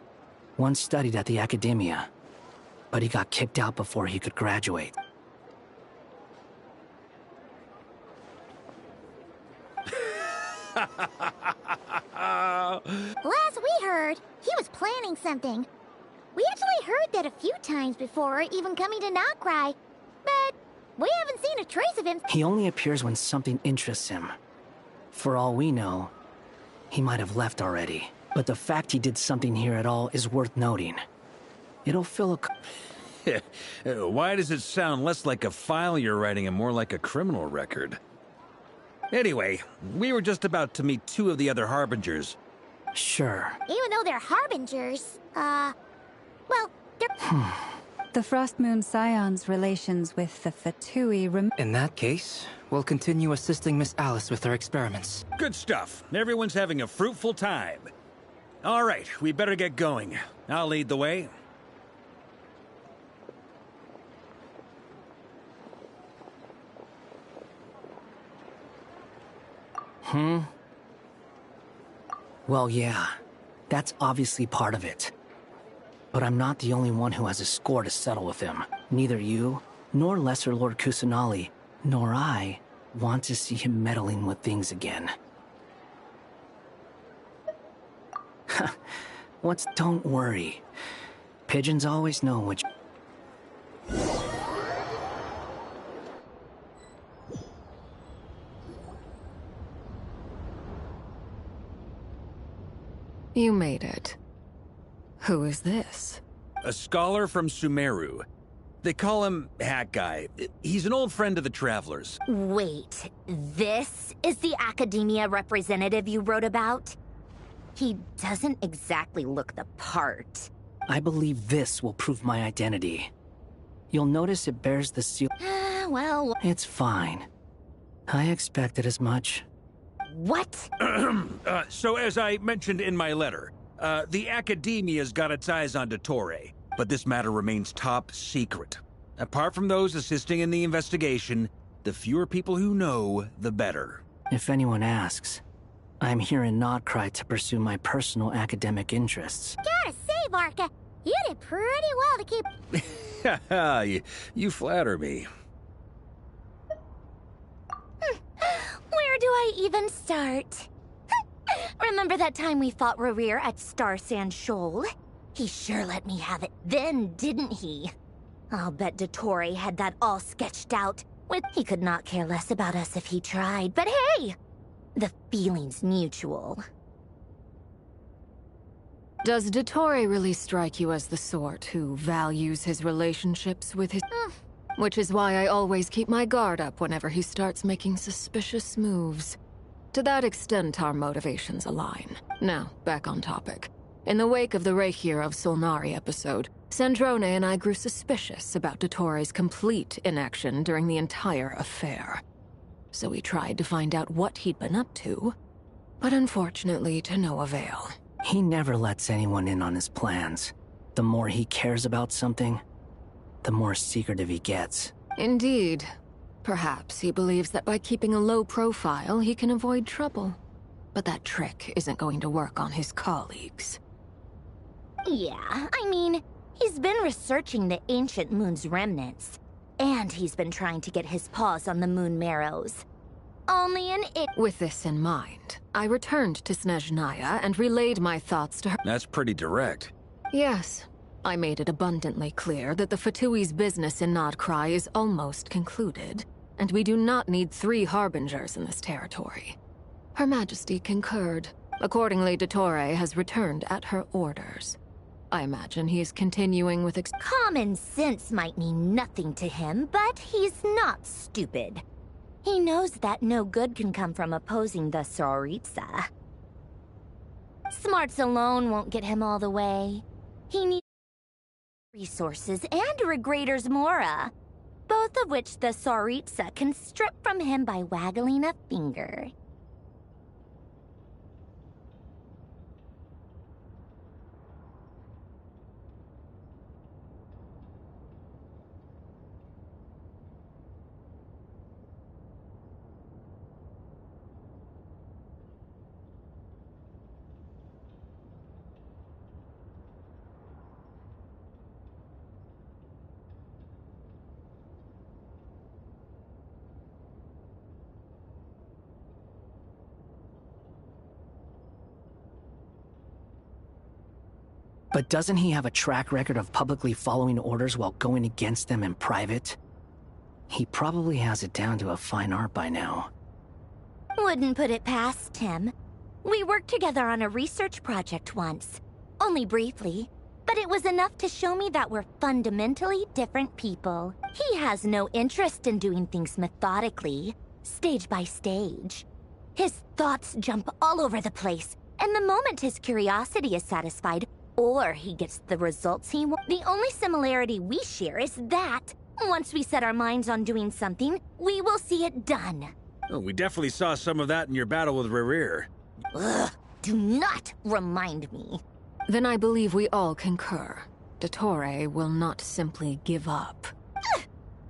Speaker 9: once studied at the Academia, but he got kicked out before he could graduate.
Speaker 2: Last we heard, he was planning something. We actually heard that a few times before, even coming to Nodcry, but we haven't seen a trace of him.
Speaker 9: He only appears when something interests him. For all we know, he might have left already. But the fact he did something here at all is worth noting. It'll fill a...
Speaker 5: Why does it sound less like a file you're writing and more like a criminal record? Anyway, we were just about to meet two of the other Harbingers.
Speaker 9: Sure.
Speaker 2: Even though they're Harbingers, well, they're...
Speaker 6: The Frost Moon Scion's relations with the Fatui
Speaker 9: In that case, we'll continue assisting Miss Alice with her experiments.
Speaker 5: Good stuff. Everyone's having a fruitful time. All right, we better get going. I'll lead the way.
Speaker 9: Well, yeah. That's obviously part of it. But I'm not the only one who has a score to settle with him. Neither you, nor Lesser Lord Kusanali, nor I want to see him meddling with things again. Don't worry. Pigeons always know which...
Speaker 20: You made it. Who is this?
Speaker 5: A scholar from Sumeru. They call him Hat Guy. He's an old friend of the Travelers.
Speaker 18: Wait, this is the academia representative you wrote about? He doesn't exactly look the part.
Speaker 9: I believe this will prove my identity. You'll notice it bears the seal...
Speaker 18: well...
Speaker 9: It's fine. I expected as much.
Speaker 18: What?
Speaker 5: So as I mentioned in my letter, the Academia's got its eyes on Dottore, but this matter remains top secret. Apart from those assisting in the investigation, the fewer people who know, the better.
Speaker 9: If anyone asks, I'm here in Nodcry to pursue my personal academic interests.
Speaker 2: Gotta say, Varka, you did pretty well to keep...
Speaker 5: you flatter me.
Speaker 18: Where do I even start? Remember that time we fought Rerir at Star Sand Shoal? He sure let me have it then, didn't he? I'll bet Dottore had that all sketched out. He could not care less about us if he tried, but hey! The feeling's mutual.
Speaker 20: Does Dottore really strike you as the sort who values his relationships with his... Which is why I always keep my guard up whenever he starts making suspicious moves. To that extent, our motivations align. Now, back on topic. In the wake of the Reikir of Solnari episode, Sandrone and I grew suspicious about Dottore's complete inaction during the entire affair. So we tried to find out what he'd been up to, but unfortunately to no avail.
Speaker 9: He never lets anyone in on his plans. The more he cares about something, the more secretive he gets.
Speaker 20: Indeed. Perhaps he believes that by keeping a low profile, he can avoid trouble. But that trick isn't going to work on his colleagues.
Speaker 18: Yeah, I mean, he's been researching the ancient moon's remnants. And he's been trying to get his paws on the moon marrows. Only
Speaker 20: With this in mind, I returned to Snezhnaya and relayed my thoughts to her.
Speaker 5: That's pretty direct.
Speaker 20: Yes. I made it abundantly clear that the Fatui's business in Nodcry is almost concluded, and we do not need 3 harbingers in this territory. Her Majesty concurred. Accordingly, Dottore has returned at her orders. I imagine he is continuing with
Speaker 18: Common sense might mean nothing to him, but he's not stupid. He knows that no good can come from opposing the Tsaritsa. Smarts alone won't get him all the way. He needs resources and Regrator's Mora, both of which the Tsaritsa can strip from him by waggling a finger.
Speaker 9: But doesn't he have a track record of publicly following orders while going against them in private? He probably has it down to a fine art by now.
Speaker 18: Wouldn't put it past him. We worked together on a research project once. Only briefly. But it was enough to show me that we're fundamentally different people. He has no interest in doing things methodically, stage by stage. His thoughts jump all over the place, and the moment his curiosity is satisfied, or he gets the results he wants. The only similarity we share is that, once we set our minds on doing something, we will see it done.
Speaker 5: Oh, we definitely saw some of that in your battle with Rerir.
Speaker 18: Ugh, do not remind me.
Speaker 20: Then I believe we all concur. Dottore will not simply give up.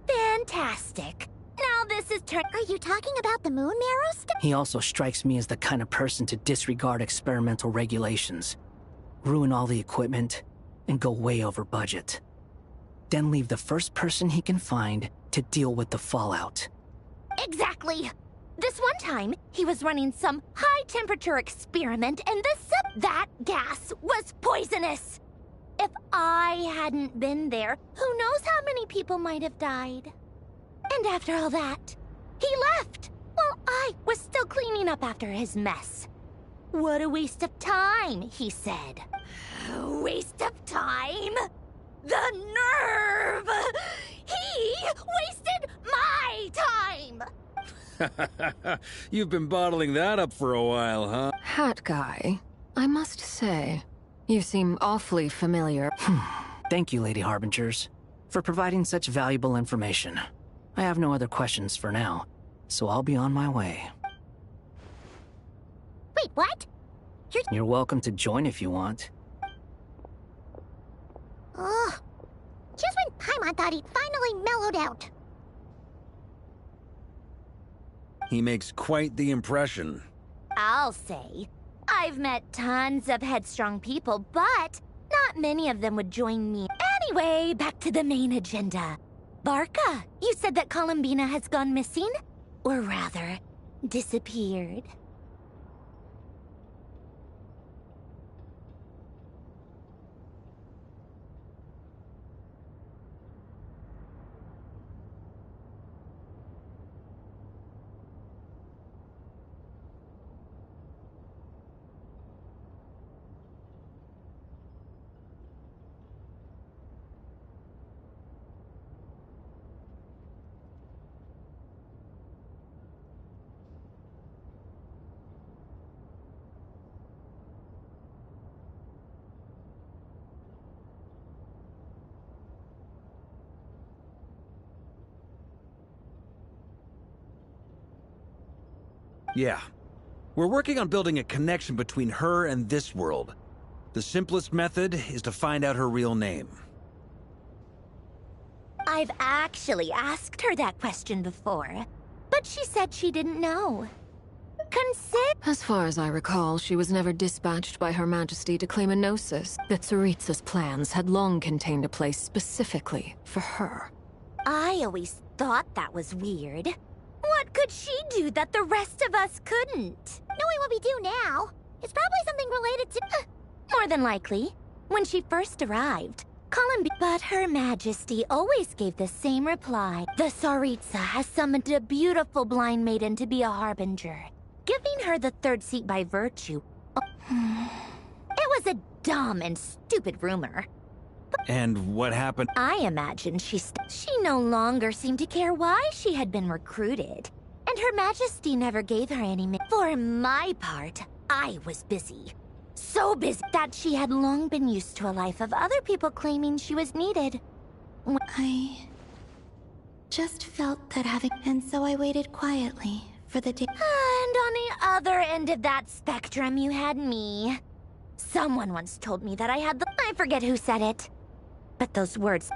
Speaker 18: Fantastic. Now this is
Speaker 2: Are you talking about the moon marrow stuff?
Speaker 9: He also strikes me as the kind of person to disregard experimental regulations, ruin all the equipment, and go way over budget. Then leave the first person he can find to deal with the fallout.
Speaker 18: Exactly! This one time, he was running some high-temperature experiment, and that gas was poisonous! If I hadn't been there, who knows how many people might have died? And after all that, he left, while I was still cleaning up after his mess. What a waste of time, he said. A waste of time? The nerve! He wasted my time!
Speaker 5: You've been bottling that up for a while, huh?
Speaker 20: Hat guy, I must say, you seem awfully familiar.
Speaker 9: Thank you, Lady Harbingers, for providing such valuable information. I have no other questions for now, so I'll be on my way.
Speaker 2: Wait, what?
Speaker 9: You're welcome to join if you want.
Speaker 2: Ugh. Just when Paimon thought he'd finally mellowed out.
Speaker 5: He makes quite the impression.
Speaker 18: I'll say. I've met tons of headstrong people, but not many of them would join me. Anyway, back to the main agenda. Barca, you said that Columbina has gone missing? Or rather, disappeared.
Speaker 5: Yeah. We're working on building a connection between her and this world. The simplest method is to find out her real name.
Speaker 18: I've actually asked her that question before, but she said she didn't know.
Speaker 20: As far as I recall, she was never dispatched by Her Majesty to claim a gnosis. That Tsaritsa's plans had long contained a place specifically for her.
Speaker 18: I always thought that was weird. What could she do that the rest of us couldn't?
Speaker 2: Knowing what we do now, it's probably something related to...
Speaker 18: More than likely. When she first arrived, but Her Majesty always gave the same reply. The Tsaritsa has summoned a beautiful blind maiden to be a harbinger, giving her the third seat by virtue. It was a dumb and stupid rumor.
Speaker 5: And what happened?
Speaker 18: I imagine she no longer seemed to care why she had been recruited. And Her Majesty never gave her any For my part, I was busy. So busy that she had long been used to a life of other people claiming she was needed.
Speaker 3: I just felt that having... And so I waited quietly for the day...
Speaker 18: And on the other end of that spectrum, you had me. Someone once told me that I had the... I forget who said it. But those words...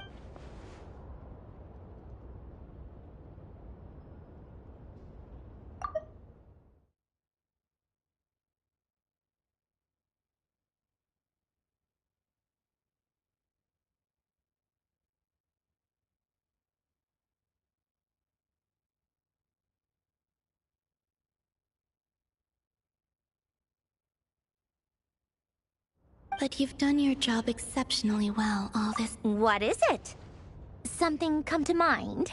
Speaker 3: But you've done your job exceptionally well all this...
Speaker 18: What is it? Something come to mind?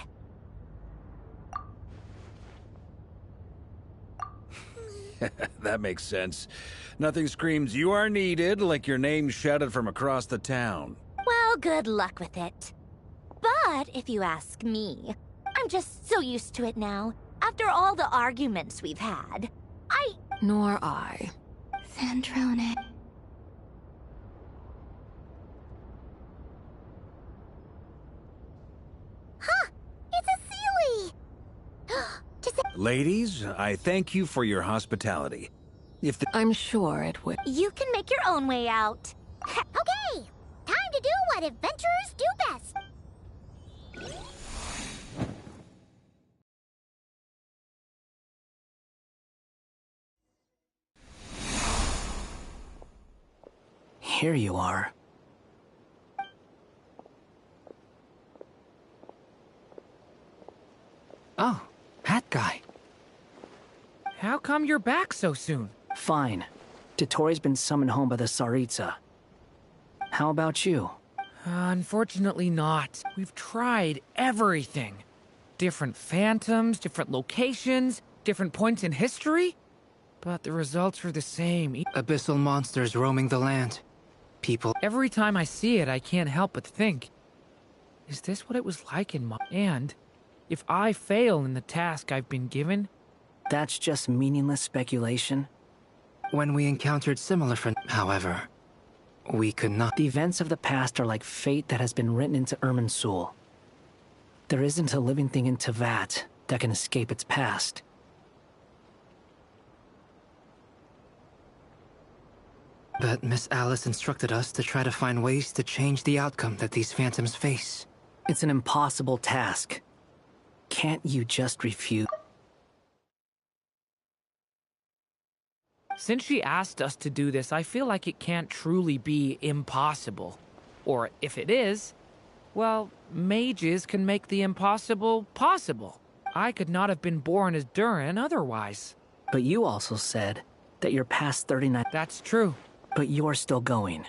Speaker 5: That makes sense. Nothing screams you are needed like your name shouted from across the town.
Speaker 18: Well, good luck with it. But if you ask me, I'm just so used to it now. After all the arguments we've had,
Speaker 20: Nor I.
Speaker 3: Sandrone...
Speaker 2: Huh! It's a Sealy!
Speaker 5: Ladies, I thank you for your hospitality. If
Speaker 20: I'm sure it would.
Speaker 18: You can make your own way out.
Speaker 2: Okay! Time to do what adventurers do best!
Speaker 9: Here you are. Oh, that guy.
Speaker 7: How come you're back so soon?
Speaker 21: Fine. Dotori's been summoned home by the Tsaritsa. How about you?
Speaker 7: Unfortunately not. We've tried everything. Different phantoms, different locations, different points in history. But the results are the same.
Speaker 9: Abyssal monsters roaming the land. People.
Speaker 7: Every time I see it, I can't help but think, is this what it was like in my... And if I fail in the task I've been given...
Speaker 21: That's just meaningless speculation.
Speaker 9: When we encountered similar however, we could not...
Speaker 21: The events of the past are like fate that has been written into Irminsul. There isn't a living thing in Teyvat that can escape its past.
Speaker 9: But Miss Alice instructed us to try to find ways to change the outcome that these phantoms face.
Speaker 21: It's an impossible task. Can't you just refuse?
Speaker 7: Since she asked us to do this, I feel like it can't truly be impossible. Or if it is, well, mages can make the impossible possible. I could not have been born as Durin otherwise.
Speaker 21: But you also said that you're past 39.
Speaker 7: That's true.
Speaker 21: But you're still going.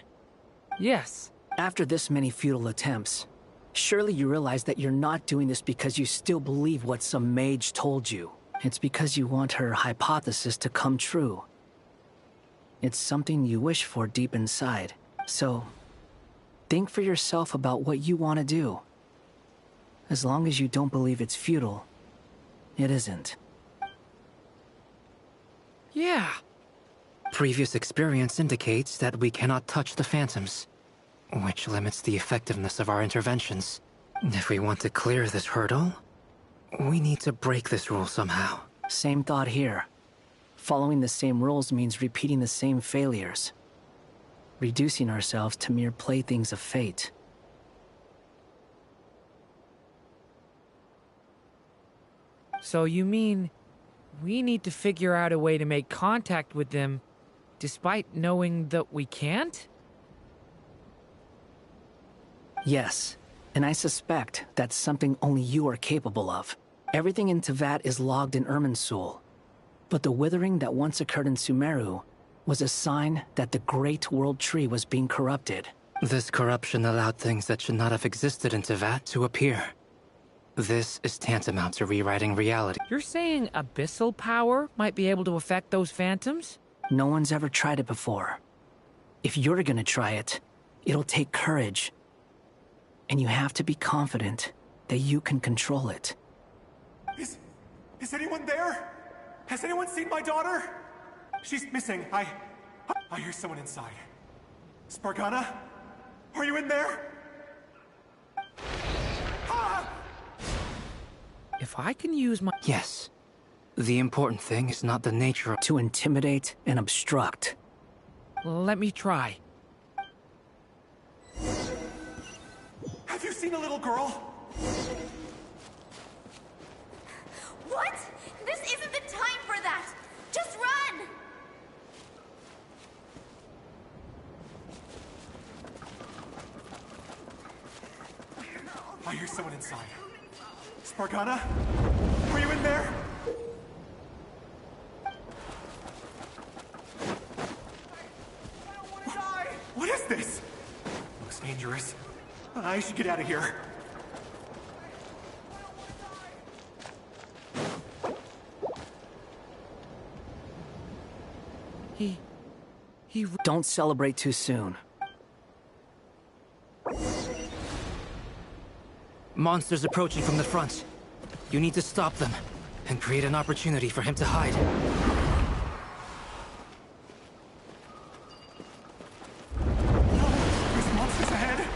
Speaker 7: Yes.
Speaker 21: After this many futile attempts, surely you realize that you're not doing this because you still believe what some mage told you. It's because you want her hypothesis to come true. It's something you wish for deep inside. So, think for yourself about what you want to do. As long as you don't believe it's futile, it isn't.
Speaker 7: Yeah.
Speaker 9: Previous experience indicates that we cannot touch the phantoms, which limits the effectiveness of our interventions. If we want to clear this hurdle, we need to break this rule somehow.
Speaker 21: Same thought here. Following the same rules means repeating the same failures. Reducing ourselves to mere playthings of fate.
Speaker 7: So you mean we need to figure out a way to make contact with them despite knowing that we can't?
Speaker 21: Yes, and I suspect that's something only you are capable of. Everything in Teyvat is logged in Irminsul, but the withering that once occurred in Sumeru was a sign that the Great World Tree was being corrupted.
Speaker 9: This corruption allowed things that should not have existed in Teyvat to appear. This is tantamount to rewriting reality.
Speaker 7: You're saying abyssal power might be able to affect those phantoms?
Speaker 21: No one's ever tried it before. If you're gonna try it, it'll take courage. And you have to be confident that you can control it.
Speaker 22: Is anyone there? Has anyone seen my daughter? She's missing. I hear someone inside. Spargana? Are you in there? Ah!
Speaker 7: If I can use my...
Speaker 9: Yes. The important thing is not the nature of...
Speaker 21: To intimidate and obstruct.
Speaker 7: Let me try.
Speaker 22: Have you seen a little girl?
Speaker 23: What? This isn't the time for that! Just run!
Speaker 22: I hear someone inside. Spargana? Are you in there? What is this? Looks dangerous. I should get out of here.
Speaker 21: He... Don't celebrate too soon.
Speaker 9: Monsters approaching from the front. You need to stop them and create an opportunity for him to hide.
Speaker 22: There's monsters ahead.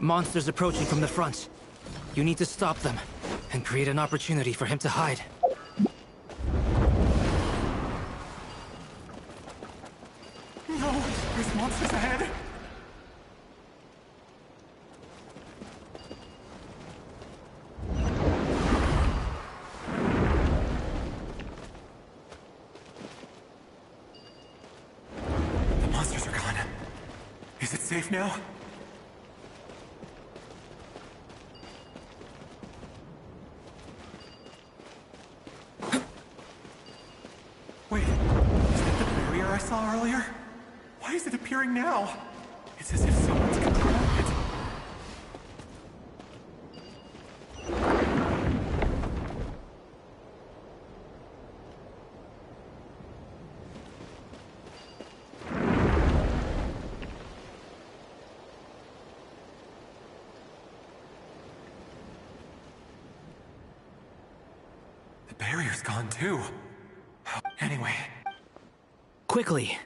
Speaker 9: Monsters approaching from the front. You need to stop them and create an opportunity for him to hide.
Speaker 22: No, there's monsters ahead. The monsters are gone. Is it safe now? Wait, is that the barrier I saw earlier? Why is it appearing now? It's as if someone's controlling it. The barrier's gone too. Anyway.
Speaker 21: Quickly.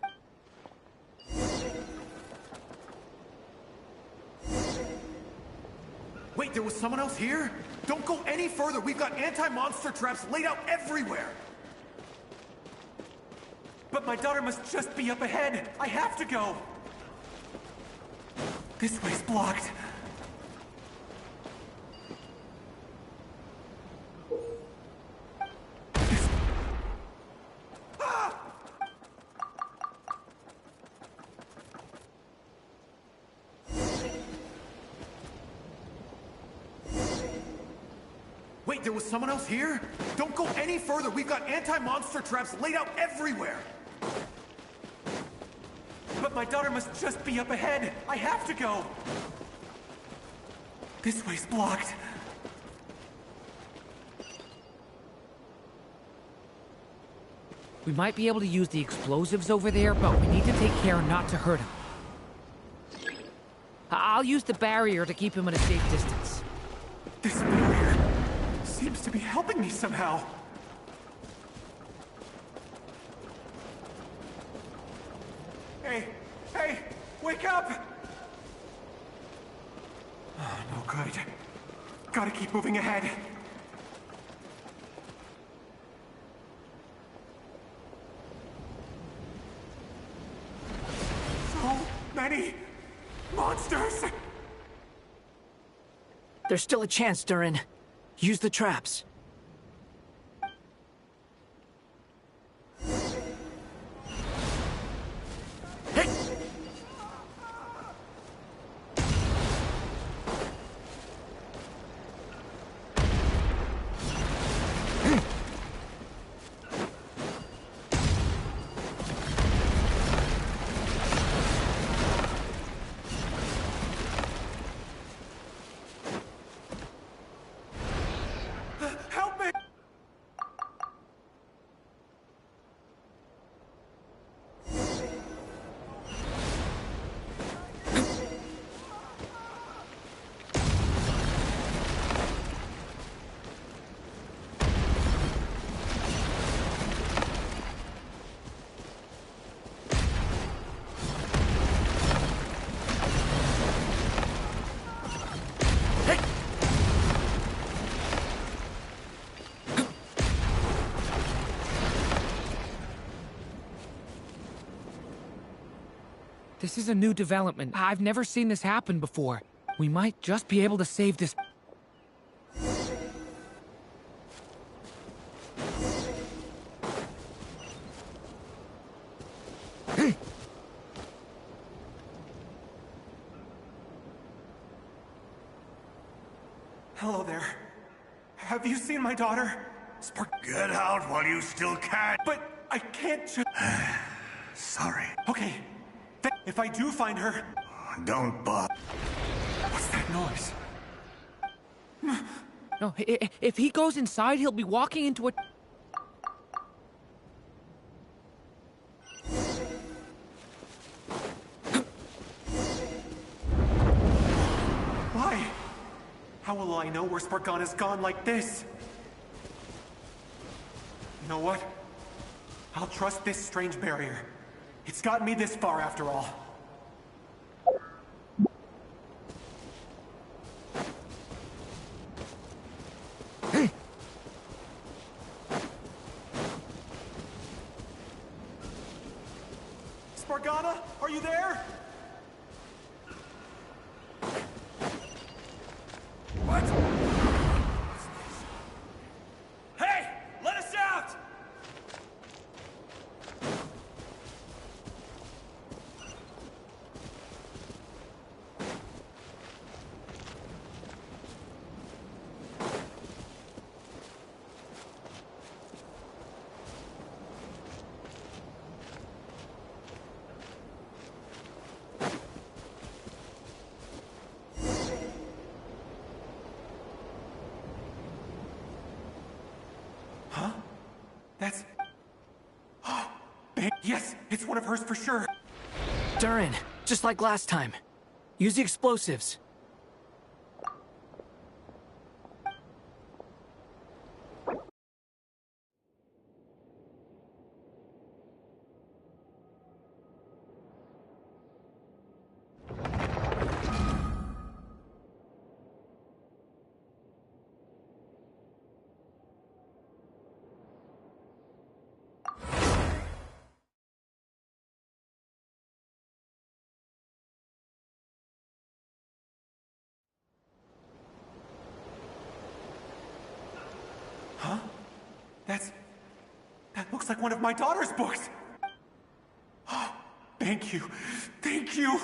Speaker 22: Wait, there was someone else here? Don't go any further. We've got anti-monster traps laid out everywhere. But my daughter must just be up ahead. I have to go. This way's blocked. Wait, there was someone else here? Don't go any further. We've got anti-monster traps laid out everywhere. But my daughter must just be up ahead. I have to go. This way's blocked.
Speaker 7: We might be able to use the explosives over there, but we need to take care not to hurt him. I'll use the barrier to keep him at a safe distance.
Speaker 22: This barrier seems to be helping me somehow. Hey, hey, wake up! Oh, no good. Gotta keep moving ahead. So many monsters!
Speaker 21: There's still a chance, Durin. Use the traps.
Speaker 22: Help me!
Speaker 7: This is a new development. I've never seen this happen before. We might just be able to save this.
Speaker 22: Hello there. Have you seen my daughter?
Speaker 11: Get out while you still can.
Speaker 22: But I can't just...
Speaker 11: Sorry.
Speaker 22: Okay. If I do find her...
Speaker 11: Don't bother.
Speaker 22: What's that noise?
Speaker 7: No, if he goes inside, he'll be walking into a...
Speaker 22: Why? How will I know where Spargana's gone like this? You know what? I'll trust this strange barrier. It's gotten me this far after all. Spargana, are you there?
Speaker 16: What? Hey! Let us out!
Speaker 22: That's... Yes, it's one of hers for sure.
Speaker 21: Durin, just like last time. Use the explosives.
Speaker 22: Huh? That looks like one of my daughter's books! Thank you. Thank you!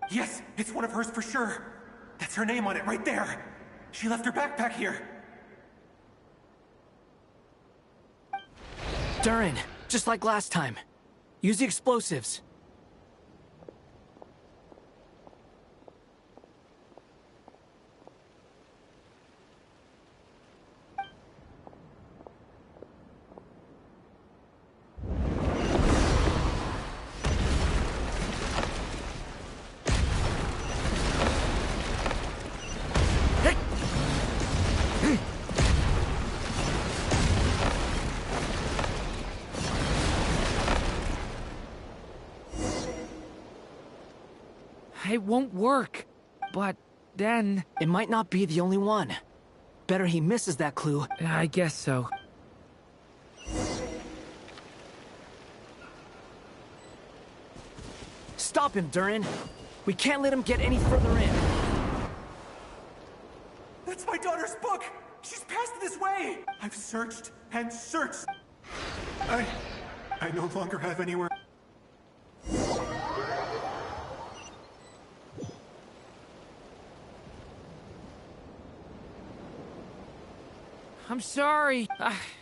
Speaker 22: Yes, it's one of hers for sure. That's her name on it right there. She left her backpack here.
Speaker 21: Durin, just like last time. Use the explosives.
Speaker 7: It won't work. But then...
Speaker 21: It might not be the only one. Better he misses that clue.
Speaker 7: I guess so.
Speaker 21: Stop him, Durin. We can't let him get any further in.
Speaker 22: That's my daughter's book! She's passed this way! I've searched and searched. I no longer have anywhere.
Speaker 7: I'm sorry.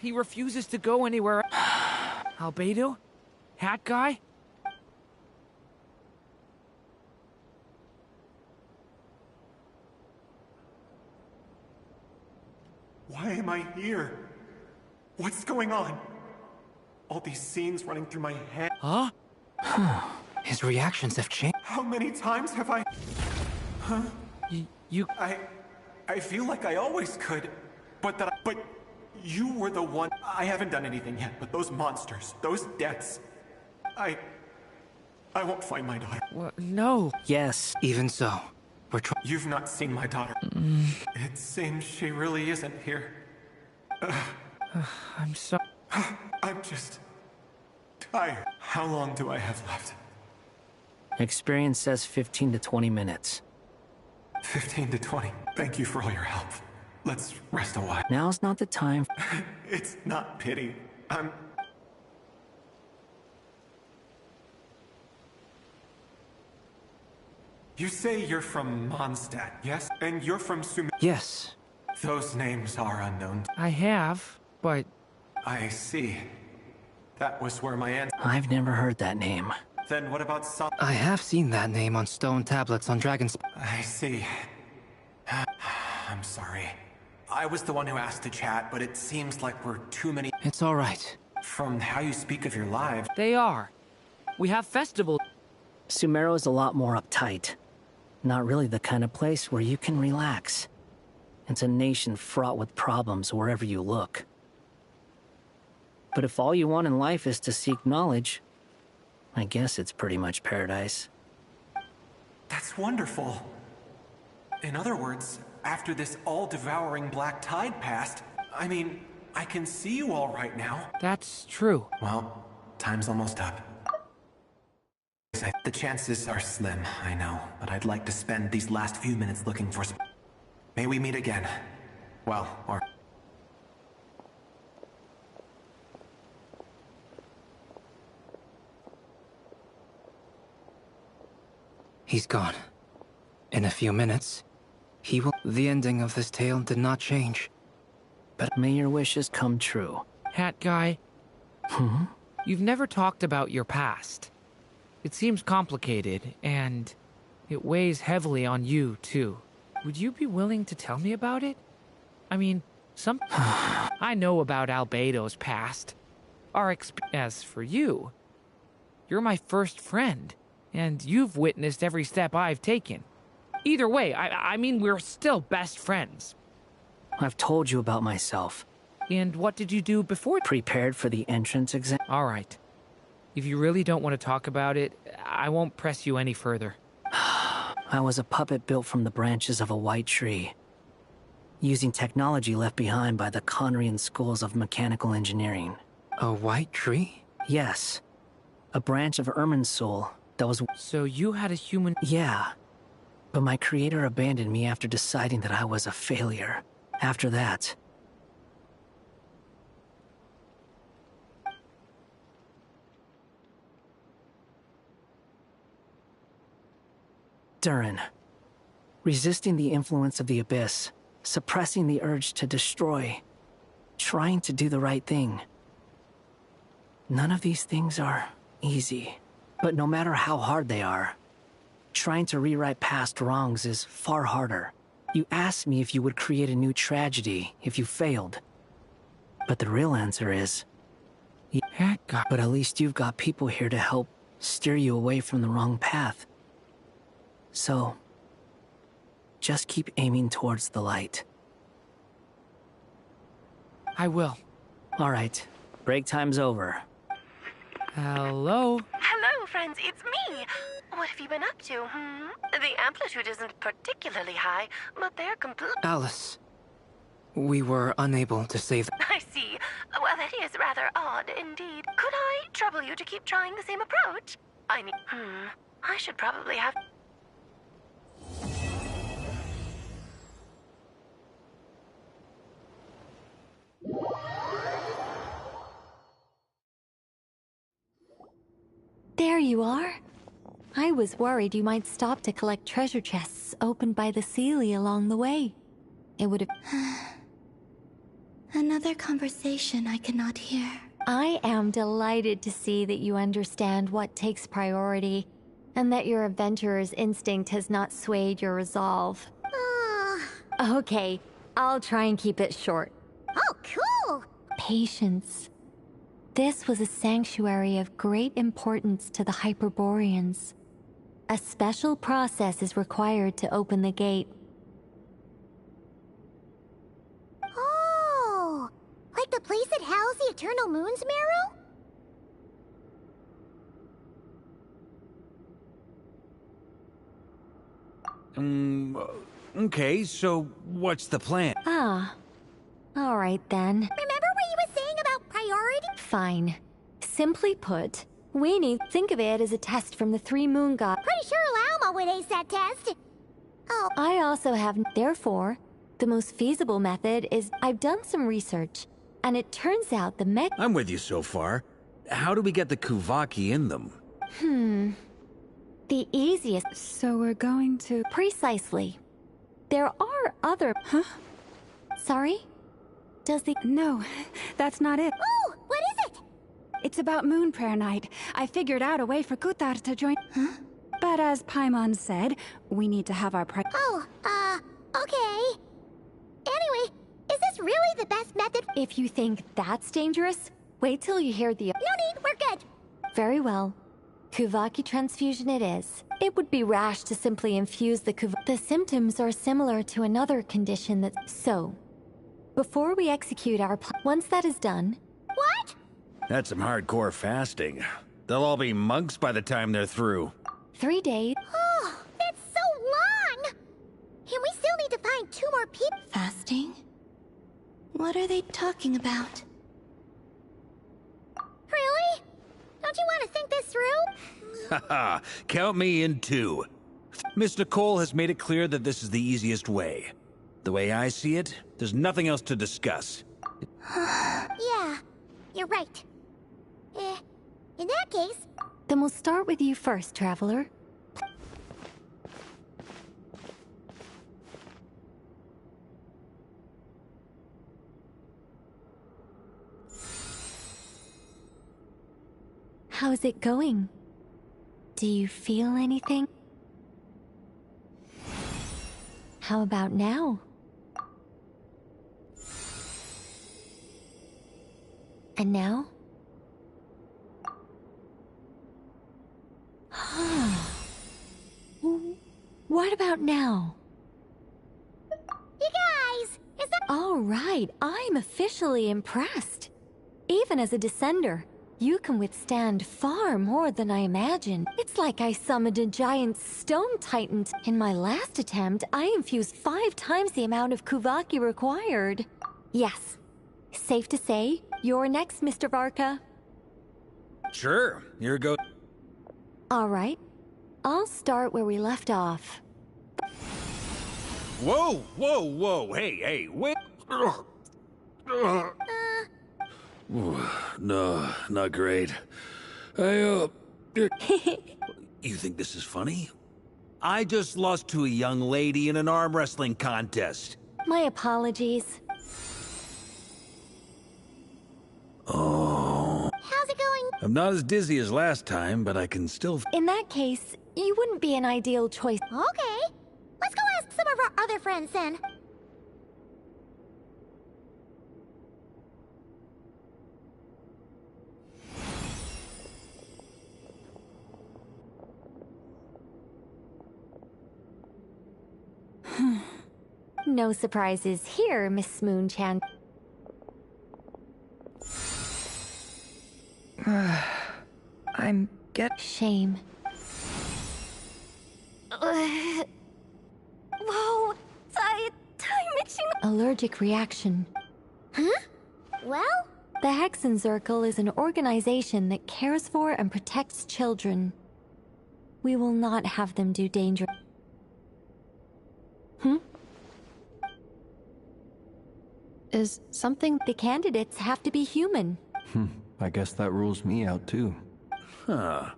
Speaker 7: He refuses to go anywhere. Albedo? Hat guy?
Speaker 22: Why am I here? What's going on? All these scenes running through my head.
Speaker 7: Huh?
Speaker 9: His reactions have changed.
Speaker 22: How many times have I... Huh?
Speaker 7: You...
Speaker 22: I feel like I always could. But you were the one... I haven't done anything yet, but those monsters, those deaths... I won't find my daughter.
Speaker 7: What? No.
Speaker 9: Yes, even so.
Speaker 22: You've not seen my daughter. It seems she really isn't here.
Speaker 7: I'm sorry.
Speaker 22: I'm just... tired. How long do I have left?
Speaker 21: Experience says 15 to 20 minutes.
Speaker 22: 15 to 20. Thank you for all your help. Let's rest a while.
Speaker 21: Now's not the time.
Speaker 22: It's not pity. You say you're from Mondstadt, yes? And you're from
Speaker 9: Yes.
Speaker 22: Those names are unknown.
Speaker 7: I have, but...
Speaker 22: I see. That was where my aunt...
Speaker 21: I've never heard that name.
Speaker 22: Then what about some...
Speaker 9: I have seen that name on stone tablets on Dragon's...
Speaker 22: I see. I'm sorry. I was the one who asked to chat, but it seems like we're too many...
Speaker 9: It's all right.
Speaker 22: From how you speak of your lives...
Speaker 7: They are. We have festival...
Speaker 21: Sumeru is a lot more uptight. Not really the kind of place where you can relax. It's a nation fraught with problems wherever you look. But if all you want in life is to seek knowledge, I guess it's pretty much paradise.
Speaker 22: That's wonderful. In other words, after this all-devouring black tide passed, I mean, I can see you all right now.
Speaker 7: That's true.
Speaker 22: Well, time's almost up. The chances are slim, I know, but I'd like to spend these last few minutes looking for... May we meet again. Well, or...
Speaker 9: He's gone. In a few minutes, he will... The ending of this tale did not change.
Speaker 21: But may your wishes come true.
Speaker 7: Hat guy. You've never talked about your past. It seems complicated, and it weighs heavily on you, too. Would you be willing to tell me about it? I mean, I know about Albedo's past. As for you, you're my first friend, and you've witnessed every step I've taken. Either way, I mean, we're still best friends.
Speaker 21: I've told you about myself.
Speaker 7: And what did you do before?
Speaker 21: Prepared for the entrance exam.
Speaker 7: All right. If you really don't want to talk about it, I won't press you any further.
Speaker 21: I was a puppet built from the branches of a white tree, using technology left behind by the Conrian schools of mechanical engineering.
Speaker 9: A white tree?
Speaker 21: Yes. A branch of Irminsul that was...
Speaker 7: So you had a human...
Speaker 21: Yeah. But my creator abandoned me after deciding that I was a failure. After that... Durin. Resisting the influence of the Abyss, suppressing the urge to destroy, trying to do the right thing. None of these things are easy, but no matter how hard they are, trying to rewrite past wrongs is far harder. You asked me if you would create a new tragedy if you failed. But the real answer is... But at least you've got people here to help steer you away from the wrong path. So, just keep aiming towards the light.
Speaker 7: I will.
Speaker 21: All right. Break time's over.
Speaker 7: Hello?
Speaker 12: Hello, friends, it's me. What have you been up to, The amplitude isn't particularly high, but they're complete...
Speaker 9: Alice. We were unable to save...
Speaker 12: I see. Well, that is rather odd indeed. Could I trouble you to keep trying the same approach? I mean, I should probably have...
Speaker 17: There you are. I was worried you might stop to collect treasure chests opened by the Seelie along the way. It would have...
Speaker 3: Another conversation I cannot hear.
Speaker 17: I am delighted to see that you understand what takes priority, and that your adventurer's instinct has not swayed your resolve. Okay, I'll try and keep it short.
Speaker 2: Oh, cool!
Speaker 17: Patience. This was a sanctuary of great importance to the Hyperboreans. A special process is required to open the gate.
Speaker 2: Oh! Like the place that housed the Eternal Moon's
Speaker 5: Marrow? Okay, so what's the plan?
Speaker 17: All right then.
Speaker 2: Remember what you were saying about priority?
Speaker 17: Fine. Simply put, we need to think of it as a test from the three moon gods.
Speaker 2: Pretty sure Lauma would ace that test. Oh.
Speaker 17: I also have... Therefore, the most feasible method is... I've done some research, and it turns out the mech...
Speaker 5: I'm with you so far. How do we get the Kuvaki in them?
Speaker 17: The easiest...
Speaker 6: So we're going to...
Speaker 17: Precisely. There are other... Sorry? Does the...
Speaker 6: No, that's not it.
Speaker 2: Oh, what is it?
Speaker 6: It's about Moon Prayer Night. I figured out a way for Kutar to join... But as Paimon said, we need to have our
Speaker 2: Okay. Anyway, is this really the best method?
Speaker 17: If you think that's dangerous, wait till you hear the...
Speaker 2: No need, we're good.
Speaker 17: Very well. Kuvaki transfusion it is. It would be rash to simply infuse the Kuvaki... The symptoms are similar to another condition that... So, before we execute our plan... Once that is done...
Speaker 2: What?
Speaker 5: That's some hardcore fasting. They'll all be monks by the time they're through.
Speaker 17: 3 days...
Speaker 2: Oh, that's so long! And we still need to find 2 more people...
Speaker 3: Fasting? What are they talking about?
Speaker 2: Really? Don't you want to think this through?
Speaker 5: Haha, count me in too. Mr. Cole has made it clear that this is the easiest way. The way I see it, there's nothing else to discuss.
Speaker 2: Yeah, you're right. In that case...
Speaker 17: Then we'll start with you first, Traveler. How's it going? Do you feel anything? How about now? And now? What about now?
Speaker 2: You guys, is that...
Speaker 17: All right, I'm officially impressed. Even as a descender, you can withstand far more than I imagined. It's like I summoned a giant stone titan. In my last attempt, I infused 5 times the amount of Kuvaki required. Yes, safe to say, you're next, Mr. Varka.
Speaker 5: Sure, here goes.
Speaker 17: All right, I'll start where we left off.
Speaker 5: Whoa, whoa, whoa, hey, wait. No, not great. You think this is funny? I just lost to a young lady in an arm wrestling contest.
Speaker 17: My apologies.
Speaker 5: Oh.
Speaker 2: How's it going?
Speaker 5: I'm not as dizzy as last time, but I can still...
Speaker 17: In that case, you wouldn't be an ideal choice.
Speaker 2: Okay. Let's go ask some of our other friends then.
Speaker 17: No surprises here, Miss Moonchan.
Speaker 1: I'm
Speaker 17: Shame.
Speaker 2: Whoa! Time mixing...
Speaker 17: Allergic reaction.
Speaker 2: Huh? Well?
Speaker 17: The Hexen Circle is an organization that cares for and protects children. We will not have them do danger.
Speaker 1: Is something...
Speaker 17: The candidates have to be human.
Speaker 8: I guess that rules me out too.
Speaker 5: Huh.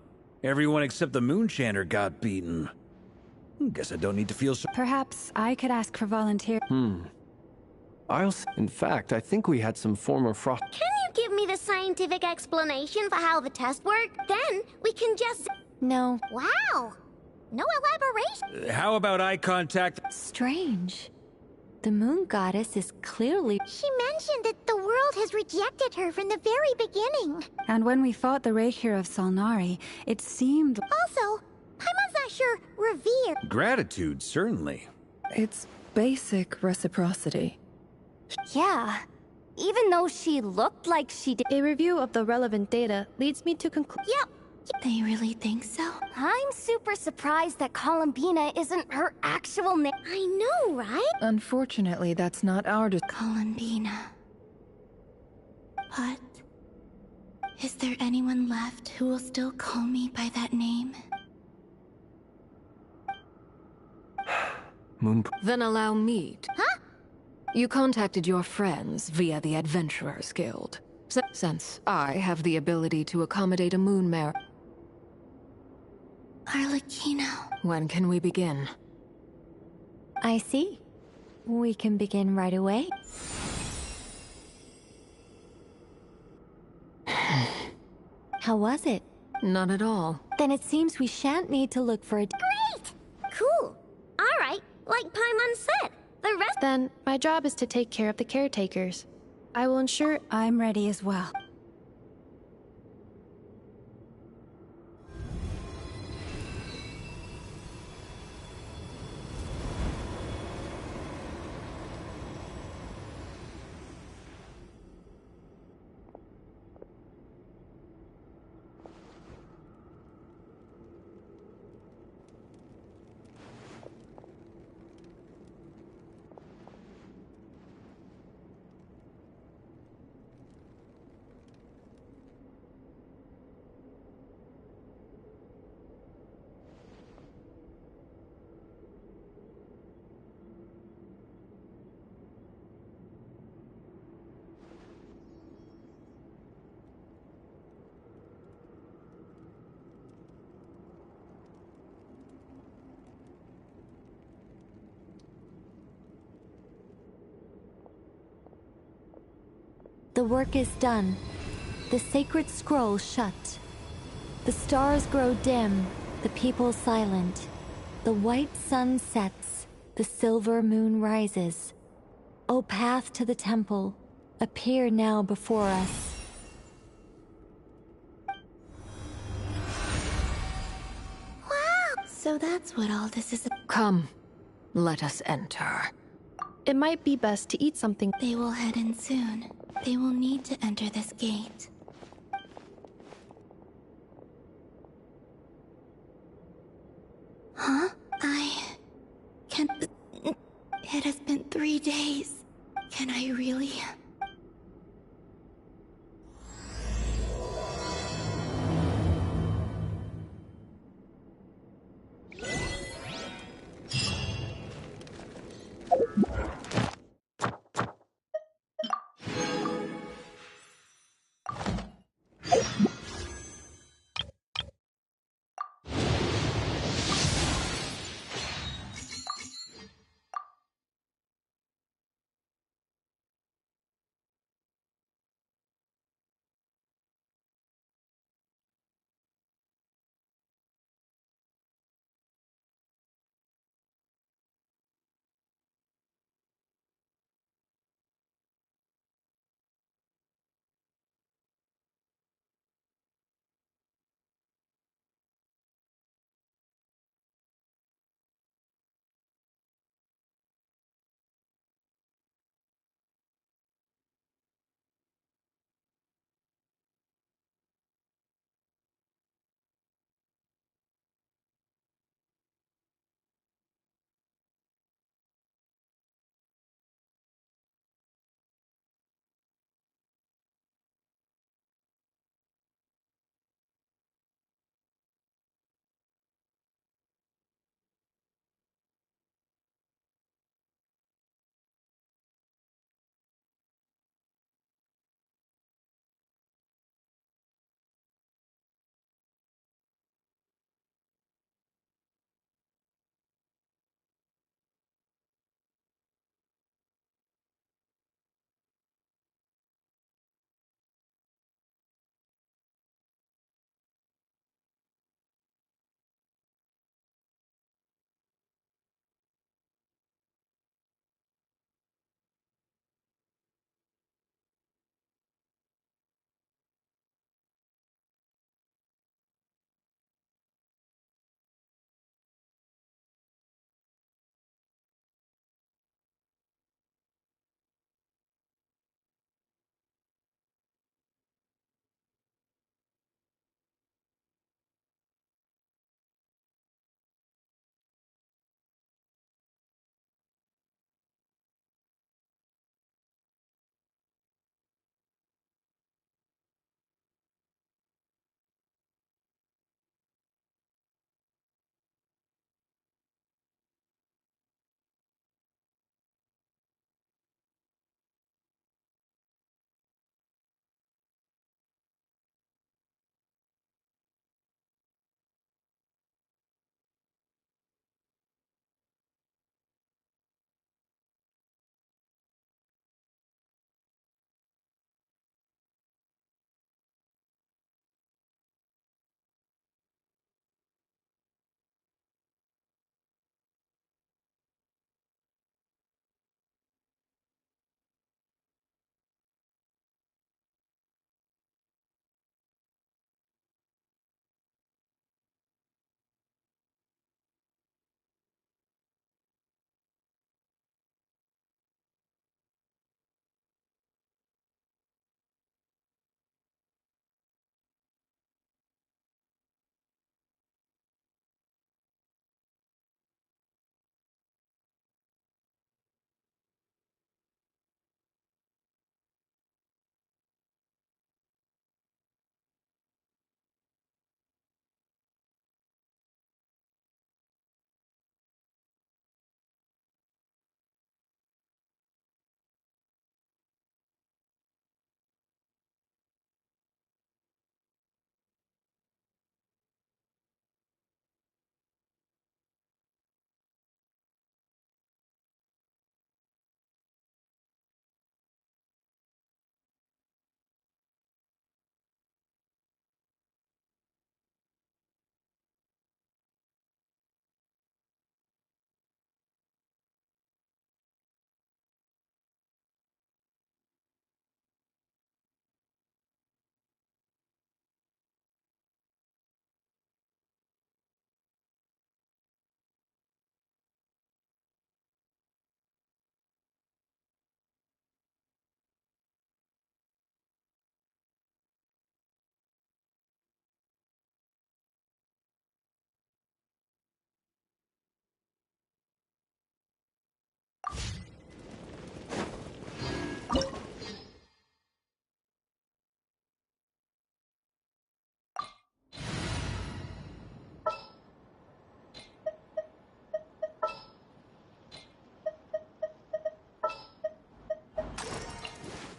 Speaker 5: Everyone except the Moonchanter got beaten. Guess I don't need to feel so...
Speaker 6: Perhaps I could ask for volunteer.
Speaker 8: In fact, I think we had some former frost...
Speaker 2: Can you give me the scientific explanation for how the test worked? Then we can just...
Speaker 17: No.
Speaker 2: Wow! No elaboration.
Speaker 5: How about eye contact?
Speaker 17: Strange. The moon goddess is clearly...
Speaker 2: She mentioned that the world has rejected her from the very beginning.
Speaker 6: And when we fought the Reikir of Solnari, it seemed...
Speaker 2: Also, Paimon's not sure revered.
Speaker 5: Gratitude, certainly.
Speaker 1: It's basic reciprocity.
Speaker 18: Yeah. Even though she looked like she did...
Speaker 1: A review of the relevant data leads me to conclude...
Speaker 2: Yep.
Speaker 3: They really think so?
Speaker 18: I'm super surprised that Columbina isn't her actual name.
Speaker 2: I know, right?
Speaker 1: Unfortunately, that's not our...
Speaker 3: Columbina. But... is there anyone left who will still call me by that name?
Speaker 20: Then allow me to...
Speaker 2: Huh?
Speaker 20: You contacted your friends via the Adventurers Guild. Since I have the ability to accommodate a moon mare...
Speaker 3: Arlecchino.
Speaker 20: When can we begin?
Speaker 17: I see. We can begin right away. How was it?
Speaker 20: Not at all.
Speaker 17: Then it seems we shan't need to look for a...
Speaker 2: Great! Cool. All right, like Paimon said, the rest...
Speaker 1: Then, my job is to take care of the caretakers. I will ensure...
Speaker 6: I'm ready as well.
Speaker 17: The work is done. The sacred scroll shut. The stars grow dim, the people silent. The white sun sets, the silver moon rises. O path to the temple, appear now before us.
Speaker 3: Wow! So that's what all this is.
Speaker 20: Come, let us enter.
Speaker 1: It might be best to eat something.
Speaker 3: They will head in soon. They will need to enter this gate. Huh? I can't. It has been 3 days. Can I really?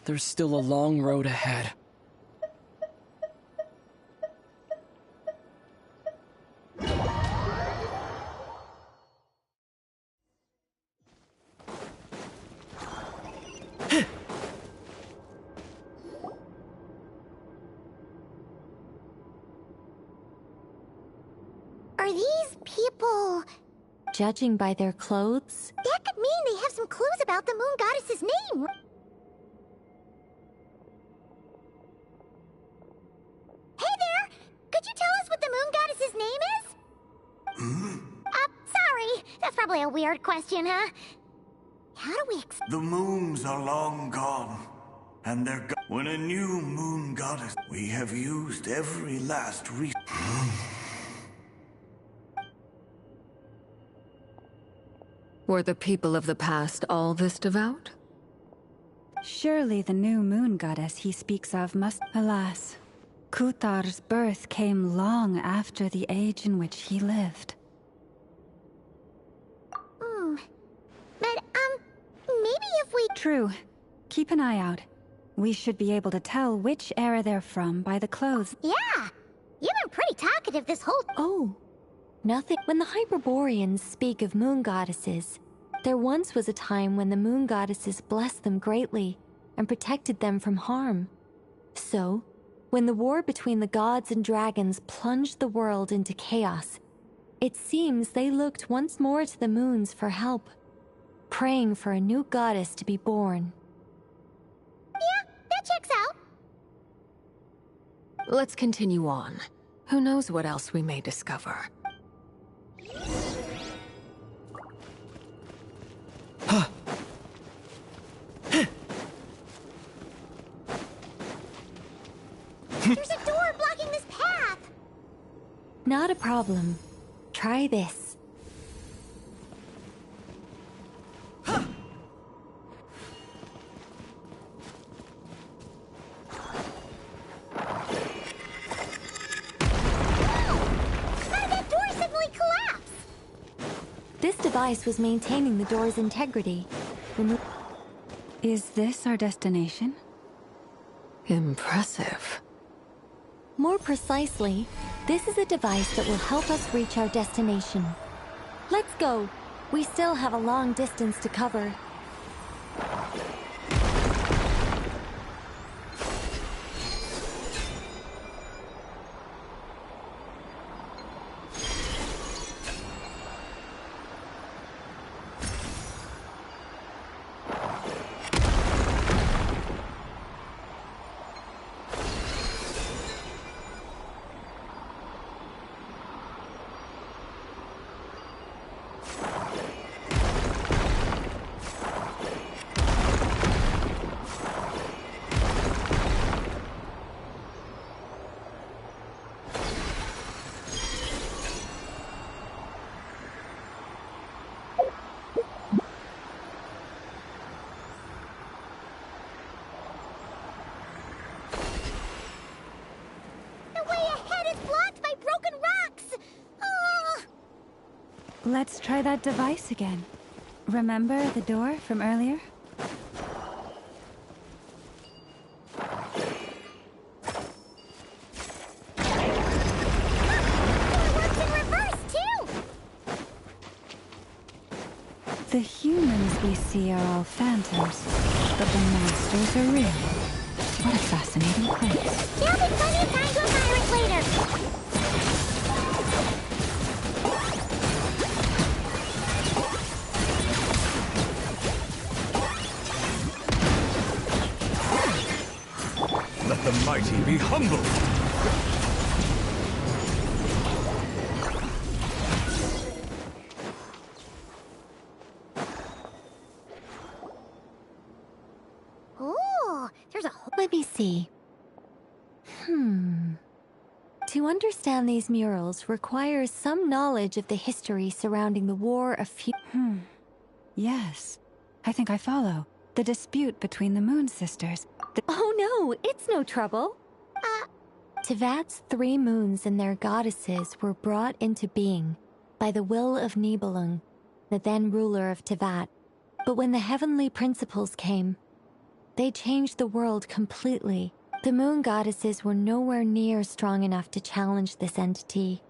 Speaker 4: there's still a long road ahead.
Speaker 2: Are these people...
Speaker 17: Judging by their clothes,
Speaker 2: That could mean they have some clues about the moon goddess's name. Hey there! Could you tell us what the moon goddess's name is? Sorry. That's probably a weird question, huh? How do we
Speaker 10: The moons are long gone, and they're when a new moon goddess... We have used every last
Speaker 20: Were the people of the past all this devout?
Speaker 6: Surely the new moon goddess he speaks of must... Alas, Kutar's birth came long after the age in which he lived.
Speaker 2: But, maybe if we...
Speaker 6: True. Keep an eye out. We should be able to tell which era they're from by the clothes.
Speaker 2: Yeah! You've been pretty talkative this whole...
Speaker 17: Oh, nothing. When the Hyperboreans speak of moon goddesses, there once was a time when the moon goddesses blessed them greatly and protected them from harm. So, when the war between the gods and dragons plunged the world into chaos, it seems they looked once more to the moons for help, praying for a new goddess to be born.
Speaker 2: Yeah, that checks out.
Speaker 20: Let's continue on. Who knows what else we may discover.
Speaker 2: There's a door blocking this path!
Speaker 17: Not a problem. Try this. This device was maintaining the door's integrity.
Speaker 6: Is this our destination?
Speaker 20: Impressive.
Speaker 17: More precisely, this is a device that will help us reach our destination. Let's go. We still have a long distance to cover.
Speaker 6: Let's try that device again. Remember the door from earlier? The humans we see are all phantoms, but the monsters are real. What a fascinating place.
Speaker 2: There'll be plenty of time to admire it later.
Speaker 16: Let the mighty be humble.
Speaker 2: Ooh, there's a whole...
Speaker 17: Let me see. To understand these murals requires some knowledge of the history surrounding the War of
Speaker 6: Yes, I think I follow. The dispute between the Moon Sisters.
Speaker 17: Oh no, it's no trouble. Tevat's 3 moons and their goddesses were brought into being by the will of Nibelung, the then ruler of Tevat. But when the heavenly principles came, They changed the world completely. The moon goddesses were nowhere near strong enough to challenge this entity.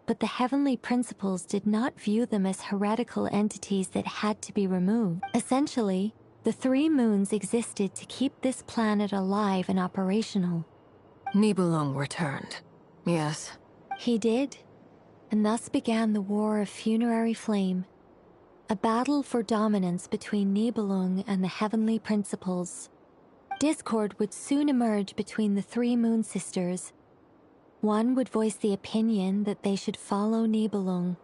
Speaker 17: But the heavenly principles did not view them as heretical entities that had to be removed. Essentially, the 3 moons existed to keep this planet alive and operational.
Speaker 20: Nibelung returned. Yes.
Speaker 17: He did, and thus began the War of Funerary Flame, a battle for dominance between Nibelung and the heavenly principles. Discord would soon emerge between the 3 moon sisters. One would voice the opinion that they should follow Nibelung,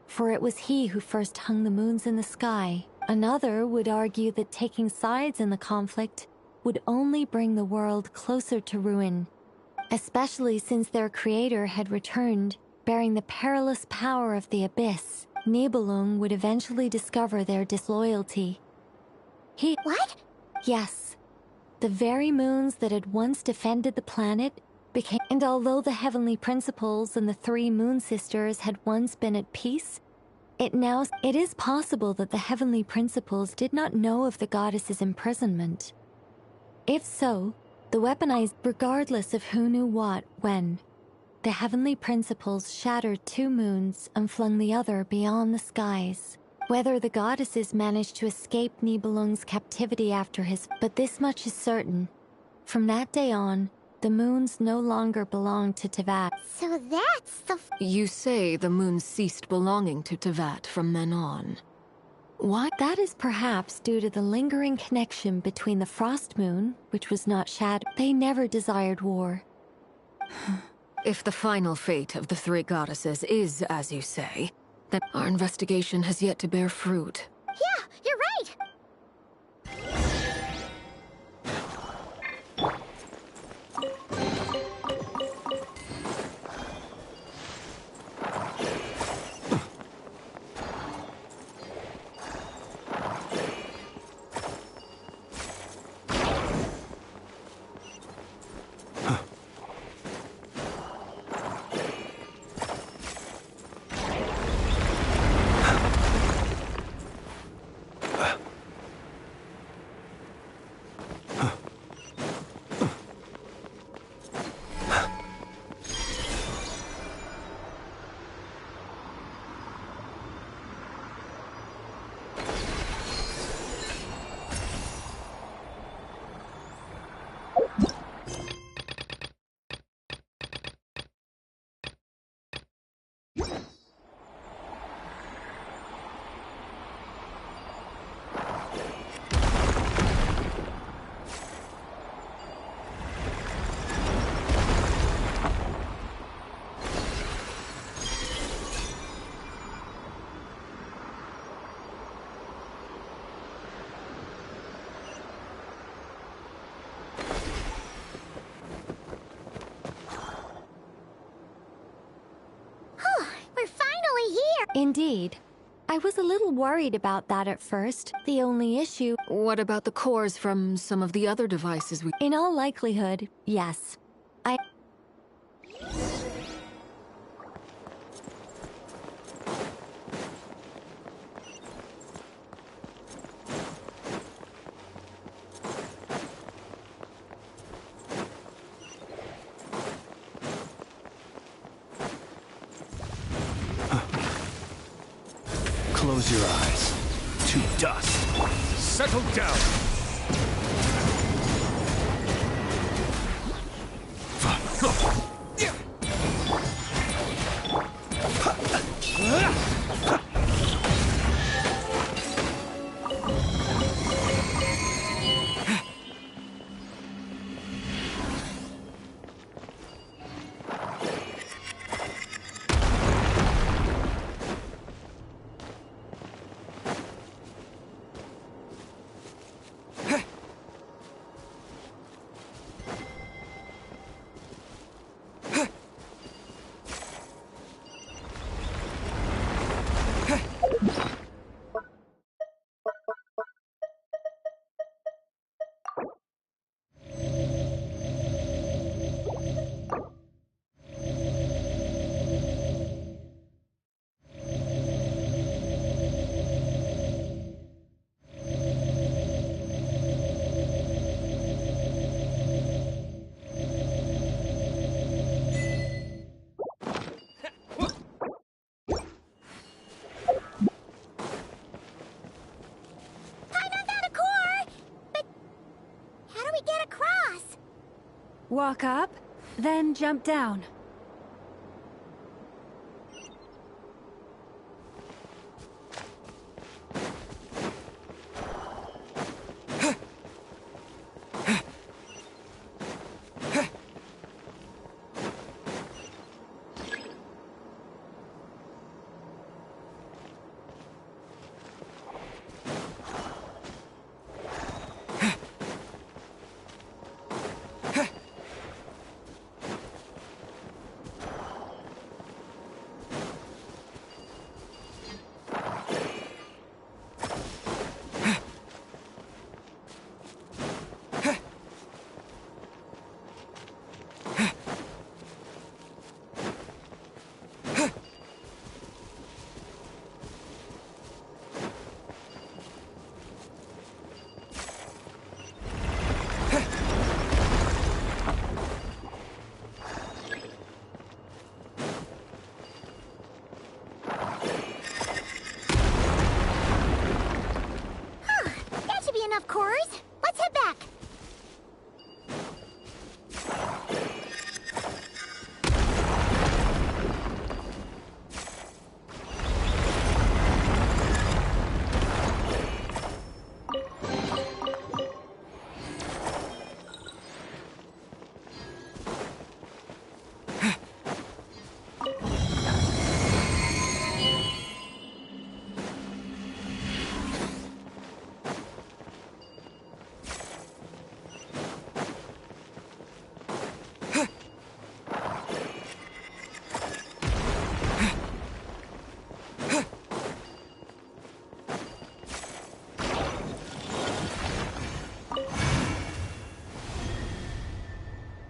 Speaker 17: for it was he who first hung the moons in the sky. Another would argue that taking sides in the conflict would only bring the world closer to ruin, especially since their creator had returned, bearing the perilous power of the abyss. Nibelung would eventually discover their disloyalty.
Speaker 2: What?
Speaker 17: Yes. The very moons that had once defended the planet became... And although the heavenly principles and the 3 moon sisters had once been at peace, it is possible that the heavenly principles did not know of the goddess's imprisonment. If so, the weaponized, regardless of who knew what, when. The heavenly principles shattered 2 moons and flung the other beyond the skies. Whether the goddesses managed to escape Nibelung's captivity after his... But this much is certain. From that day on, the moons no longer belonged to Tevat.
Speaker 2: So that's the...
Speaker 20: You say the moons ceased belonging to Tevat from then on.
Speaker 17: Why? That is perhaps due to the lingering connection between the Frost Moon, which was not shattered. They never desired war.
Speaker 20: If the final fate of the 3 goddesses is, as you say, then our investigation has yet to bear fruit.
Speaker 2: Yeah, you're right!
Speaker 17: Indeed. I was a little worried about that at first. The only issue...
Speaker 20: What about the cores from some of the other devices we...
Speaker 17: In all likelihood, yes.
Speaker 13: Close your eyes. To dust. Settle down.
Speaker 6: Walk up, then jump down.
Speaker 2: Enough cores. Let's head back.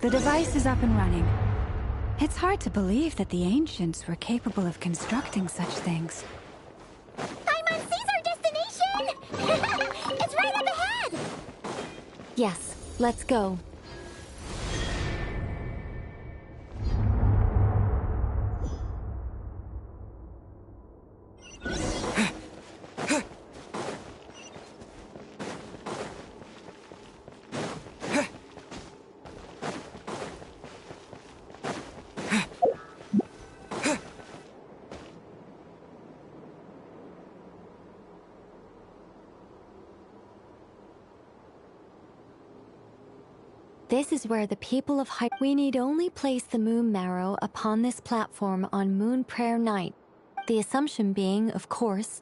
Speaker 6: The device is up and running. It's hard to believe that the ancients were capable of constructing such things.
Speaker 2: Paimon sees our destination! It's right up ahead!
Speaker 17: Yes, let's go. This is where the people of We need only place the moon marrow upon this platform on Moon Prayer Night. The assumption being, of course,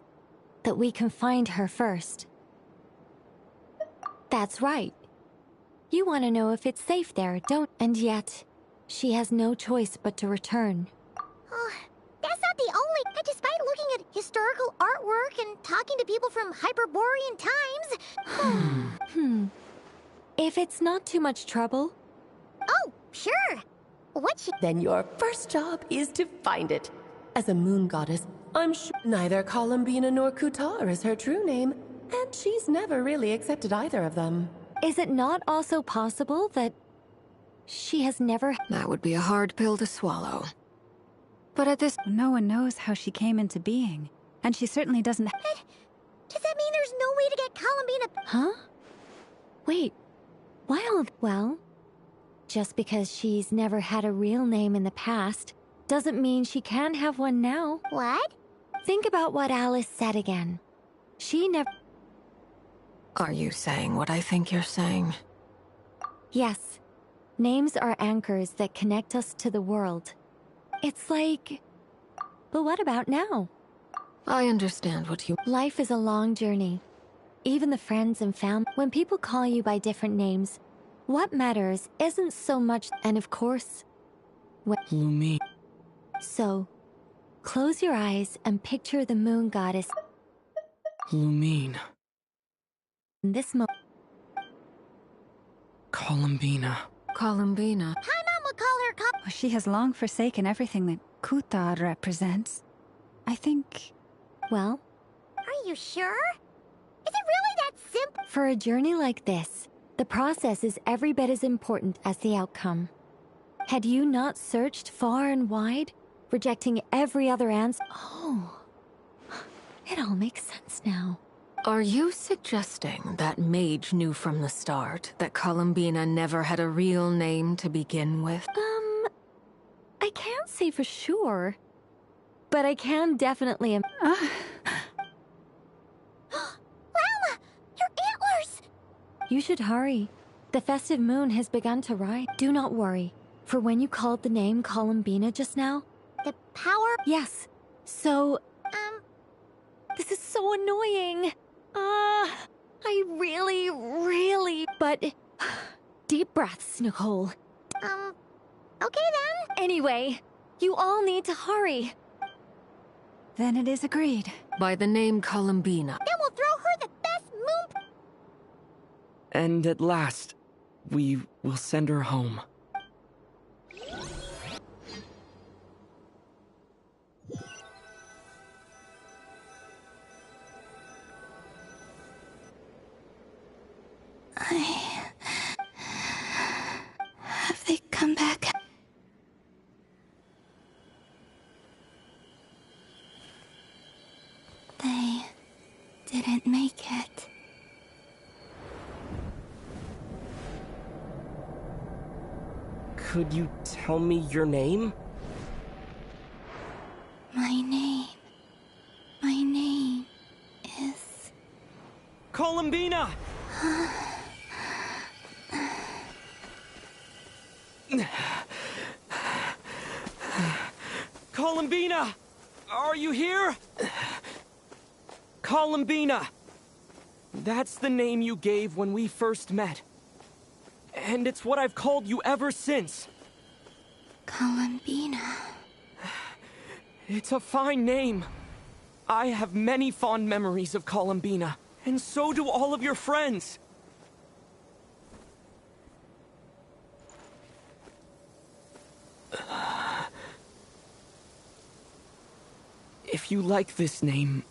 Speaker 17: that we can find her first. That's right. You want to know if it's safe there, don't? And yet, she has no choice but to return.
Speaker 2: That's not the only... Despite looking at historical artwork and talking to people from Hyperborean times...
Speaker 17: If it's not too much trouble...
Speaker 2: Oh, sure.
Speaker 12: Then your first job is to find it. As a moon goddess, I'm sure neither Columbina nor Kutar is her true name, and she's never really accepted either of them.
Speaker 17: Is it not also possible that she has never...
Speaker 20: That would be a hard pill to swallow. But at this...
Speaker 6: No one knows how she came into being, and she certainly doesn't...
Speaker 2: Does that mean there's no way to get Columbina...
Speaker 17: Huh? Wait. Well, just because she's never had a real name in the past doesn't mean she can't have one now.
Speaker 2: What?
Speaker 17: Think about what Alice said again. She never...
Speaker 20: Are you saying what I think you're saying?
Speaker 17: Yes. Names are anchors that connect us to the world. It's like... But what about now?
Speaker 20: I understand what you...
Speaker 17: Life is a long journey. Even the friends and family. When people call you by different names, what matters isn't so much... And of course...
Speaker 4: Lumine.
Speaker 17: So, close your eyes and picture the moon goddess...
Speaker 4: Lumine.
Speaker 17: In this moment...
Speaker 4: Columbina.
Speaker 20: Columbina.
Speaker 2: Paimon would call her
Speaker 6: She has long forsaken everything that Kutar represents. I think...
Speaker 17: Well?
Speaker 2: Are you sure? Is it really that simple?
Speaker 17: For a journey like this, the process is every bit as important as the outcome. Had you not searched far and wide, rejecting every other answer... Oh, it all makes sense now.
Speaker 20: Are you suggesting that Mage knew from the start that Columbina never had a real name to begin with?
Speaker 17: I can't say for sure, but I can definitely
Speaker 2: Llama! Your antlers!
Speaker 17: You should hurry. The festive moon has begun to rise. Do not worry, for when you called the name Columbina just now...
Speaker 2: The power?
Speaker 17: Yes. So... This is so annoying. I really... But... Deep breaths, Nicole.
Speaker 2: Okay then.
Speaker 17: Anyway, you all need to hurry.
Speaker 6: Then it is agreed.
Speaker 20: By the name Columbina.
Speaker 2: Then we'll throw her the best moon...
Speaker 4: And at last, we will send her home.
Speaker 3: Have they come back? They didn't make it.
Speaker 4: Could you tell me your name?
Speaker 3: My name is...
Speaker 4: Columbina! Columbina! Are you here? Columbina! That's the name you gave when we first met. And it's what I've called you ever since.
Speaker 3: Columbina.
Speaker 4: It's a fine name. I have many fond memories of Columbina, and so do all of your friends. If you like this name...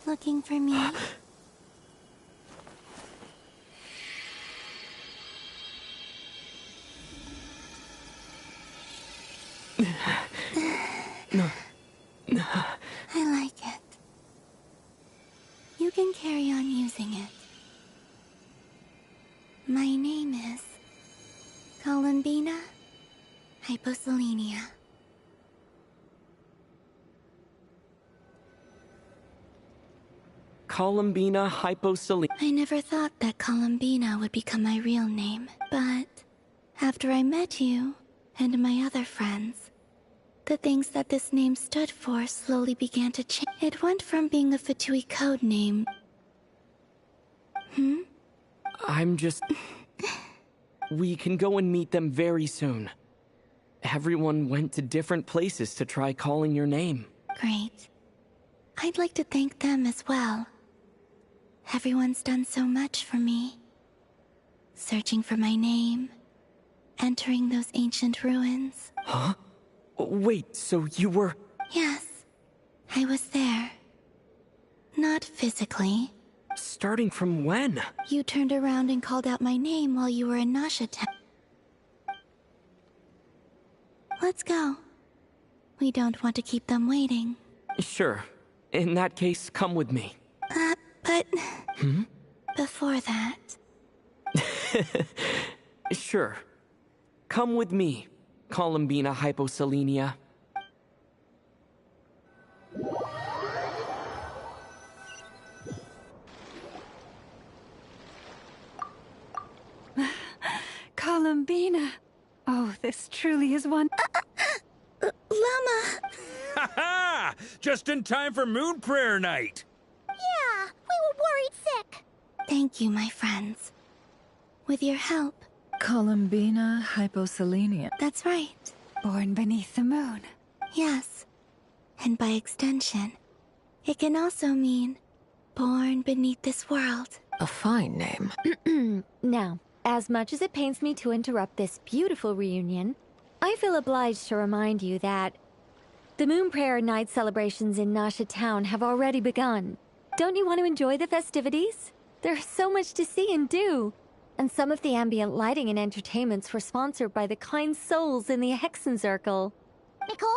Speaker 3: Looking for me? I like it. You can carry on using it. My name is Columbina Hyposelenia.
Speaker 4: Columbina Hyposelenia.
Speaker 3: I never thought that Columbina would become my real name, but after I met you and my other friends, the things that this name stood for slowly began to change. It went from being a Fatui code name.
Speaker 4: I'm just... We can go and meet them very soon. Everyone went to different places to try calling your name.
Speaker 3: Great. I'd like to thank them as well. Everyone's done so much for me. Searching for my name, entering those ancient ruins.
Speaker 4: Huh? Wait, so you were...
Speaker 3: Yes, I was there. Not physically.
Speaker 4: Starting from when?
Speaker 3: You turned around and called out my name while you were in Nasha Town. Let's go. We don't want to keep them waiting.
Speaker 4: Sure. In that case, come with me.
Speaker 3: But... Before that...
Speaker 4: Sure. Come with me, Columbina Hyposelenia.
Speaker 6: Columbina. Oh, this truly is one...
Speaker 3: Llama!
Speaker 5: Ha ha! Just in time for Moon Prayer Night!
Speaker 2: Yeah, we were worried sick.
Speaker 3: Thank you, my friends. With your help.
Speaker 14: Columbina Hyposelenia.
Speaker 3: That's right.
Speaker 6: Born beneath the moon.
Speaker 3: Yes. And by extension, it can also mean born beneath this world.
Speaker 20: A fine name.
Speaker 17: Now, as much as it pains me to interrupt this beautiful reunion, I feel obliged to remind you that the Moon Prayer Night celebrations in Nasha Town have already begun. Don't you want to enjoy the festivities? There's so much to see and do. And some of the ambient lighting and entertainments were sponsored by the kind souls in the Hexen Circle.
Speaker 2: Nicole?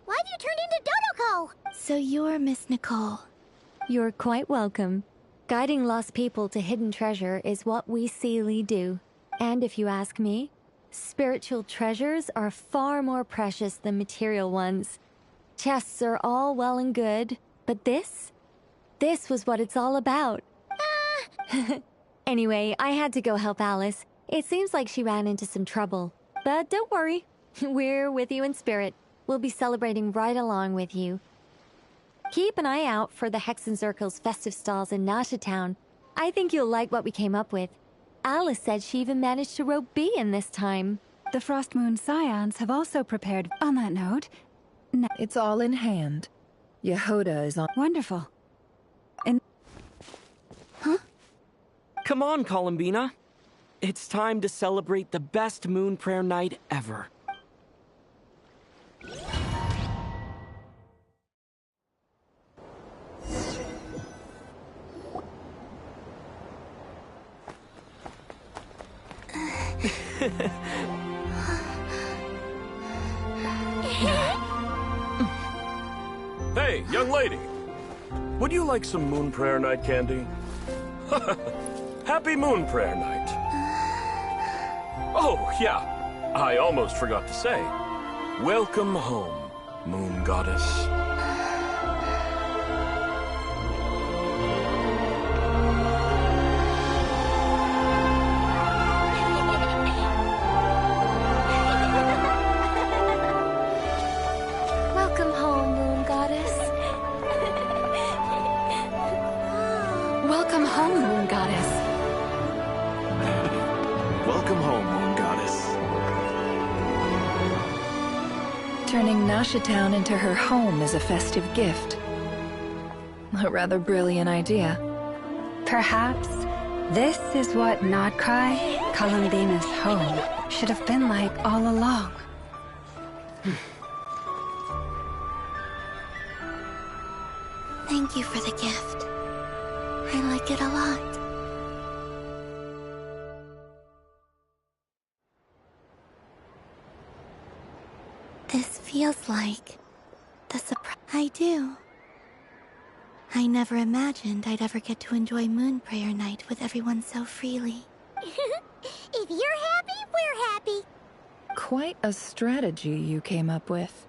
Speaker 2: Why have you turned into Dodoko?
Speaker 3: So you're Miss Nicole.
Speaker 17: You're quite welcome. Guiding lost people to hidden treasure is what we Seelie do. And if you ask me, spiritual treasures are far more precious than material ones. Chests are all well and good, but this was what it's all about. Anyway, I had to go help Alice. It seems like she ran into some trouble. But don't worry, we're with you in spirit. We'll be celebrating right along with you. Keep an eye out for the Hexen Circle's festive stalls in Nasha Town. I think you'll like what we came up with. Alice said she even managed to row B in this time.
Speaker 6: The Frost Moon Scions have also prepared. On that note,
Speaker 14: it's all in hand. Yehoda is on.
Speaker 6: Wonderful.
Speaker 4: Come on, Columbina. It's time to celebrate the best moon prayer night ever.
Speaker 16: Hey, young lady. Would you like some moon prayer night candy? Happy moon prayer night. Oh, yeah. I almost forgot to say. Welcome home, moon goddess.
Speaker 17: Welcome home, Moon Goddess.
Speaker 20: Welcome home, Moon Goddess.
Speaker 13: Welcome home, Moon Goddess.
Speaker 14: Turning Nasha Town into her home is a festive gift. A rather brilliant idea.
Speaker 6: Perhaps this is what Nodcry, Columbina's home, should have been like all along.
Speaker 3: Thank you for the gift. I like it a lot. This feels like the surprise. I do. I never imagined I'd ever get to enjoy Moon Prayer Night with everyone so freely.
Speaker 2: If you're happy, we're happy.
Speaker 14: Quite a strategy you came up with.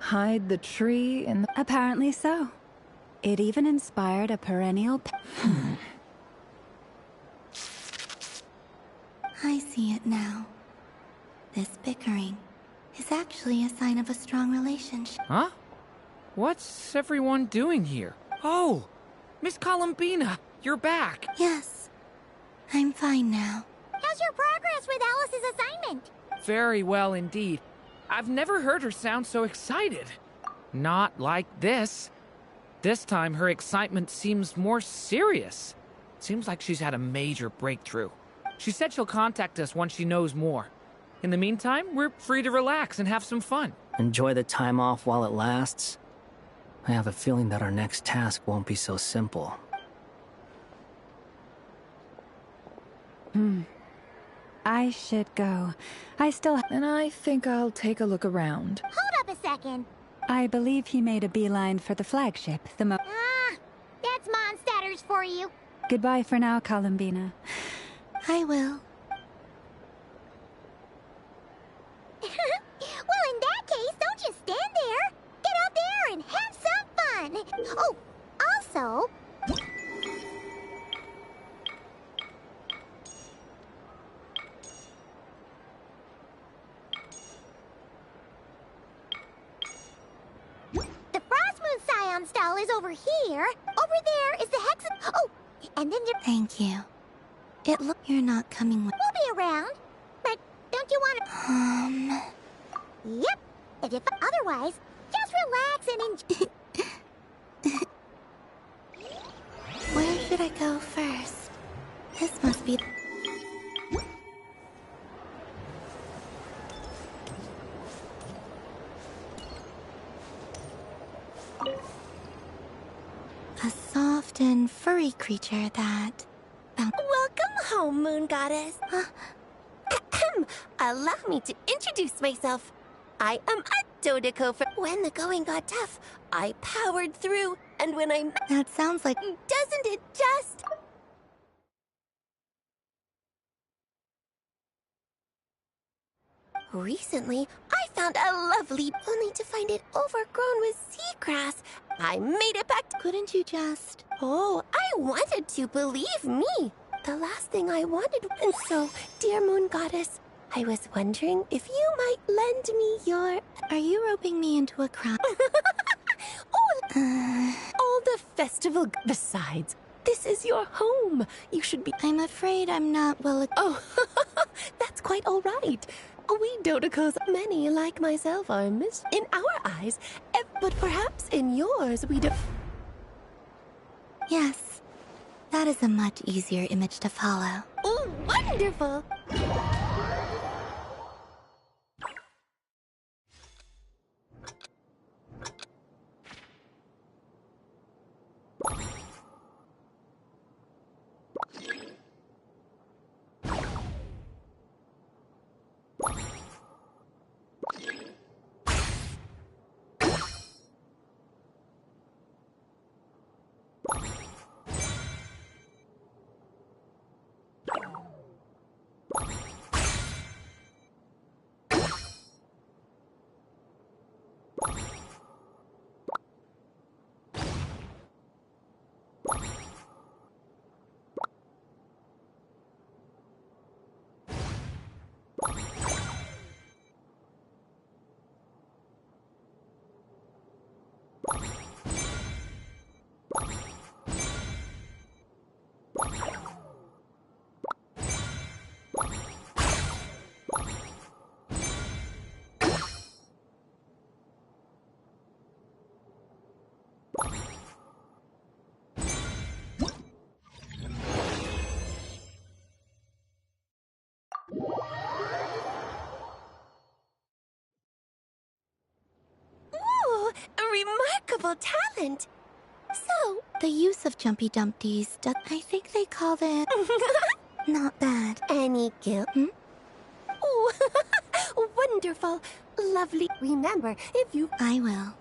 Speaker 14: Hide the tree in the...
Speaker 6: Apparently so. It even inspired a perennial...
Speaker 3: I see it now. This bickering is actually a sign of a strong relationship.
Speaker 7: Huh? What's everyone doing here? Oh, Miss Columbina, you're back.
Speaker 3: Yes, I'm fine now.
Speaker 2: How's your progress with Alice's assignment?
Speaker 7: Very well indeed. I've never heard her sound so excited. Not like this. This time her excitement seems more serious. Seems like she's had a major breakthrough. She said she'll contact us once she knows more. In the meantime, we're free to relax and have some fun.
Speaker 21: Enjoy the time off while it lasts. I have a feeling that our next task won't be so simple.
Speaker 6: I should go. I still...
Speaker 14: And I think I'll take a look around.
Speaker 2: Hold up a second.
Speaker 6: I believe he made a beeline for the flagship,
Speaker 2: That's Mondstadters for you.
Speaker 6: Goodbye for now, Columbina.
Speaker 3: I will.
Speaker 2: Well, in that case, don't just stand there. Get out there and have some fun. Oh, also... The Frost Moon Scion stall is over here. Over there is the Hexen... Oh, and then there...
Speaker 3: Thank you. You're not coming with...
Speaker 2: We'll be around. But don't you want to... Yep. If otherwise, just relax and enjoy...
Speaker 3: Where should I go first? This must be... soft and furry creature that...
Speaker 18: Welcome home, Moon Goddess. Allow me to introduce myself. I am a Dodeco. When the going got tough, I powered through, and when I...
Speaker 3: That sounds like...
Speaker 18: Doesn't it just... Recently, I found a lovely, only to find it overgrown with seagrass. I made it back.
Speaker 3: Couldn't you just...
Speaker 18: Oh, I wanted to, believe me. The last thing I wanted. And so, dear Moon Goddess, I was wondering if you might lend me your...
Speaker 3: Are you roping me into a crowd?
Speaker 12: All the festival... Besides, this is your home. You should be...
Speaker 3: I'm afraid I'm not well...
Speaker 12: Oh, that's quite all right. We Dodecos, many like myself, are missed in our eyes, but perhaps in yours we do...
Speaker 3: Yes, that is a much easier image to follow.
Speaker 18: Oh, wonderful! Ooh, a remarkable talent. So,
Speaker 3: The use of jumpy dumpties, I think they call it... not bad.
Speaker 18: Any guilt?
Speaker 3: Hmm?
Speaker 18: Oh, wonderful. Lovely. Remember, if you...
Speaker 3: I will.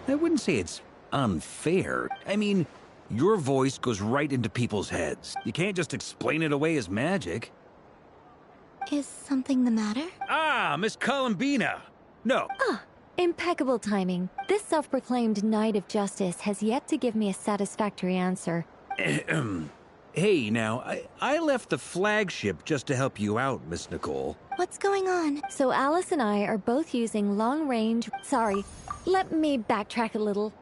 Speaker 5: I wouldn't say it's unfair. I mean, your voice goes right into people's heads. You can't just explain it away as magic.
Speaker 3: Is something the matter?
Speaker 5: Ah, Miss Columbina! No.
Speaker 17: Ah, impeccable timing. This self-proclaimed Knight of Justice has yet to give me a satisfactory answer.
Speaker 5: Hey, now, I left the flagship just to help you out, Miss Nicole.
Speaker 3: What's going on?
Speaker 17: So Alice and I are both using long-range... Sorry, let me backtrack a little.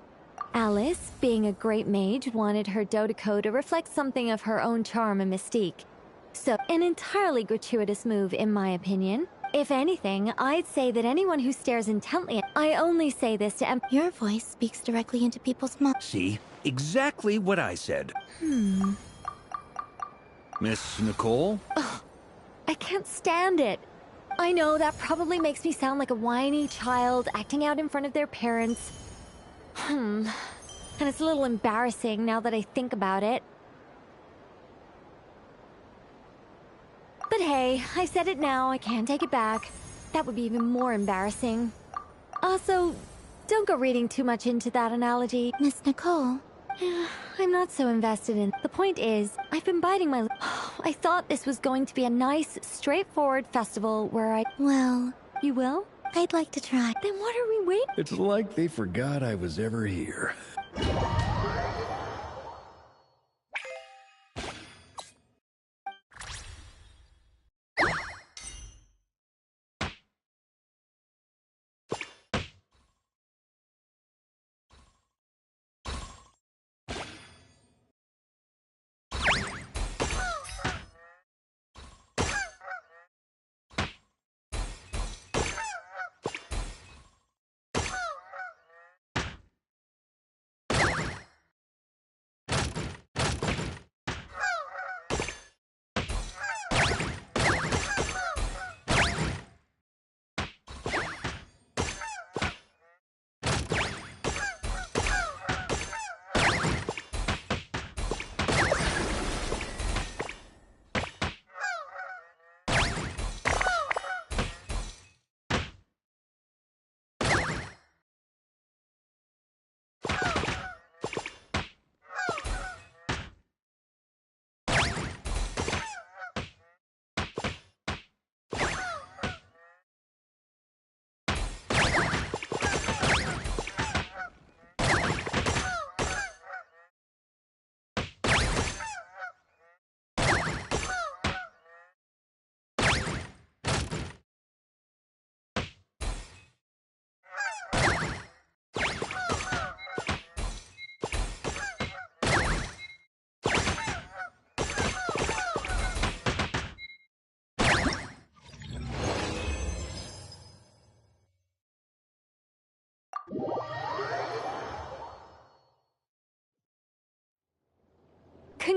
Speaker 17: Alice, being a great mage, wanted her Dodeco to reflect something of her own charm and mystique. So, an entirely gratuitous move, in my opinion. If anything, I'd say that anyone who stares intently at... I only say this to
Speaker 3: Your voice speaks directly into people's minds.
Speaker 5: See? Exactly what I said. Miss Nicole?
Speaker 17: Ugh, I can't stand it. I know that probably makes me sound like a whiny child acting out in front of their parents. And it's a little embarrassing now that I think about it. But hey, I said it now, I can't take it back. That would be even more embarrassing. Also, don't go reading too much into that analogy.
Speaker 3: Miss Nicole?
Speaker 17: I'm not so invested in... The point is, I've been biting my... I thought this was going to be a nice, straightforward festival where I...
Speaker 3: Well...
Speaker 17: You will?
Speaker 3: I'd like to try.
Speaker 17: Then what are we waiting...
Speaker 15: It's like they forgot I was ever here.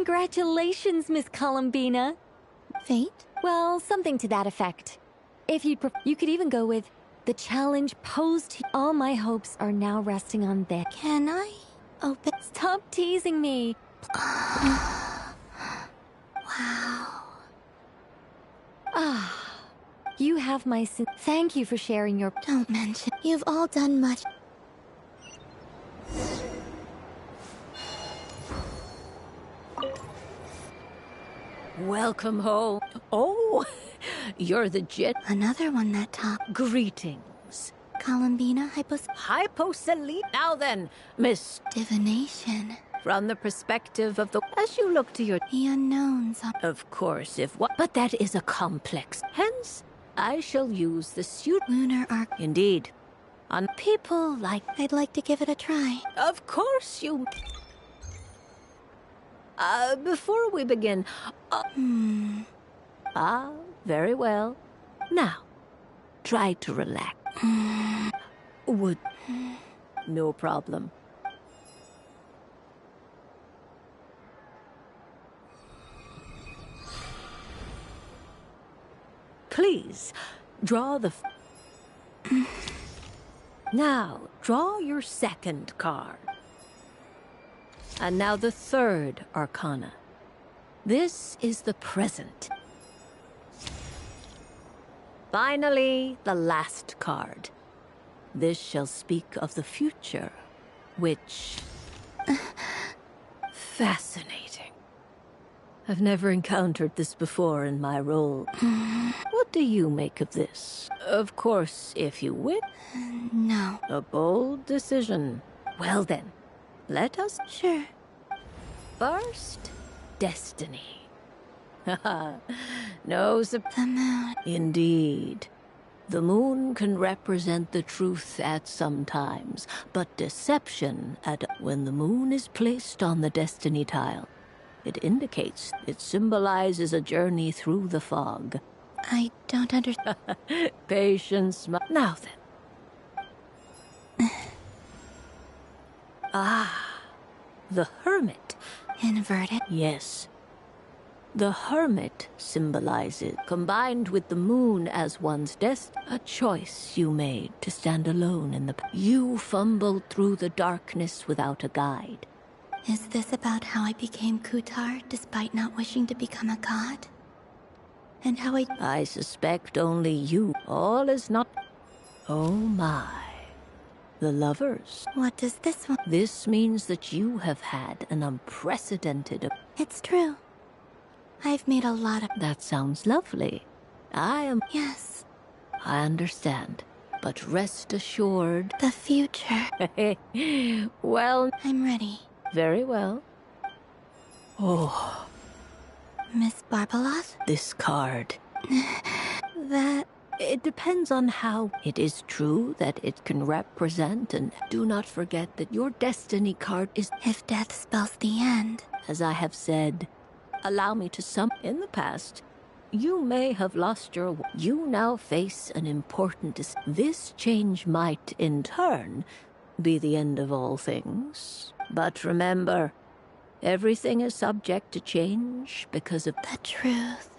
Speaker 17: Congratulations, Miss Columbina.
Speaker 3: Fate?
Speaker 17: Well, something to that effect. If you you could even go with the challenge posed. All my hopes are now resting on this.
Speaker 3: Can I open?
Speaker 17: Stop teasing me.
Speaker 3: Wow.
Speaker 17: Ah, you have my thank you for sharing your.
Speaker 3: Don't mention. You've all done much.
Speaker 11: Welcome home. Oh, you're the jet.
Speaker 3: Another one that talked.
Speaker 11: Greetings.
Speaker 3: Columbina
Speaker 11: Hypocelete. Now then, Miss
Speaker 3: Divination.
Speaker 11: From the perspective of the... As you look to your...
Speaker 3: The unknowns.
Speaker 11: Of course, if what... But that is a complex. Hence, I shall use the suit...
Speaker 3: Lunar arc.
Speaker 11: Indeed. On people like...
Speaker 3: I'd like to give it a try.
Speaker 11: Of course you... Before we begin... very well. Now, try to relax. Would... No problem. Please, draw the... Now, draw your second card. And now the third arcana. This is the present. Finally, the last card. This shall speak of the future, which... Fascinating. I've never encountered this before in my role. What do you make of this? Of course, if you wish.
Speaker 3: No.
Speaker 11: A bold decision. Well then, let us...
Speaker 3: Sure.
Speaker 11: First, destiny. No surprise.
Speaker 3: The moon.
Speaker 11: Indeed. The moon can represent the truth at some times, but deception at... When the moon is placed on the destiny tile, it indicates it symbolizes a journey through the fog.
Speaker 3: I don't understand.
Speaker 11: Patience. Now then. The hermit.
Speaker 3: Inverted?
Speaker 11: Yes. The hermit symbolizes, combined with the moon as one's destiny, a choice you made to stand alone in the... You fumbled through the darkness without a guide.
Speaker 3: Is this about how I became Kutar despite not wishing to become a god? And how
Speaker 11: I suspect only you. All is not... Oh my. The lovers.
Speaker 3: What does this one...
Speaker 11: This means that you have had an unprecedented...
Speaker 3: It's true. I've made a lot of...
Speaker 11: That sounds lovely. I am...
Speaker 3: Yes.
Speaker 11: I understand. But rest assured...
Speaker 3: The future.
Speaker 11: Well...
Speaker 3: I'm ready.
Speaker 11: Very well. Oh.
Speaker 3: Miss Barbalos?
Speaker 11: This card.
Speaker 3: That...
Speaker 11: It depends on how... It is true that it can represent, and do not forget that your destiny card is...
Speaker 3: If death spells the end.
Speaker 11: As I have said, allow me to sum... In the past, you may have lost your... You now face an important... This change might, in turn, be the end of all things. But remember, everything is subject to change because of...
Speaker 3: The truth.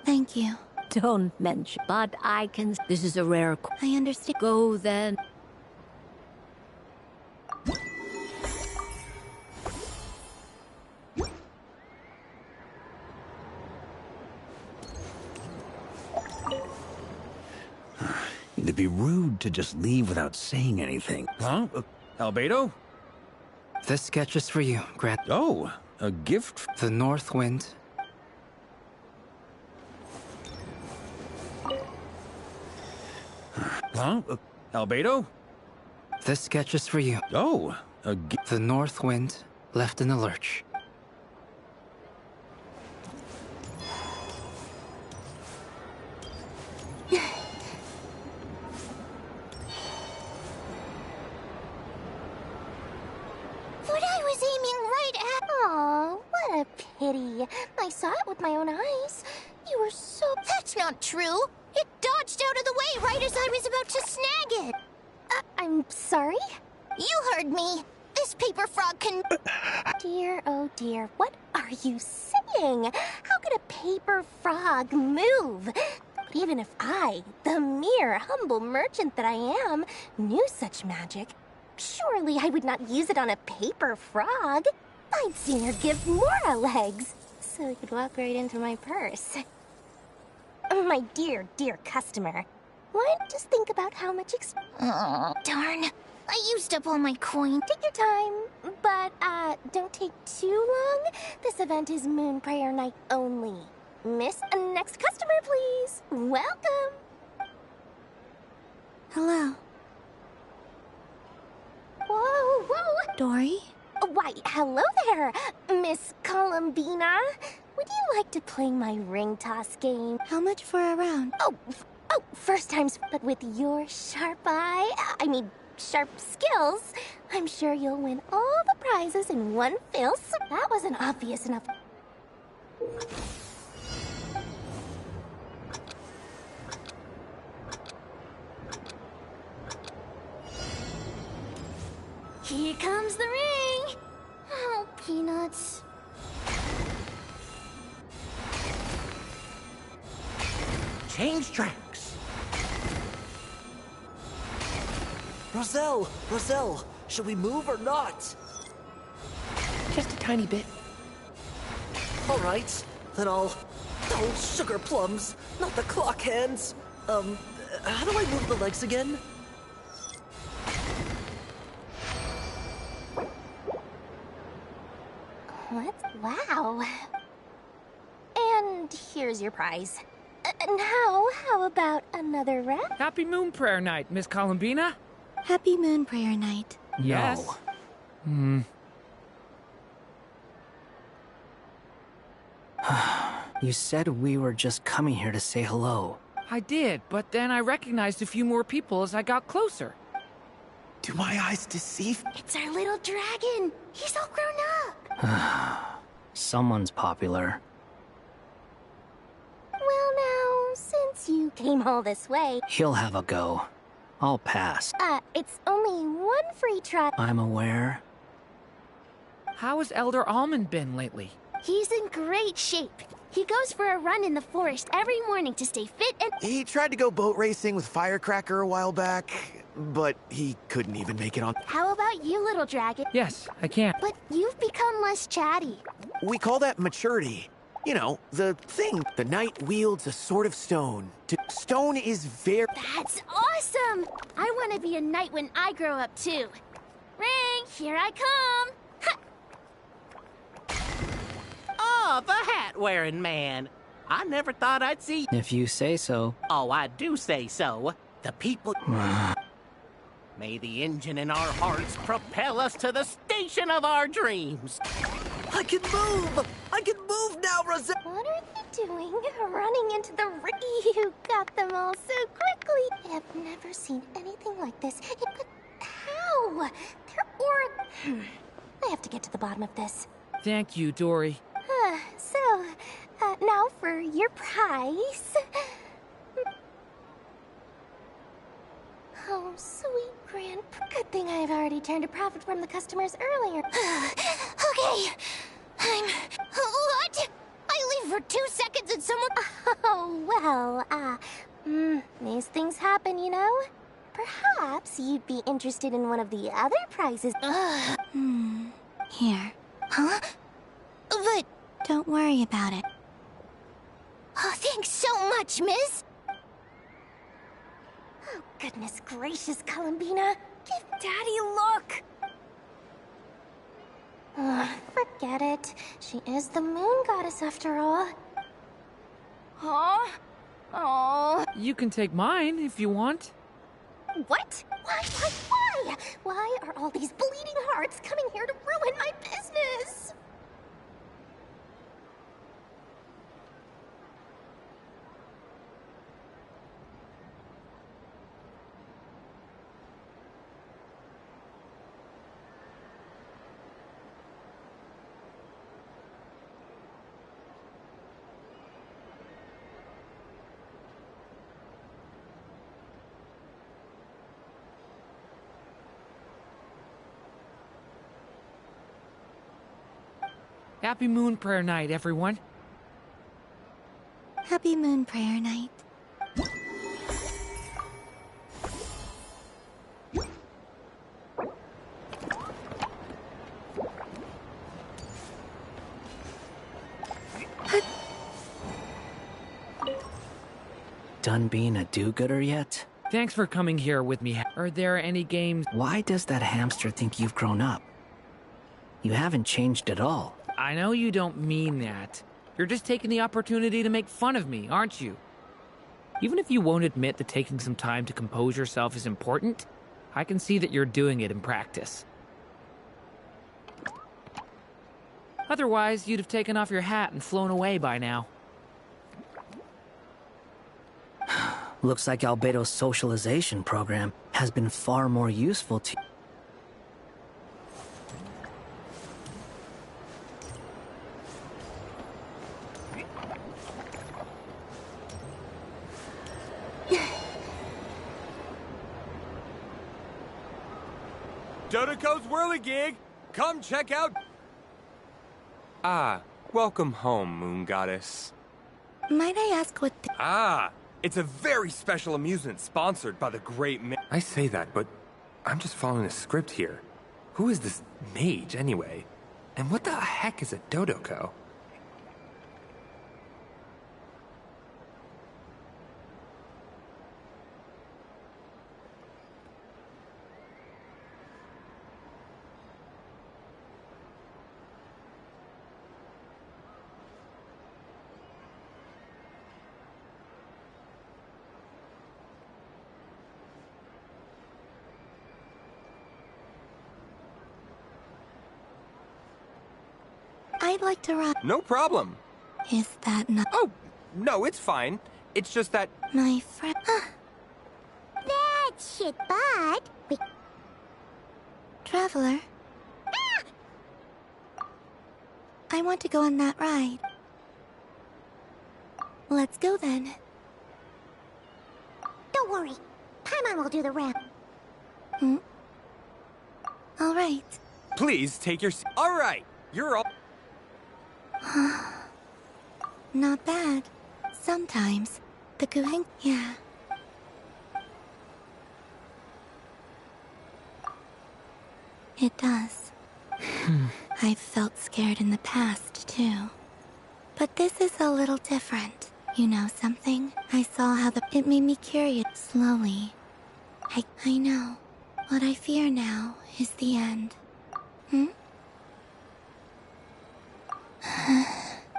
Speaker 3: Thank you.
Speaker 11: Don't mention, but I can... This is a rare...
Speaker 3: I understand.
Speaker 11: Go then.
Speaker 5: It'd be rude to just leave without saying anything. Huh? Albedo?
Speaker 9: This sketch is for you, Grant.
Speaker 5: Oh, a gift?
Speaker 9: The North Wind.
Speaker 5: Huh? Albedo?
Speaker 9: This sketch is for you.
Speaker 5: Oh, a gift.
Speaker 9: The North Wind left in the lurch.
Speaker 2: What a pity. I saw it with my own eyes. You were so... That's not true. It dodged out of the way right as I was about to snag it. I'm sorry? You heard me. This paper frog can... Dear, oh dear, what are you saying? How could a paper frog move? Even if I, the mere humble merchant that I am, knew such magic, surely I would not use it on a paper frog. I'd sooner give Mora legs, so it could walk right into my purse. My dear, dear customer, why not just think about how much darn. I used up all my coin. Take your time, but, don't take too long. This event is Moon Prayer Night only. Miss, next customer, please. Welcome.
Speaker 3: Hello.
Speaker 2: Whoa, whoa.
Speaker 3: Dory?
Speaker 2: Why, hello there, Miss Columbina. Would you like to play my ring toss game?
Speaker 3: How much for a round?
Speaker 2: Oh, first times, but with your sharp eye, sharp skills, I'm sure you'll win all the prizes in one fell swoop. That wasn't obvious enough. Here comes the ring! Oh, peanuts.
Speaker 19: Change tracks! Roselle, should we move or not?
Speaker 12: Just a tiny bit.
Speaker 19: All right, then I'll... Oh, sugar plums, not the clock hands. How do I move the legs again?
Speaker 2: What? Wow. And here's your prize. Now, how about another round?
Speaker 7: Happy Moon Prayer Night, Miss Columbina.
Speaker 3: Happy Moon Prayer Night.
Speaker 7: Yes. No.
Speaker 21: You said we were just coming here to say hello.
Speaker 7: I did, but then I recognized a few more people as I got closer.
Speaker 19: Do my eyes deceive?
Speaker 2: It's our little dragon. He's all grown up.
Speaker 21: Someone's popular.
Speaker 2: Well now, since you came all this way...
Speaker 21: He'll have a go. I'll pass.
Speaker 2: It's only one free try.
Speaker 21: I'm aware.
Speaker 7: How has Elder Almond been lately?
Speaker 2: He's in great shape. He goes for a run in the forest every morning to stay fit and...
Speaker 22: He tried to go boat racing with Firecracker a while back, but he couldn't even make it on.
Speaker 2: How about you, little dragon?
Speaker 7: Yes, I can.
Speaker 2: But you've become less chatty.
Speaker 22: We call that maturity. You know, the thing. The knight wields a sword of stone. Stone is very...
Speaker 2: That's awesome! I want to be a knight when I grow up, too. Ring, here I come!
Speaker 23: Oh, the hat-wearing man. I never thought I'd see...
Speaker 21: If you say so.
Speaker 23: Oh, I do say so. The people... May the engine in our hearts propel us to the station of our dreams.
Speaker 19: I can move! I can move now, Roselle!
Speaker 2: What are they doing? Running into the ring? You got them all so quickly. I've never seen anything like this. But how? They're aura... I have to get to the bottom of this.
Speaker 7: Thank you, Dory.
Speaker 2: So, now for your prize. Oh, sweet Grandpa. Good thing I've already turned a profit from the customers earlier. Okay, What? I leave for 2 seconds and someone... Oh, well, these things happen, you know? Perhaps you'd be interested in one of the other prizes.
Speaker 3: Here.
Speaker 2: Huh? But...
Speaker 3: Don't worry about it.
Speaker 2: Oh, thanks so much, miss! Oh, goodness gracious, Columbina. Give Daddy a look! Forget it. She is the moon goddess after all. Huh? Oh.
Speaker 7: You can take mine if you want.
Speaker 2: What? Why? Why are all these bleeding hearts coming here to ruin my business?
Speaker 7: Happy Moon Prayer Night, everyone.
Speaker 3: Happy Moon Prayer Night.
Speaker 21: Done being a do-gooder yet?
Speaker 7: Thanks for coming here with me. Are there any games?
Speaker 21: Why does that hamster think you've grown up? You haven't changed at all.
Speaker 7: I know you don't mean that. You're just taking the opportunity to make fun of me, aren't you? Even if you won't admit that taking some time to compose yourself is important, I can see that you're doing it in practice. Otherwise, you'd have taken off your hat and flown away by now.
Speaker 21: Looks like Albedo's socialization program has been far more useful to
Speaker 1: Dodoco's Whirligig! Come check out... Ah, welcome home, Moon Goddess.
Speaker 3: Might I ask what
Speaker 1: It's a very special amusement sponsored by the great I say that, but I'm just following a script here. Who is this mage, anyway? And what the heck is a Dodoco?
Speaker 3: I'd like to run.
Speaker 1: No problem.
Speaker 3: Is that not...
Speaker 1: Oh, no, it's fine. It's just that...
Speaker 3: My friend...
Speaker 2: That shit, bud.
Speaker 3: Traveler? I want to go on that ride. Let's go then.
Speaker 2: Don't worry. Paimon will do the rest.
Speaker 3: All right.
Speaker 1: Please take your... All right, you're all...
Speaker 3: Not bad. Sometimes. The Guheng... Yeah. It does. I've felt scared in the past, too. But this is a little different. You know something? I saw how it made me curious slowly. I know. What I fear now is the end.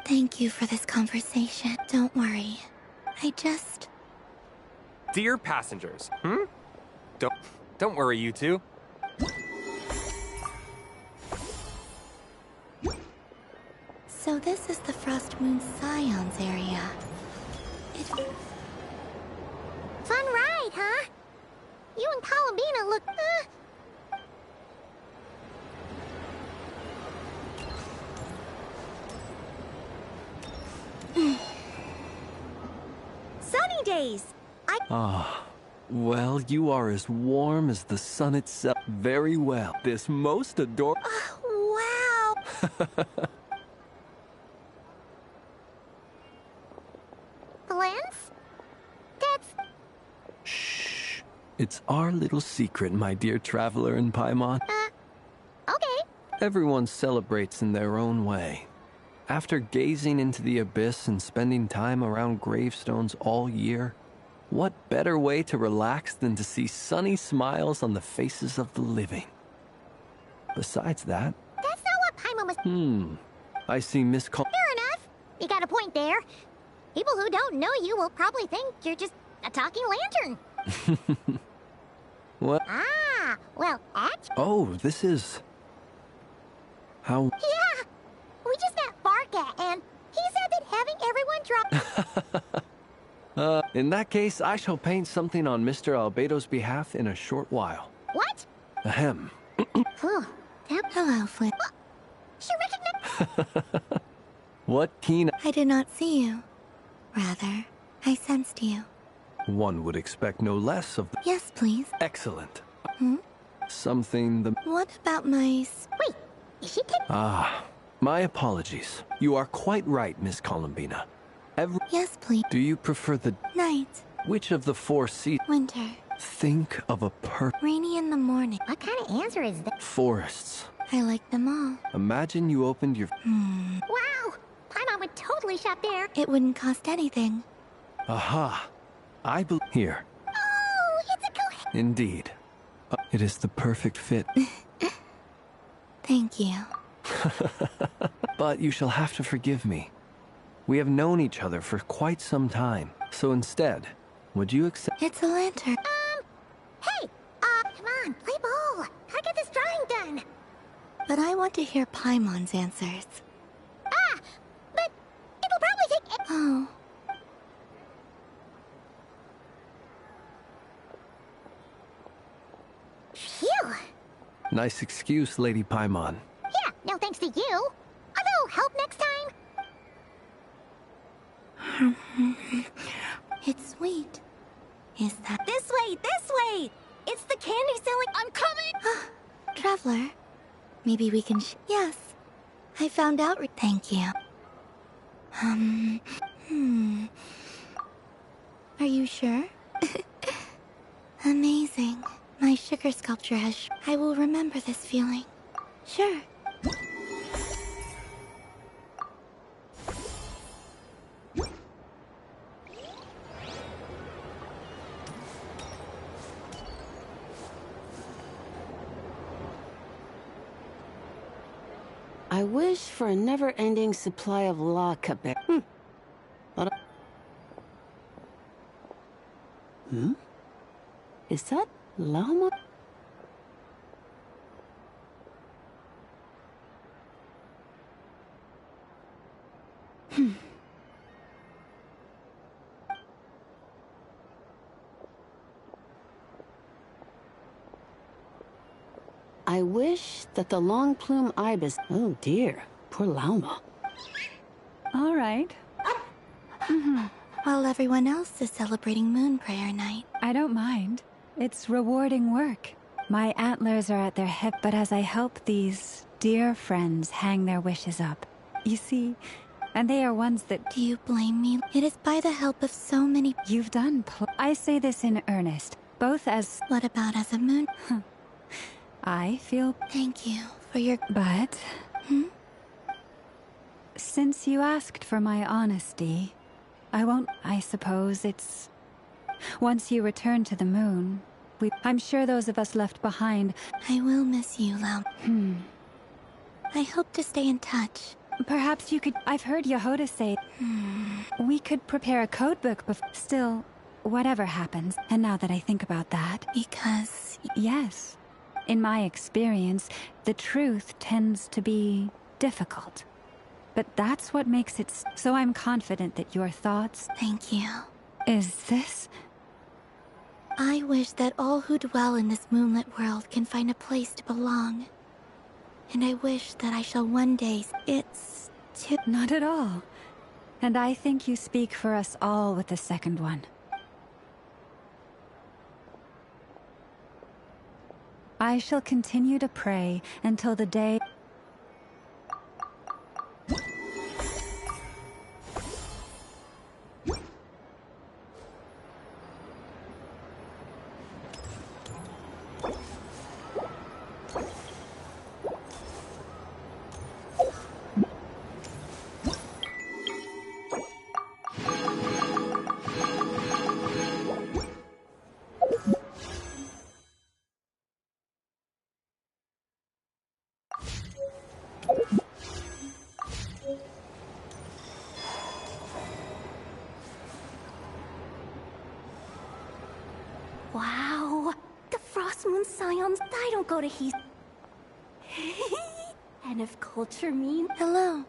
Speaker 3: Thank you for this conversation. Don't worry. I just...
Speaker 1: Dear passengers, Don't worry, you two.
Speaker 3: So this is the Frost Moon Scions area.
Speaker 2: Fun ride, huh? You and Columbina look...
Speaker 18: Sunny days!
Speaker 8: Well, you are as warm as the sun itself. Very well. This most adorable...
Speaker 2: wow! Flint's? That's...
Speaker 8: Shh. It's our little secret, my dear traveler in Paimon.
Speaker 2: Okay.
Speaker 8: Everyone celebrates in their own way. After gazing into the abyss and spending time around gravestones all year, what better way to relax than to see sunny smiles on the faces of the living? Besides that...
Speaker 2: That's not what Paimon was...
Speaker 8: I see Miss
Speaker 2: Fair enough. You got a point there. People who don't know you will probably think you're just a talking lantern.
Speaker 8: What?
Speaker 2: Ah, well,
Speaker 8: Oh, this is... How...
Speaker 2: Yeah! We just met Barca, and he said that having everyone drop...
Speaker 8: in that case, I shall paint something on Mr. Albedo's behalf in a short while.
Speaker 2: What?
Speaker 8: Ahem.
Speaker 3: Hello, Flint.
Speaker 2: She recognized...
Speaker 8: What keen...
Speaker 3: I did not see you. Rather, I sensed you.
Speaker 8: One would expect no less of the...
Speaker 3: Yes, please.
Speaker 8: Excellent.
Speaker 3: Hmm?
Speaker 8: Something the...
Speaker 3: What about my...
Speaker 2: Wait, is she kidding?
Speaker 8: My apologies. You are quite right, Miss Columbina.
Speaker 3: Yes, please.
Speaker 8: Do you prefer the
Speaker 3: Night.
Speaker 8: which of the 4 seasons?
Speaker 3: Winter.
Speaker 8: Think of a
Speaker 3: Rainy in the morning.
Speaker 2: What kind of answer is that?
Speaker 8: forests.
Speaker 3: I like them all.
Speaker 8: Imagine you opened your...
Speaker 2: Wow! Paimon would totally shop there.
Speaker 3: It wouldn't cost anything.
Speaker 8: Aha! I believe... Here.
Speaker 2: Oh, it's a go.
Speaker 8: Indeed. It is the perfect fit.
Speaker 3: Thank you.
Speaker 8: But you shall have to forgive me. We have known each other for quite some time. So instead, would you accept...
Speaker 3: It's a lantern.
Speaker 2: Hey! Come on, play ball. I get this drawing done.
Speaker 3: But I want to hear Paimon's answers.
Speaker 2: But it'll probably take...
Speaker 3: Oh.
Speaker 2: Phew!
Speaker 8: Nice excuse, Lady Paimon.
Speaker 2: Yeah, no thanks to you. Although, help next time.
Speaker 3: It's sweet. Is that...
Speaker 18: This way, this way! It's the candy selling. I'm coming!
Speaker 3: Traveler, maybe we can Yes. I found out Thank you. Are you sure? Amazing. My sugar sculpture has I will remember this feeling. Sure.
Speaker 4: I wish for a never-ending supply of Lakaber. But is that llama? I wish that the long plume ibis... Oh dear, poor llama.
Speaker 6: All right.
Speaker 3: While everyone else is celebrating Moon Prayer Night.
Speaker 6: I don't mind. It's rewarding work. My antlers are at their hip, but as I help these dear friends hang their wishes up, you see, and they are ones that...
Speaker 3: Do you blame me? It is by the help of so many...
Speaker 6: You've done I say this in earnest, both as...
Speaker 3: What about as a moon?
Speaker 6: I feel...
Speaker 3: Thank you for your...
Speaker 6: But... Since you asked for my honesty, I won't... I suppose it's... Once you return to the moon, I'm sure those of us left behind...
Speaker 3: I will miss you, Lam. I hope to stay in touch.
Speaker 6: Perhaps you could... I've heard Yehoda say... We could prepare a codebook before... Still, whatever happens, and now that I think about that...
Speaker 3: Because...
Speaker 6: Yes. In my experience, the truth tends to be difficult. But that's what makes it... So I'm confident that your thoughts...
Speaker 3: Thank you.
Speaker 6: Is this...
Speaker 3: I wish that all who dwell in this moonlit world can find a place to belong. And I wish that I shall one day... It's... too...
Speaker 6: Not at all. And I think you speak for us all with the second one. I shall continue to pray until the day...
Speaker 18: Wow, the Frost Moon Scions, I don't go to his... And if culture mean...
Speaker 3: Hello.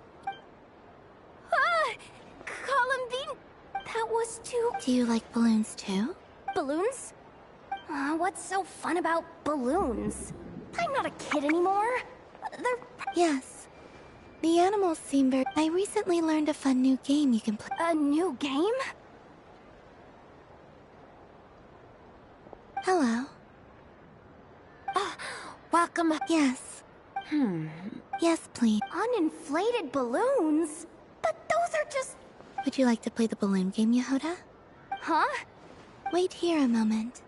Speaker 18: Columbine, that was too...
Speaker 3: Do you like balloons too?
Speaker 18: Balloons? What's so fun about balloons? I'm not a kid anymore. They're...
Speaker 3: Yes. The animals seem very... I recently learned a fun new game you can play.
Speaker 18: A new game?
Speaker 3: Hello.
Speaker 18: Welcome.
Speaker 3: Yes. Yes, please.
Speaker 2: Uninflated balloons? But those are just...
Speaker 3: Would you like to play the balloon game, Yehoda?
Speaker 2: Huh?
Speaker 3: Wait here a moment.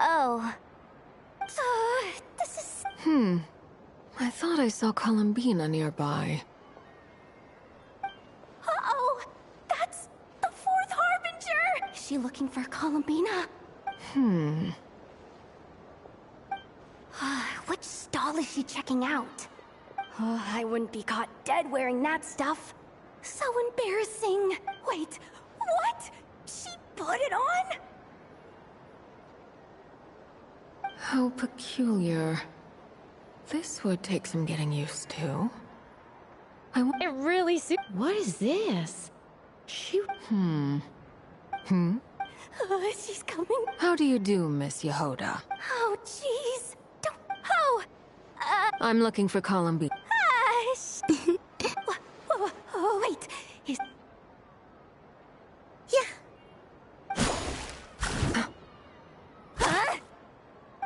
Speaker 2: Oh. This is...
Speaker 14: I thought I saw Columbina nearby.
Speaker 2: Uh-oh! That's the fourth Harbinger! Is she looking for Columbina? Which stall is she checking out? Oh, I wouldn't be caught dead wearing that stuff. So embarrassing. Wait, what? She put it on?
Speaker 14: How peculiar. This would take some getting used to.
Speaker 17: It really suits. What is this? Shoot.
Speaker 2: She's coming.
Speaker 14: How do you do, Miss Yehoda?
Speaker 2: Oh, jeez. Don't... Oh!
Speaker 14: I'm looking for Columbine.
Speaker 2: Oh, wait. Is...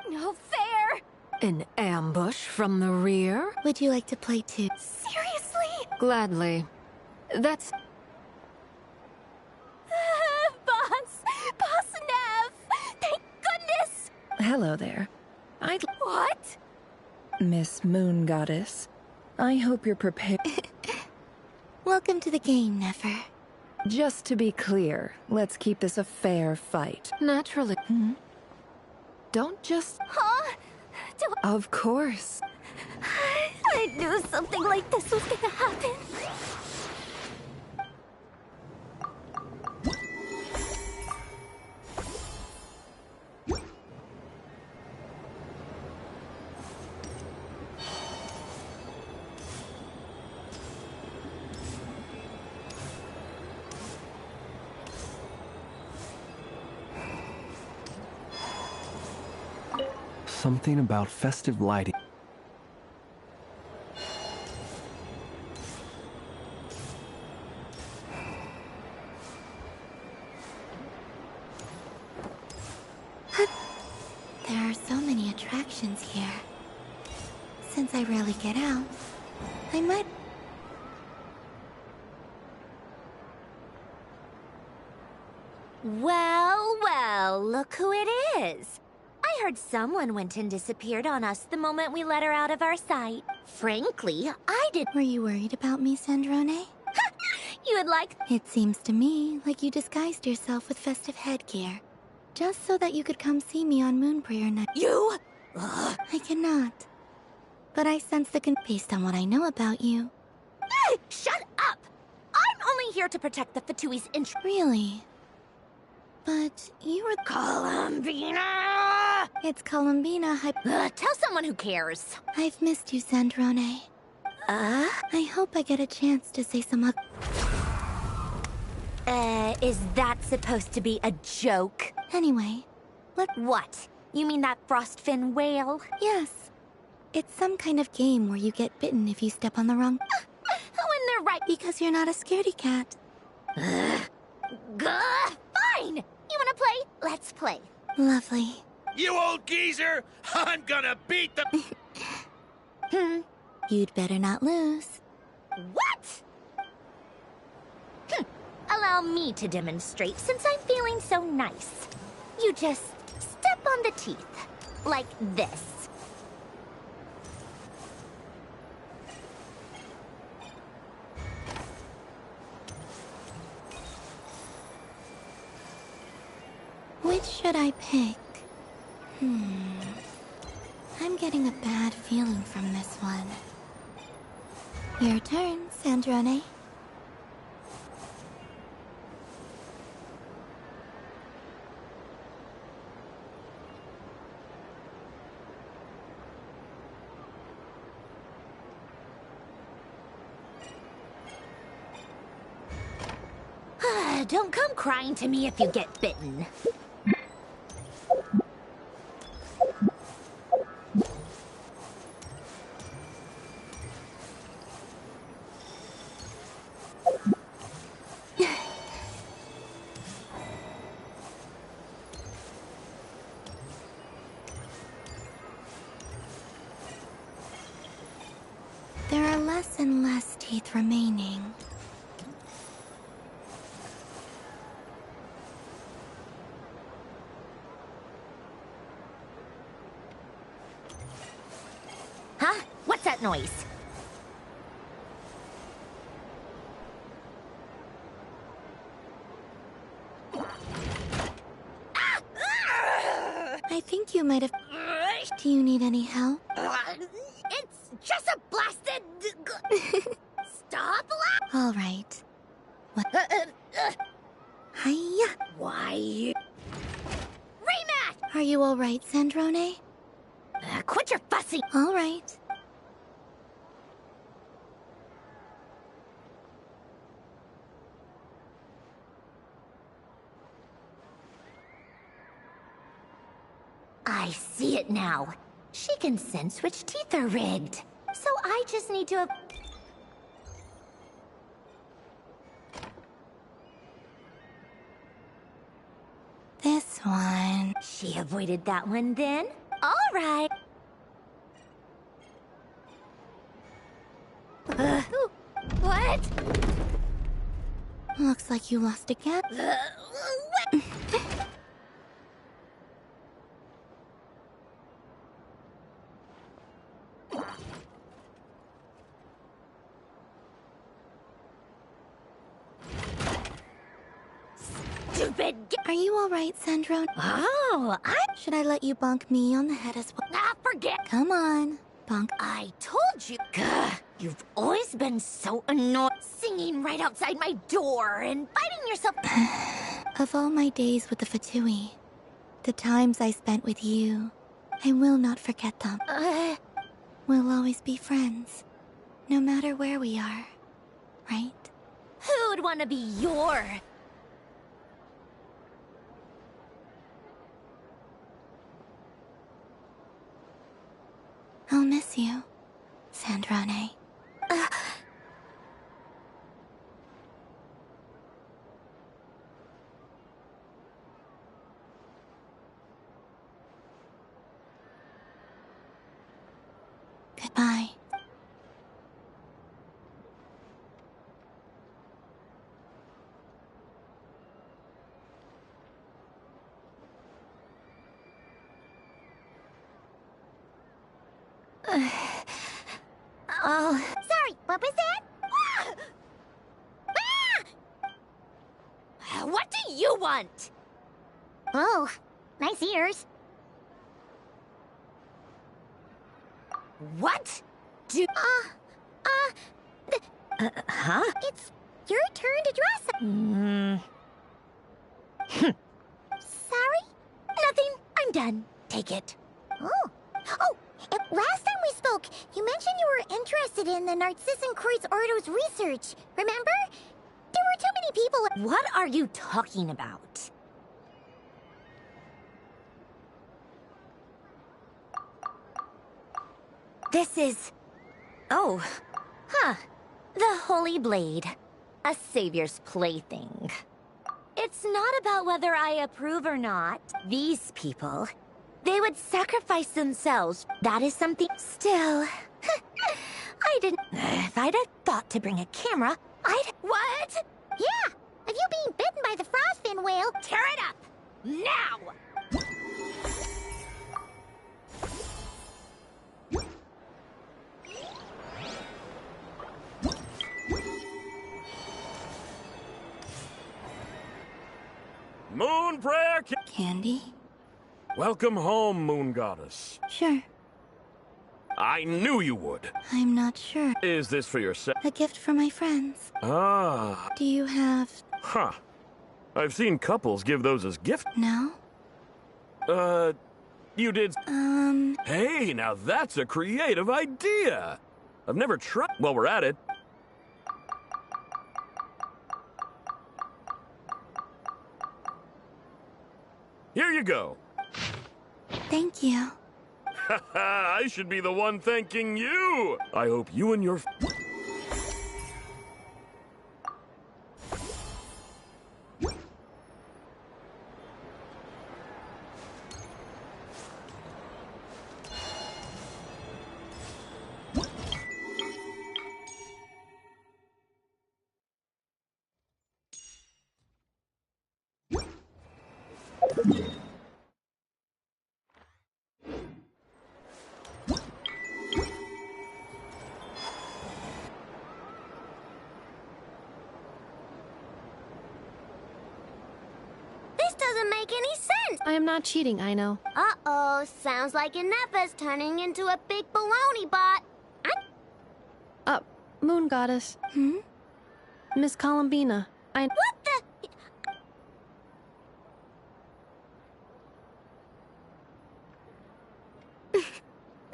Speaker 2: No fair!
Speaker 14: An ambush from the rear?
Speaker 3: Would you like to play too?
Speaker 2: Seriously?
Speaker 14: Gladly. That's...
Speaker 2: Boss Nev! Thank goodness!
Speaker 14: Hello there.
Speaker 2: What?
Speaker 14: Miss Moon Goddess. I hope you're prepared.
Speaker 3: Welcome to the game, Nefer.
Speaker 14: Just to be clear, let's keep this a fair fight. Naturally. Don't just...
Speaker 2: Huh?
Speaker 14: Of course.
Speaker 2: I knew something like this was gonna happen.
Speaker 8: Something about festive lighting.
Speaker 3: There are so many attractions here. Since I rarely get out, I might...
Speaker 18: Well, well, look who it is. I heard someone went and disappeared on us the moment we let her out of our sight. Frankly, I did.
Speaker 3: Were you worried about me, Sandrone?
Speaker 18: You would like...
Speaker 3: It seems to me like you disguised yourself with festive headgear, just so that you could come see me on Moon Prayer Night.
Speaker 18: You?
Speaker 3: I cannot. But I sense based on what I know about you.
Speaker 18: Shut up! I'm only here to protect the Fatui's interest.
Speaker 3: Really? But you were...
Speaker 18: Columbina!
Speaker 3: It's Columbina.
Speaker 18: Tell someone who cares.
Speaker 3: I've missed you, Sandrone. I hope I get a chance to say some
Speaker 18: Is that supposed to be a joke?
Speaker 3: Anyway,
Speaker 18: What? You mean that frostfin whale?
Speaker 3: Yes. It's some kind of game where you get bitten if you step on the wrong...
Speaker 18: When they're right...
Speaker 3: Because you're not a scaredy cat.
Speaker 18: Fine! You wanna play? Let's play.
Speaker 3: Lovely.
Speaker 13: You old geezer! I'm gonna beat the...
Speaker 3: You'd better not lose.
Speaker 18: What? Allow me to demonstrate since I'm feeling so nice. You just step on the teeth. Like this.
Speaker 3: Which should I pick? I'm getting a bad feeling from this one. Your turn, Sandrone.
Speaker 18: Don't come crying to me if you get bitten. noise?
Speaker 3: I think you might have... Do you need any help?
Speaker 18: It's just a blasted... Stop laughing!
Speaker 3: All right. What? Hiya!
Speaker 18: Why? Rematch!
Speaker 3: Are you all right, Sandrone?
Speaker 18: Quit your fussing!
Speaker 3: All right.
Speaker 18: I see it now. She can sense which teeth are rigged. So I just need to...
Speaker 3: This one.
Speaker 18: She avoided that one then? All right. What?
Speaker 3: Looks like you lost again.
Speaker 18: Stupid...
Speaker 3: Are you all right, Sandro?
Speaker 18: Oh,
Speaker 3: Should I let you bonk me on the head as well?
Speaker 18: Ah, forget...
Speaker 3: Come on, bonk.
Speaker 18: I told you. Gah, you've always been so annoying. Singing right outside my door and biting yourself...
Speaker 3: Of all my days with the Fatui, the times I spent with you, I will not forget them. We'll always be friends, no matter where we are, right?
Speaker 18: Who'd want to be your...
Speaker 3: I'll miss you, Sandrone. Goodbye.
Speaker 18: Oh, sorry, what was that? What do you want?
Speaker 2: Oh, nice ears.
Speaker 18: What? Do... huh?
Speaker 2: It's your turn to dress. Sorry?
Speaker 18: Nothing. I'm done. Take it.
Speaker 2: Oh. Last time we spoke, you mentioned you were interested in the Narcissan Kreuz Ordo's research. Remember? There were too many people...
Speaker 18: What are you talking about? This is... Oh. Huh. The Holy Blade. A savior's plaything. It's not about whether I approve or not. These people... They would sacrifice themselves. That is something... Still... I didn't... If I'd have thought to bring a camera, I'd... What?
Speaker 2: Yeah! Of you being bitten by the frostfin whale...
Speaker 18: Tear it up! Now!
Speaker 10: Moon prayer...
Speaker 3: Candy?
Speaker 10: Welcome home, Moon Goddess.
Speaker 3: Sure.
Speaker 10: I knew you would.
Speaker 3: I'm not sure.
Speaker 10: Is this for yourself?
Speaker 3: A gift for my friends.
Speaker 10: Ah.
Speaker 3: Do you have...
Speaker 10: Huh. I've seen couples give those as gifts.
Speaker 3: No?
Speaker 10: You did... Hey, now that's a creative idea. I've never tried... While we're at it... Here you go.
Speaker 3: Thank you.
Speaker 10: I should be the one thanking you. I hope you and your...
Speaker 2: This doesn't make any sense.
Speaker 15: I am not cheating, I know.
Speaker 2: Uh-oh, sounds like Ineppa's turning into a big baloney bot.
Speaker 15: Moon Goddess. Miss Columbina,
Speaker 2: What the?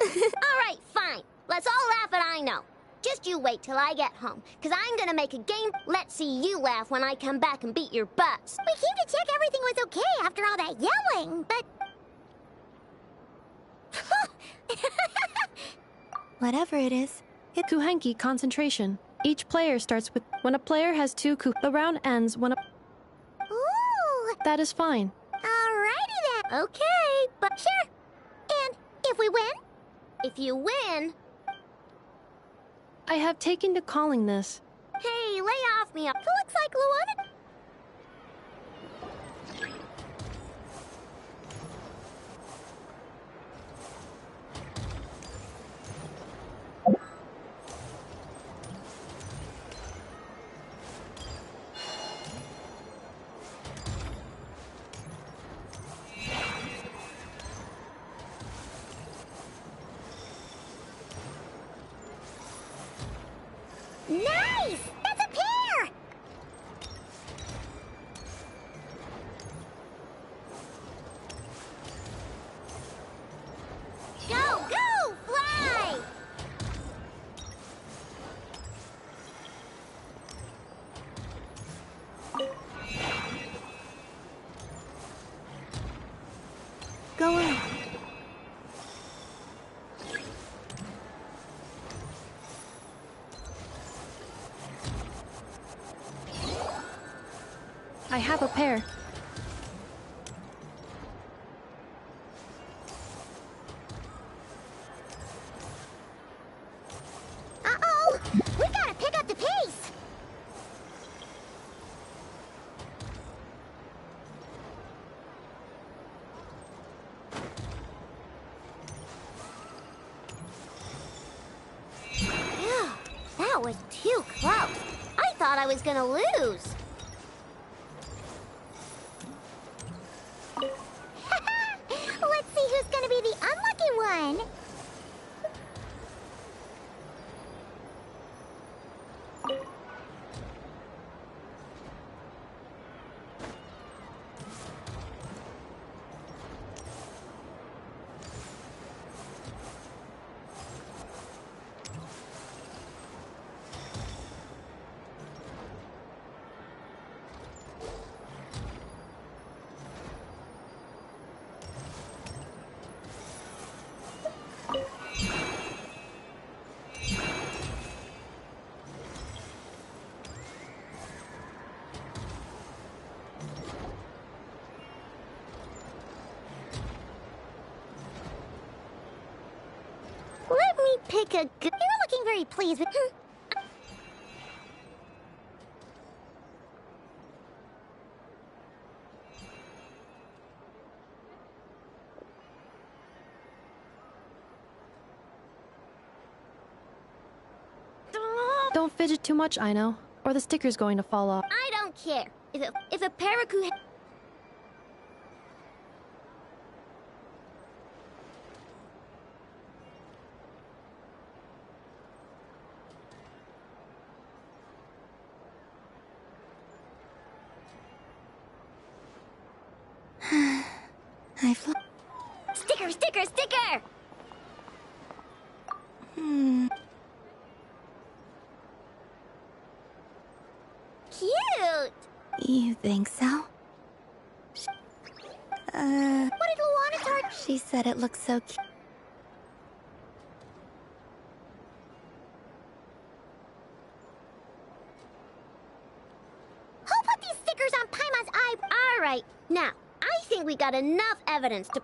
Speaker 2: Alright, fine. Let's all laugh at I know. Just you wait till I get home, because I'm gonna make a game. Let's see you laugh when I come back and beat your butts. We came to check everything was okay after all that yelling, but...
Speaker 3: Whatever it is,
Speaker 15: Kuhenki concentration. Each player starts with when a player has 2 the round ends when a...
Speaker 2: Ooh!
Speaker 15: That is fine.
Speaker 2: Alrighty then. Okay, but sure. And if we win? If you win...
Speaker 15: I have taken to calling this.
Speaker 2: Hey, lay off me. It looks like Luana... Nice! That's a pair! Go, go, fly!
Speaker 15: Go in. I have a pair.
Speaker 2: Uh-oh! We gotta pick up the pace! Phew, that was too close. I thought I was gonna lose. Let's see who's gonna be the unlucky one. Let me pick a good... You're looking very pleased with...
Speaker 15: Don't fidget too much, I know, or the sticker's going to fall off.
Speaker 2: I don't care. If a parakeet... Sticker, sticker, sticker! Cute!
Speaker 3: You think so?
Speaker 2: What did Luana start?
Speaker 3: She said it looks so cute.
Speaker 2: Who put these stickers on Paimon's eye? Alright, now, I think we got enough evidence to...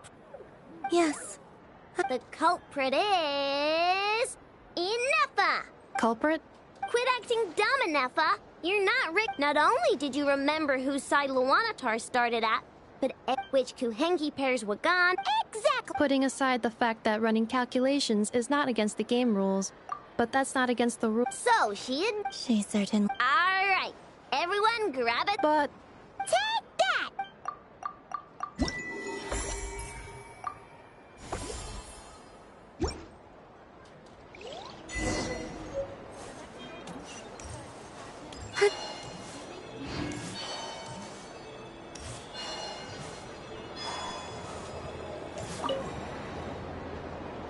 Speaker 3: Yes.
Speaker 2: The culprit is... Ineppa!
Speaker 15: Culprit?
Speaker 2: Quit acting dumb, Ineppa! You're not Rick. Not only did you remember whose side Luanatar started at, but which Kuhenki pairs were gone. Exactly!
Speaker 15: Putting aside the fact that running calculations is not against the game rules, but that's not against the rules.
Speaker 2: So, she
Speaker 3: certainly...
Speaker 2: Alright, everyone grab it.
Speaker 15: But...
Speaker 2: Take that!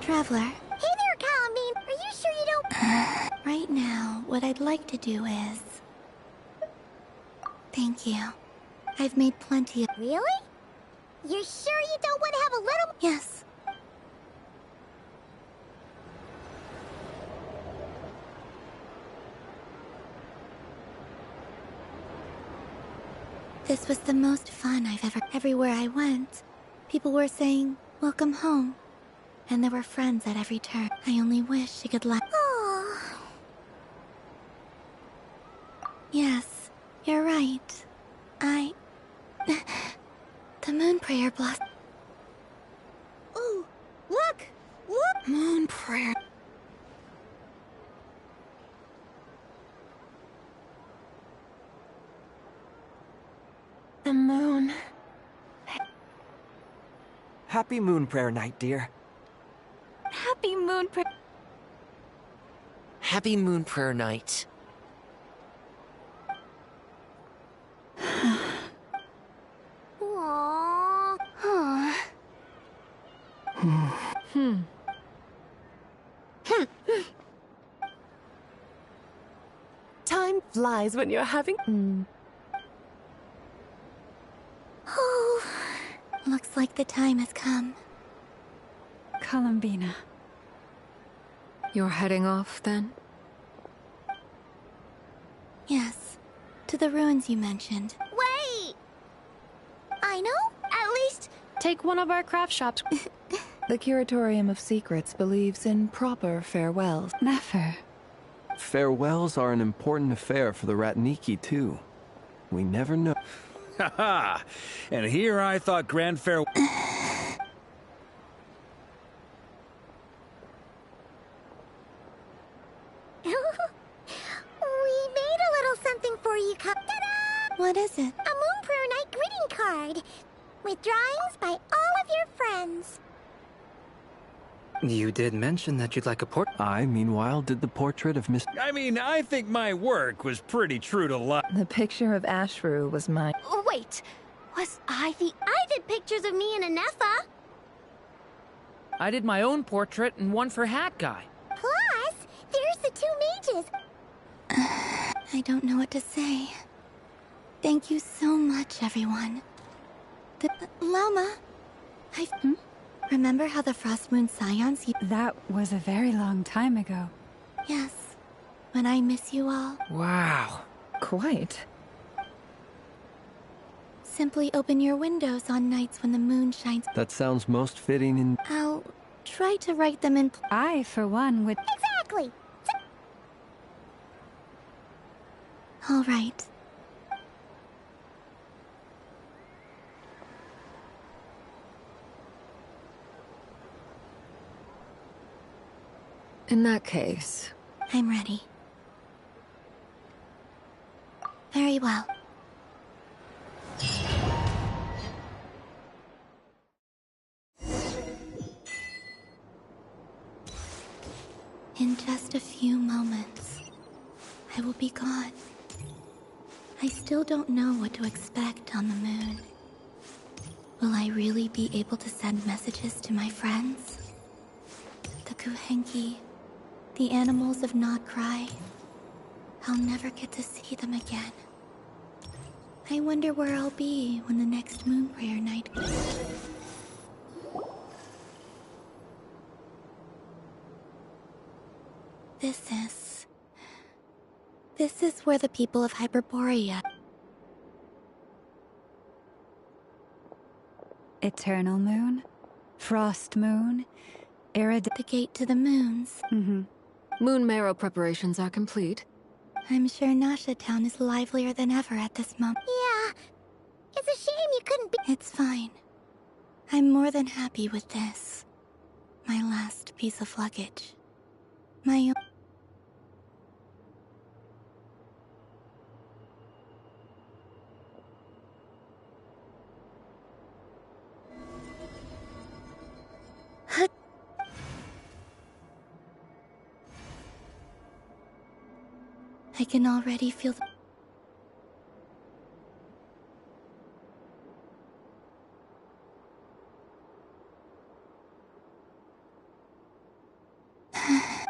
Speaker 3: Traveler.
Speaker 2: Hey there, Calamine. Are you sure you don't...
Speaker 3: Right now, what I'd like to do is... Thank you. I've made plenty of...
Speaker 2: Really? You're sure you don't want to have a little...
Speaker 3: Yes. This was the most fun I've ever... Everywhere I went, people were saying, "Welcome home." And there were friends at every turn. I only wish I could let...
Speaker 2: Aww.
Speaker 3: Yes, you're right. The moon prayer blast...
Speaker 2: Ooh, look! Look!
Speaker 3: Moon prayer...
Speaker 12: The moon.
Speaker 22: Happy Moon Prayer Night, dear.
Speaker 17: Happy moon prayer.
Speaker 11: Happy Moon Prayer Night.
Speaker 2: Aww. Huh.
Speaker 12: Time flies when you're having...
Speaker 3: Oh, looks like the time has come.
Speaker 6: Columbina.
Speaker 14: You're heading off, then?
Speaker 3: Yes, to the ruins you mentioned.
Speaker 2: Wait! I know? At least...
Speaker 15: Take one of our craft shops.
Speaker 14: The Curatorium of Secrets believes in proper farewells.
Speaker 6: Never.
Speaker 8: Farewells are an important affair for the Ratniki, too. We never know.
Speaker 5: Haha! And here I thought Grand Farewell...
Speaker 2: We made a little something for you, Ta-da!
Speaker 3: What is it?
Speaker 2: A Moon Prayer Night greeting card. With drawings by all of your friends.
Speaker 9: You did mention that you'd like a portrait.
Speaker 8: I, meanwhile, did the portrait of Miss...
Speaker 5: I mean, I think my work was pretty true to life.
Speaker 14: The picture of Ashru was mine.
Speaker 2: Oh, wait. Was I the... I did pictures of me and Anefa.
Speaker 7: I did my own portrait and one for Hat Guy.
Speaker 2: Plus, there's the two mages.
Speaker 3: I don't know what to say. Thank you so much, everyone. Lama, Remember how the Frost Moon Scions...
Speaker 6: That was a very long time ago.
Speaker 3: Yes. When I miss you all...
Speaker 7: Wow.
Speaker 14: Quite.
Speaker 3: Simply open your windows on nights when the moon shines.
Speaker 8: That sounds most fitting in...
Speaker 3: I'll try to write them in...
Speaker 6: I, for one, would...
Speaker 2: Exactly.
Speaker 3: All right.
Speaker 14: In that case...
Speaker 3: I'm ready. Very well. In just a few moments, I will be gone. I still don't know what to expect on the moon. Will I really be able to send messages to my friends? The Kuhenki, the animals of Nod Cry. I'll never get to see them again. I wonder where I'll be when the next moon prayer night comes. This is where the people of Hyperborea...
Speaker 6: Eternal Moon? Frost Moon?
Speaker 3: The gate to the moons.
Speaker 14: Moon marrow preparations are complete.
Speaker 3: I'm sure Nasha Town is livelier than ever at this moment.
Speaker 2: Yeah. It's a shame you couldn't be...
Speaker 3: It's fine. I'm more than happy with this. My last piece of luggage. My own... I can already feel the...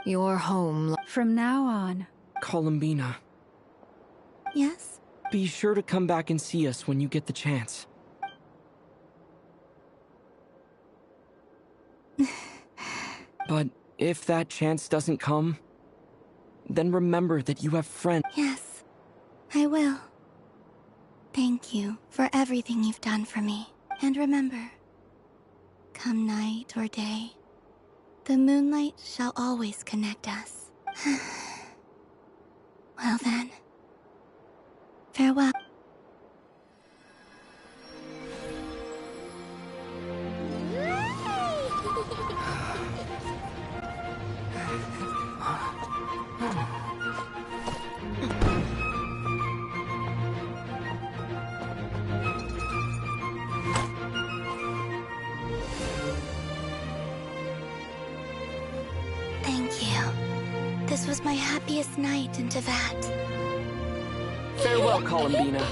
Speaker 14: Your home.
Speaker 6: From now on.
Speaker 11: Columbina,
Speaker 3: Yes?
Speaker 11: be sure to come back and see us when you get the chance. But if that chance doesn't come, then remember that you have friends.
Speaker 3: Yes, I will. Thank you for everything you've done for me. And remember, come night or day, the moonlight shall always connect us. Well then, farewell. Thank you. This was my happiest night in Tevat.
Speaker 11: Farewell, Columbina.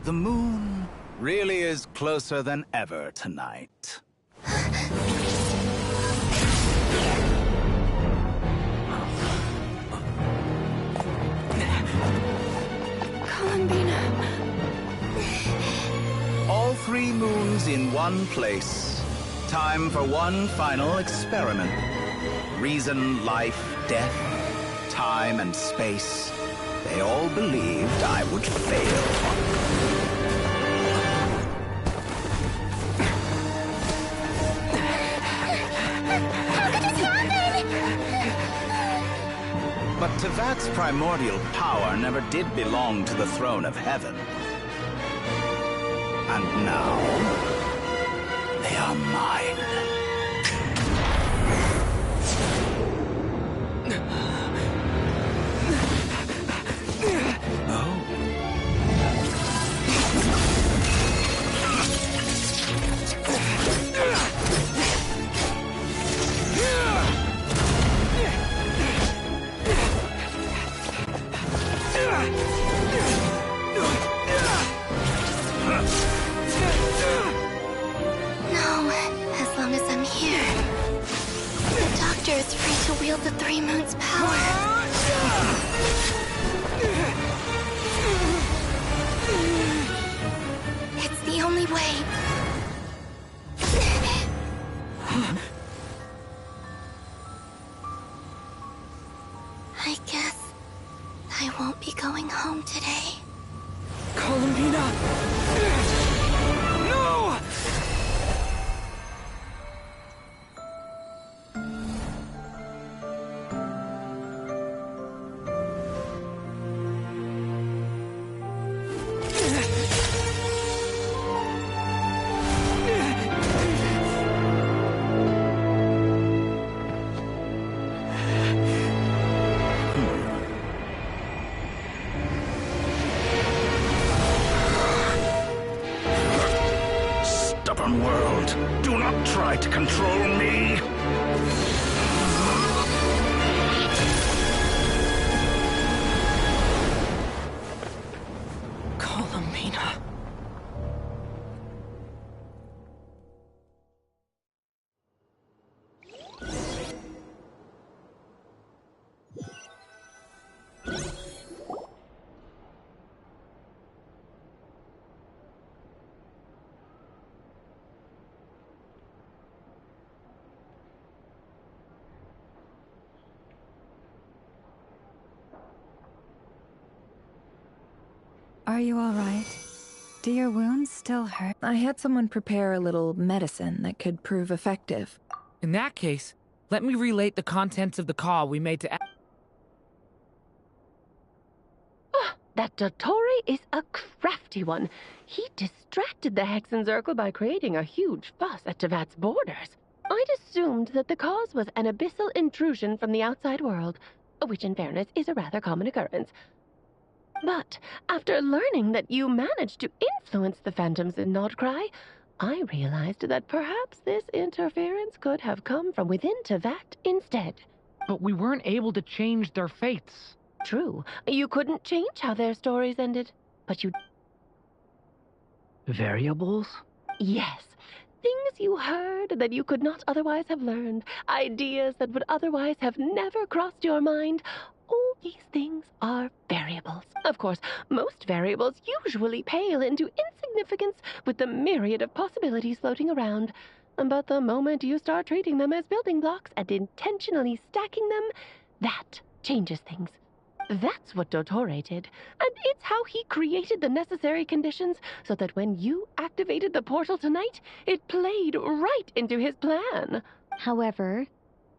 Speaker 16: The moon really is closer than ever tonight.
Speaker 14: Columbina.
Speaker 16: All 3 moons in one place. Time for one final experiment. Reason, life, death, time, and space. They all believed I would fail. But Tevat's primordial power never did belong to the throne of heaven. And now, they are mine.
Speaker 3: No, as long as I'm here. The Doctor is free to wield the 3 moons' power. It's the only way. I guess I won't be going home today.
Speaker 11: Columbina! No!
Speaker 16: Stubborn world, do not try to control me.
Speaker 11: Columbina.
Speaker 6: Are you all right? Do your wounds still hurt?
Speaker 14: I had someone prepare a little medicine that could prove effective.
Speaker 7: In that case, let me relate the contents of the call we made to...
Speaker 12: That Dottore is a crafty one. He distracted the Hexen Circle by creating a huge fuss at Tevat's borders. I'd assumed that the cause was an abyssal intrusion from the outside world, which in fairness is a rather common occurrence. But after learning that you managed to influence the phantoms in Nodcry, I realized that perhaps this interference could have come from within Tevat instead.
Speaker 7: But we weren't able to change their fates.
Speaker 12: True, you couldn't change how their stories ended, but you...
Speaker 21: Variables?
Speaker 12: Yes. Things you heard that you could not otherwise have learned. Ideas that would otherwise have never crossed your mind. All these things are variables. Of course, most variables usually pale into insignificance with the myriad of possibilities floating around. But the moment you start treating them as building blocks and intentionally stacking them, that changes things. That's what Dottore did, and it's how he created the necessary conditions so that when you activated the portal tonight, it played right into his plan.
Speaker 17: However,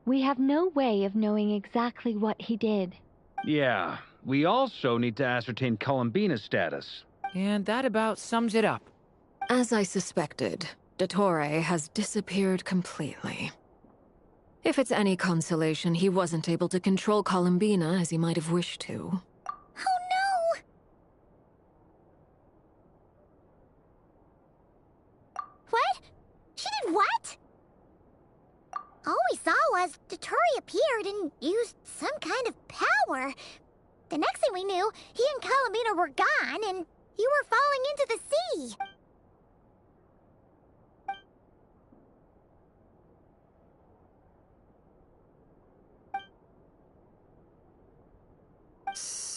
Speaker 17: we have no way of knowing exactly what he did.
Speaker 5: Yeah, we also need to ascertain Columbina's status.
Speaker 7: And that about sums it up.
Speaker 14: As I suspected, Dottore has disappeared completely. If it's any consolation, he wasn't able to control Columbina as he might have wished to.
Speaker 2: Oh no! What? She did what? All we saw was Dottore appeared and used some kind of power. The next thing we knew, he and Columbina were gone and you were falling into the sea.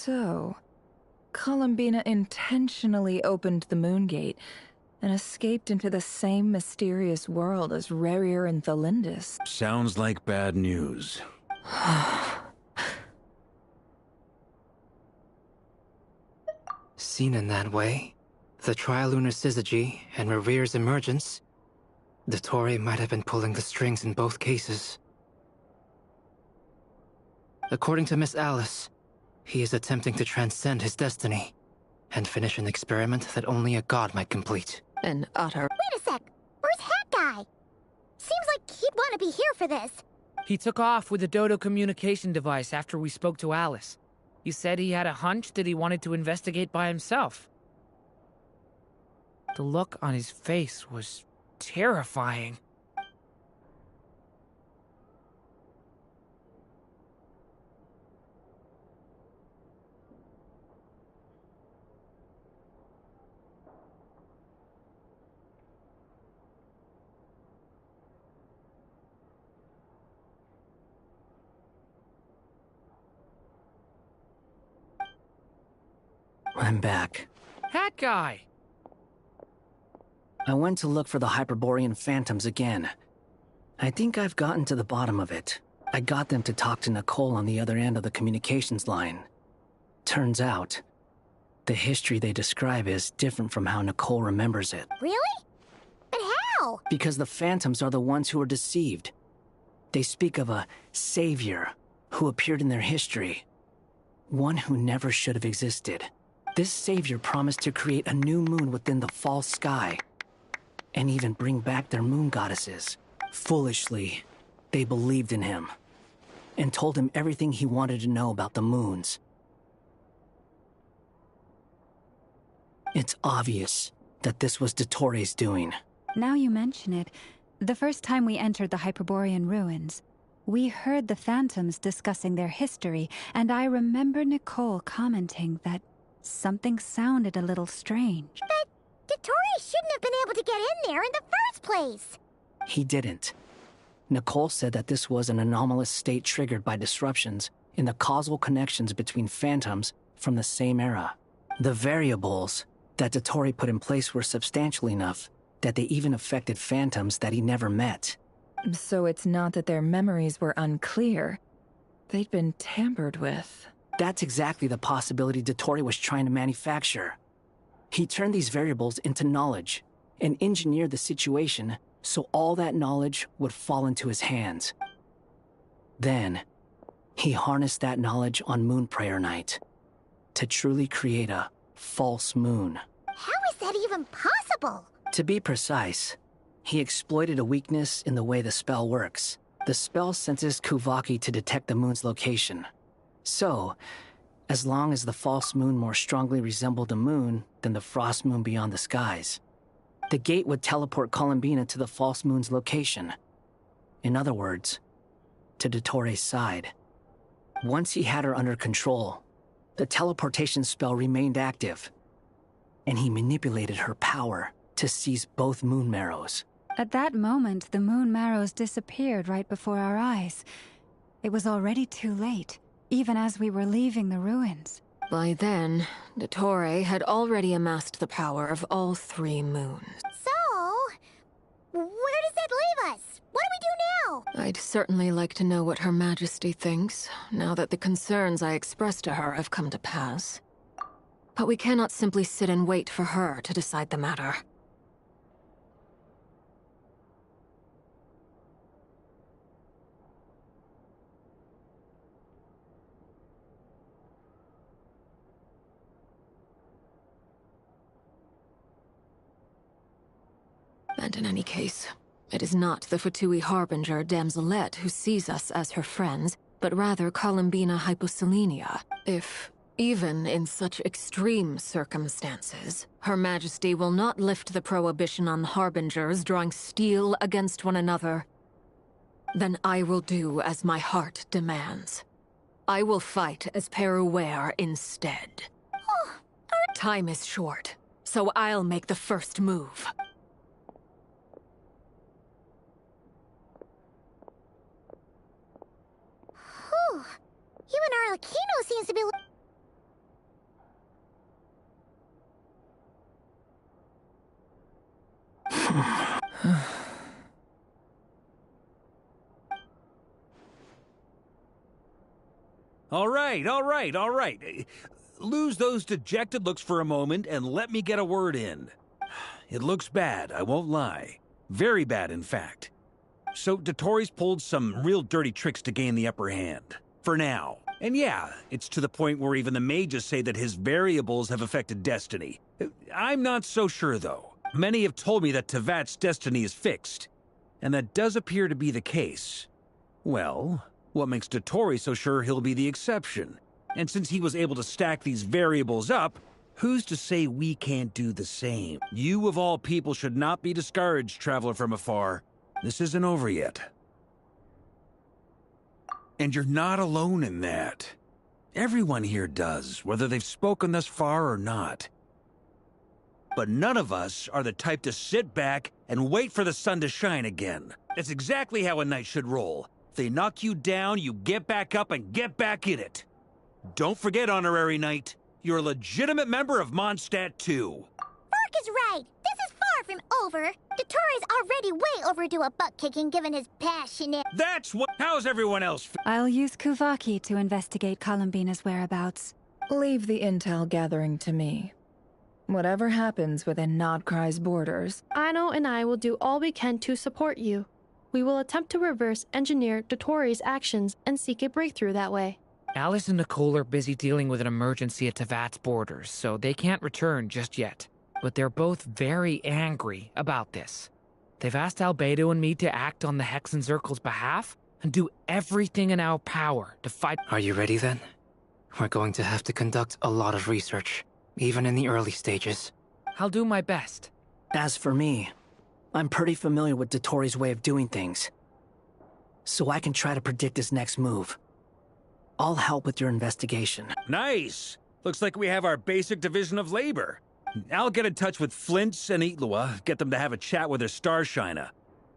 Speaker 14: So, Columbina intentionally opened the Moon Gate and escaped into the same mysterious world as Rerir and Thalindis.
Speaker 5: Sounds like bad news.
Speaker 9: Seen in that way, the Trilunar Syzygy and Rerir's emergence, Dottore might have been pulling the strings in both cases. According to Miss Alice, he is attempting to transcend his destiny and finish an experiment that only a god might complete.
Speaker 14: An utter...
Speaker 2: Wait a sec! Where's Hat Guy? Seems like he'd want to be here for this.
Speaker 7: He took off with the Dodo communication device after we spoke to Alice. He said he had a hunch that he wanted to investigate by himself. The look on his face was terrifying.
Speaker 21: I'm back.
Speaker 7: Hat Guy!
Speaker 21: I went to look for the Hyperborean phantoms again. I think I've gotten to the bottom of it. I got them to talk to Nicole on the other end of the communications line. Turns out, the history they describe is different from how Nicole remembers it.
Speaker 2: Really? But how?
Speaker 21: Because the phantoms are the ones who are deceived. They speak of a savior who appeared in their history. One who never should have existed. This savior promised to create a new moon within the false sky, and even bring back their moon goddesses. Foolishly, they believed in him, and told him everything he wanted to know about the moons. It's obvious that this was Dottore's doing.
Speaker 6: Now you mention it, the first time we entered the Hyperborean ruins, we heard the phantoms discussing their history, and I remember Nicole commenting that something sounded a little strange.
Speaker 2: But Dottore shouldn't have been able to get in there in the first place.
Speaker 21: He didn't. Nicole said that this was an anomalous state triggered by disruptions in the causal connections between phantoms from the same era. The variables that Dottore put in place were substantial enough that they even affected phantoms that he never met.
Speaker 14: So it's not that their memories were unclear. They'd been tampered with.
Speaker 21: That's exactly the possibility Dottore was trying to manufacture. He turned these variables into knowledge and engineered the situation so all that knowledge would fall into his hands. Then, he harnessed that knowledge on Moon Prayer Night to truly create a false moon.
Speaker 2: How is that even possible?
Speaker 21: To be precise, he exploited a weakness in the way the spell works. The spell senses Kuvaki to detect the moon's location. So, as long as the false moon more strongly resembled a moon than the frost moon beyond the skies, the gate would teleport Columbina to the false moon's location. In other words, to Dottoro's side. Once he had her under control, the teleportation spell remained active, and he manipulated her power to seize both moon marrows.
Speaker 6: At that moment, the moon marrows disappeared right before our eyes. It was already too late, even as we were leaving the ruins.
Speaker 14: By then, Dottore had already amassed the power of all 3 moons.
Speaker 2: So, where does that leave us? What do we do now?
Speaker 14: I'd certainly like to know what Her Majesty thinks, now that the concerns I expressed to her have come to pass. But we cannot simply sit and wait for her to decide the matter. And in any case, it is not the Fatui Harbinger Damselette who sees us as her friends, but rather Columbina Hyposelenia. If, even in such extreme circumstances, Her Majesty will not lift the prohibition on Harbingers drawing steel against one another, then I will do as my heart demands. I will fight as Peruware instead. Time is short, so I'll make the first move.
Speaker 2: Whew. Even Arlecchino seems to be...
Speaker 5: All right. Lose those dejected looks for a moment and let me get a word in. It looks bad, I won't lie. Very bad, in fact. So Dottori's pulled some real dirty tricks to gain the upper hand. For now. And yeah, it's to the point where even the mages say that his variables have affected destiny. I'm not so sure, though. Many have told me that Tevat's destiny is fixed. And that does appear to be the case. Well, what makes Dottori so sure he'll be the exception? And since he was able to stack these variables up, who's to say we can't do the same? You of all people should not be discouraged, traveler from afar. This isn't over yet. And you're not alone in that. Everyone here does, whether they've spoken thus far or not. But none of us are the type to sit back and wait for the sun to shine again. That's exactly how a knight should roll. If they knock you down, you get back up and get back in it. Don't forget, Honorary Knight, you're a legitimate member of Mondstadt too.
Speaker 2: Mark is right. This is far from over. Dottoro's already way overdue a butt-kicking given his passionate...
Speaker 5: That's what... How's everyone else?
Speaker 6: I'll use Kuvaki to investigate Columbina's whereabouts.
Speaker 19: Leave the intel gathering to me. Whatever happens within Nodcry's borders...
Speaker 15: Aino and I will do all we can to support you. We will attempt to reverse engineer Dottoro's actions and seek a breakthrough that way.
Speaker 7: Alice and Nicole are busy dealing with an emergency at Tevat's borders, so they can't return just yet. But they're both very angry about this. They've asked Albedo and me to act on the Hexen Circle's behalf and do everything in our power to fight...
Speaker 9: Are you ready then? We're going to have to conduct a lot of research, even in the early stages.
Speaker 7: I'll do my best.
Speaker 21: As for me, I'm pretty familiar with Dottoro's way of doing things, so I can try to predict his next move. I'll help with your investigation.
Speaker 5: Nice! Looks like we have our basic division of labor. I'll get in touch with Flint's and Itlua, get them to have a chat with their Starshiner.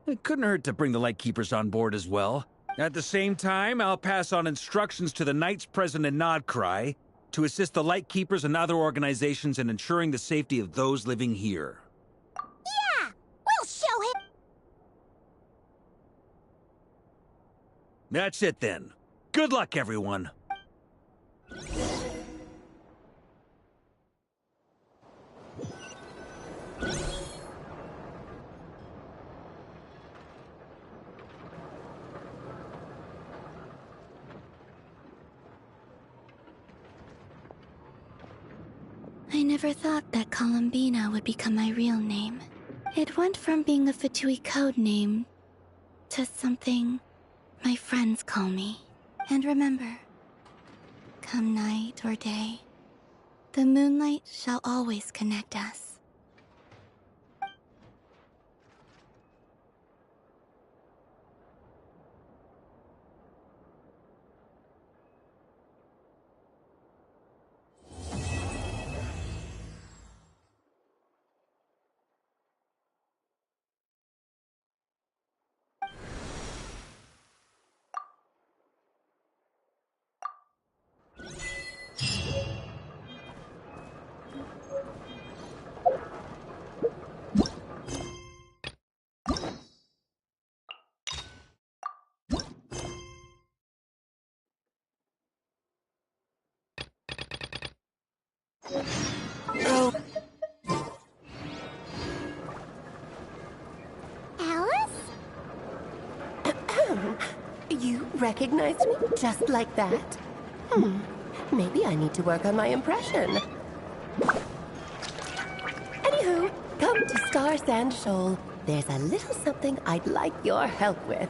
Speaker 5: It couldn't hurt to bring the Lightkeepers on board as well. At the same time, I'll pass on instructions to the Knights present in Nodcry to assist the Lightkeepers and other organizations in ensuring the safety of those living here.
Speaker 2: Yeah! We'll show him!
Speaker 5: That's it then. Good luck, everyone.
Speaker 3: I never thought that Columbina would become my real name. It went from being a Fatui code name to something my friends call me. And remember, come night or day, the moonlight shall always connect us.
Speaker 2: Alice?
Speaker 12: You recognized me just like that? Maybe I need to work on my impression. Anywho, come to Star Sand Shoal. There's a little something I'd like your help with.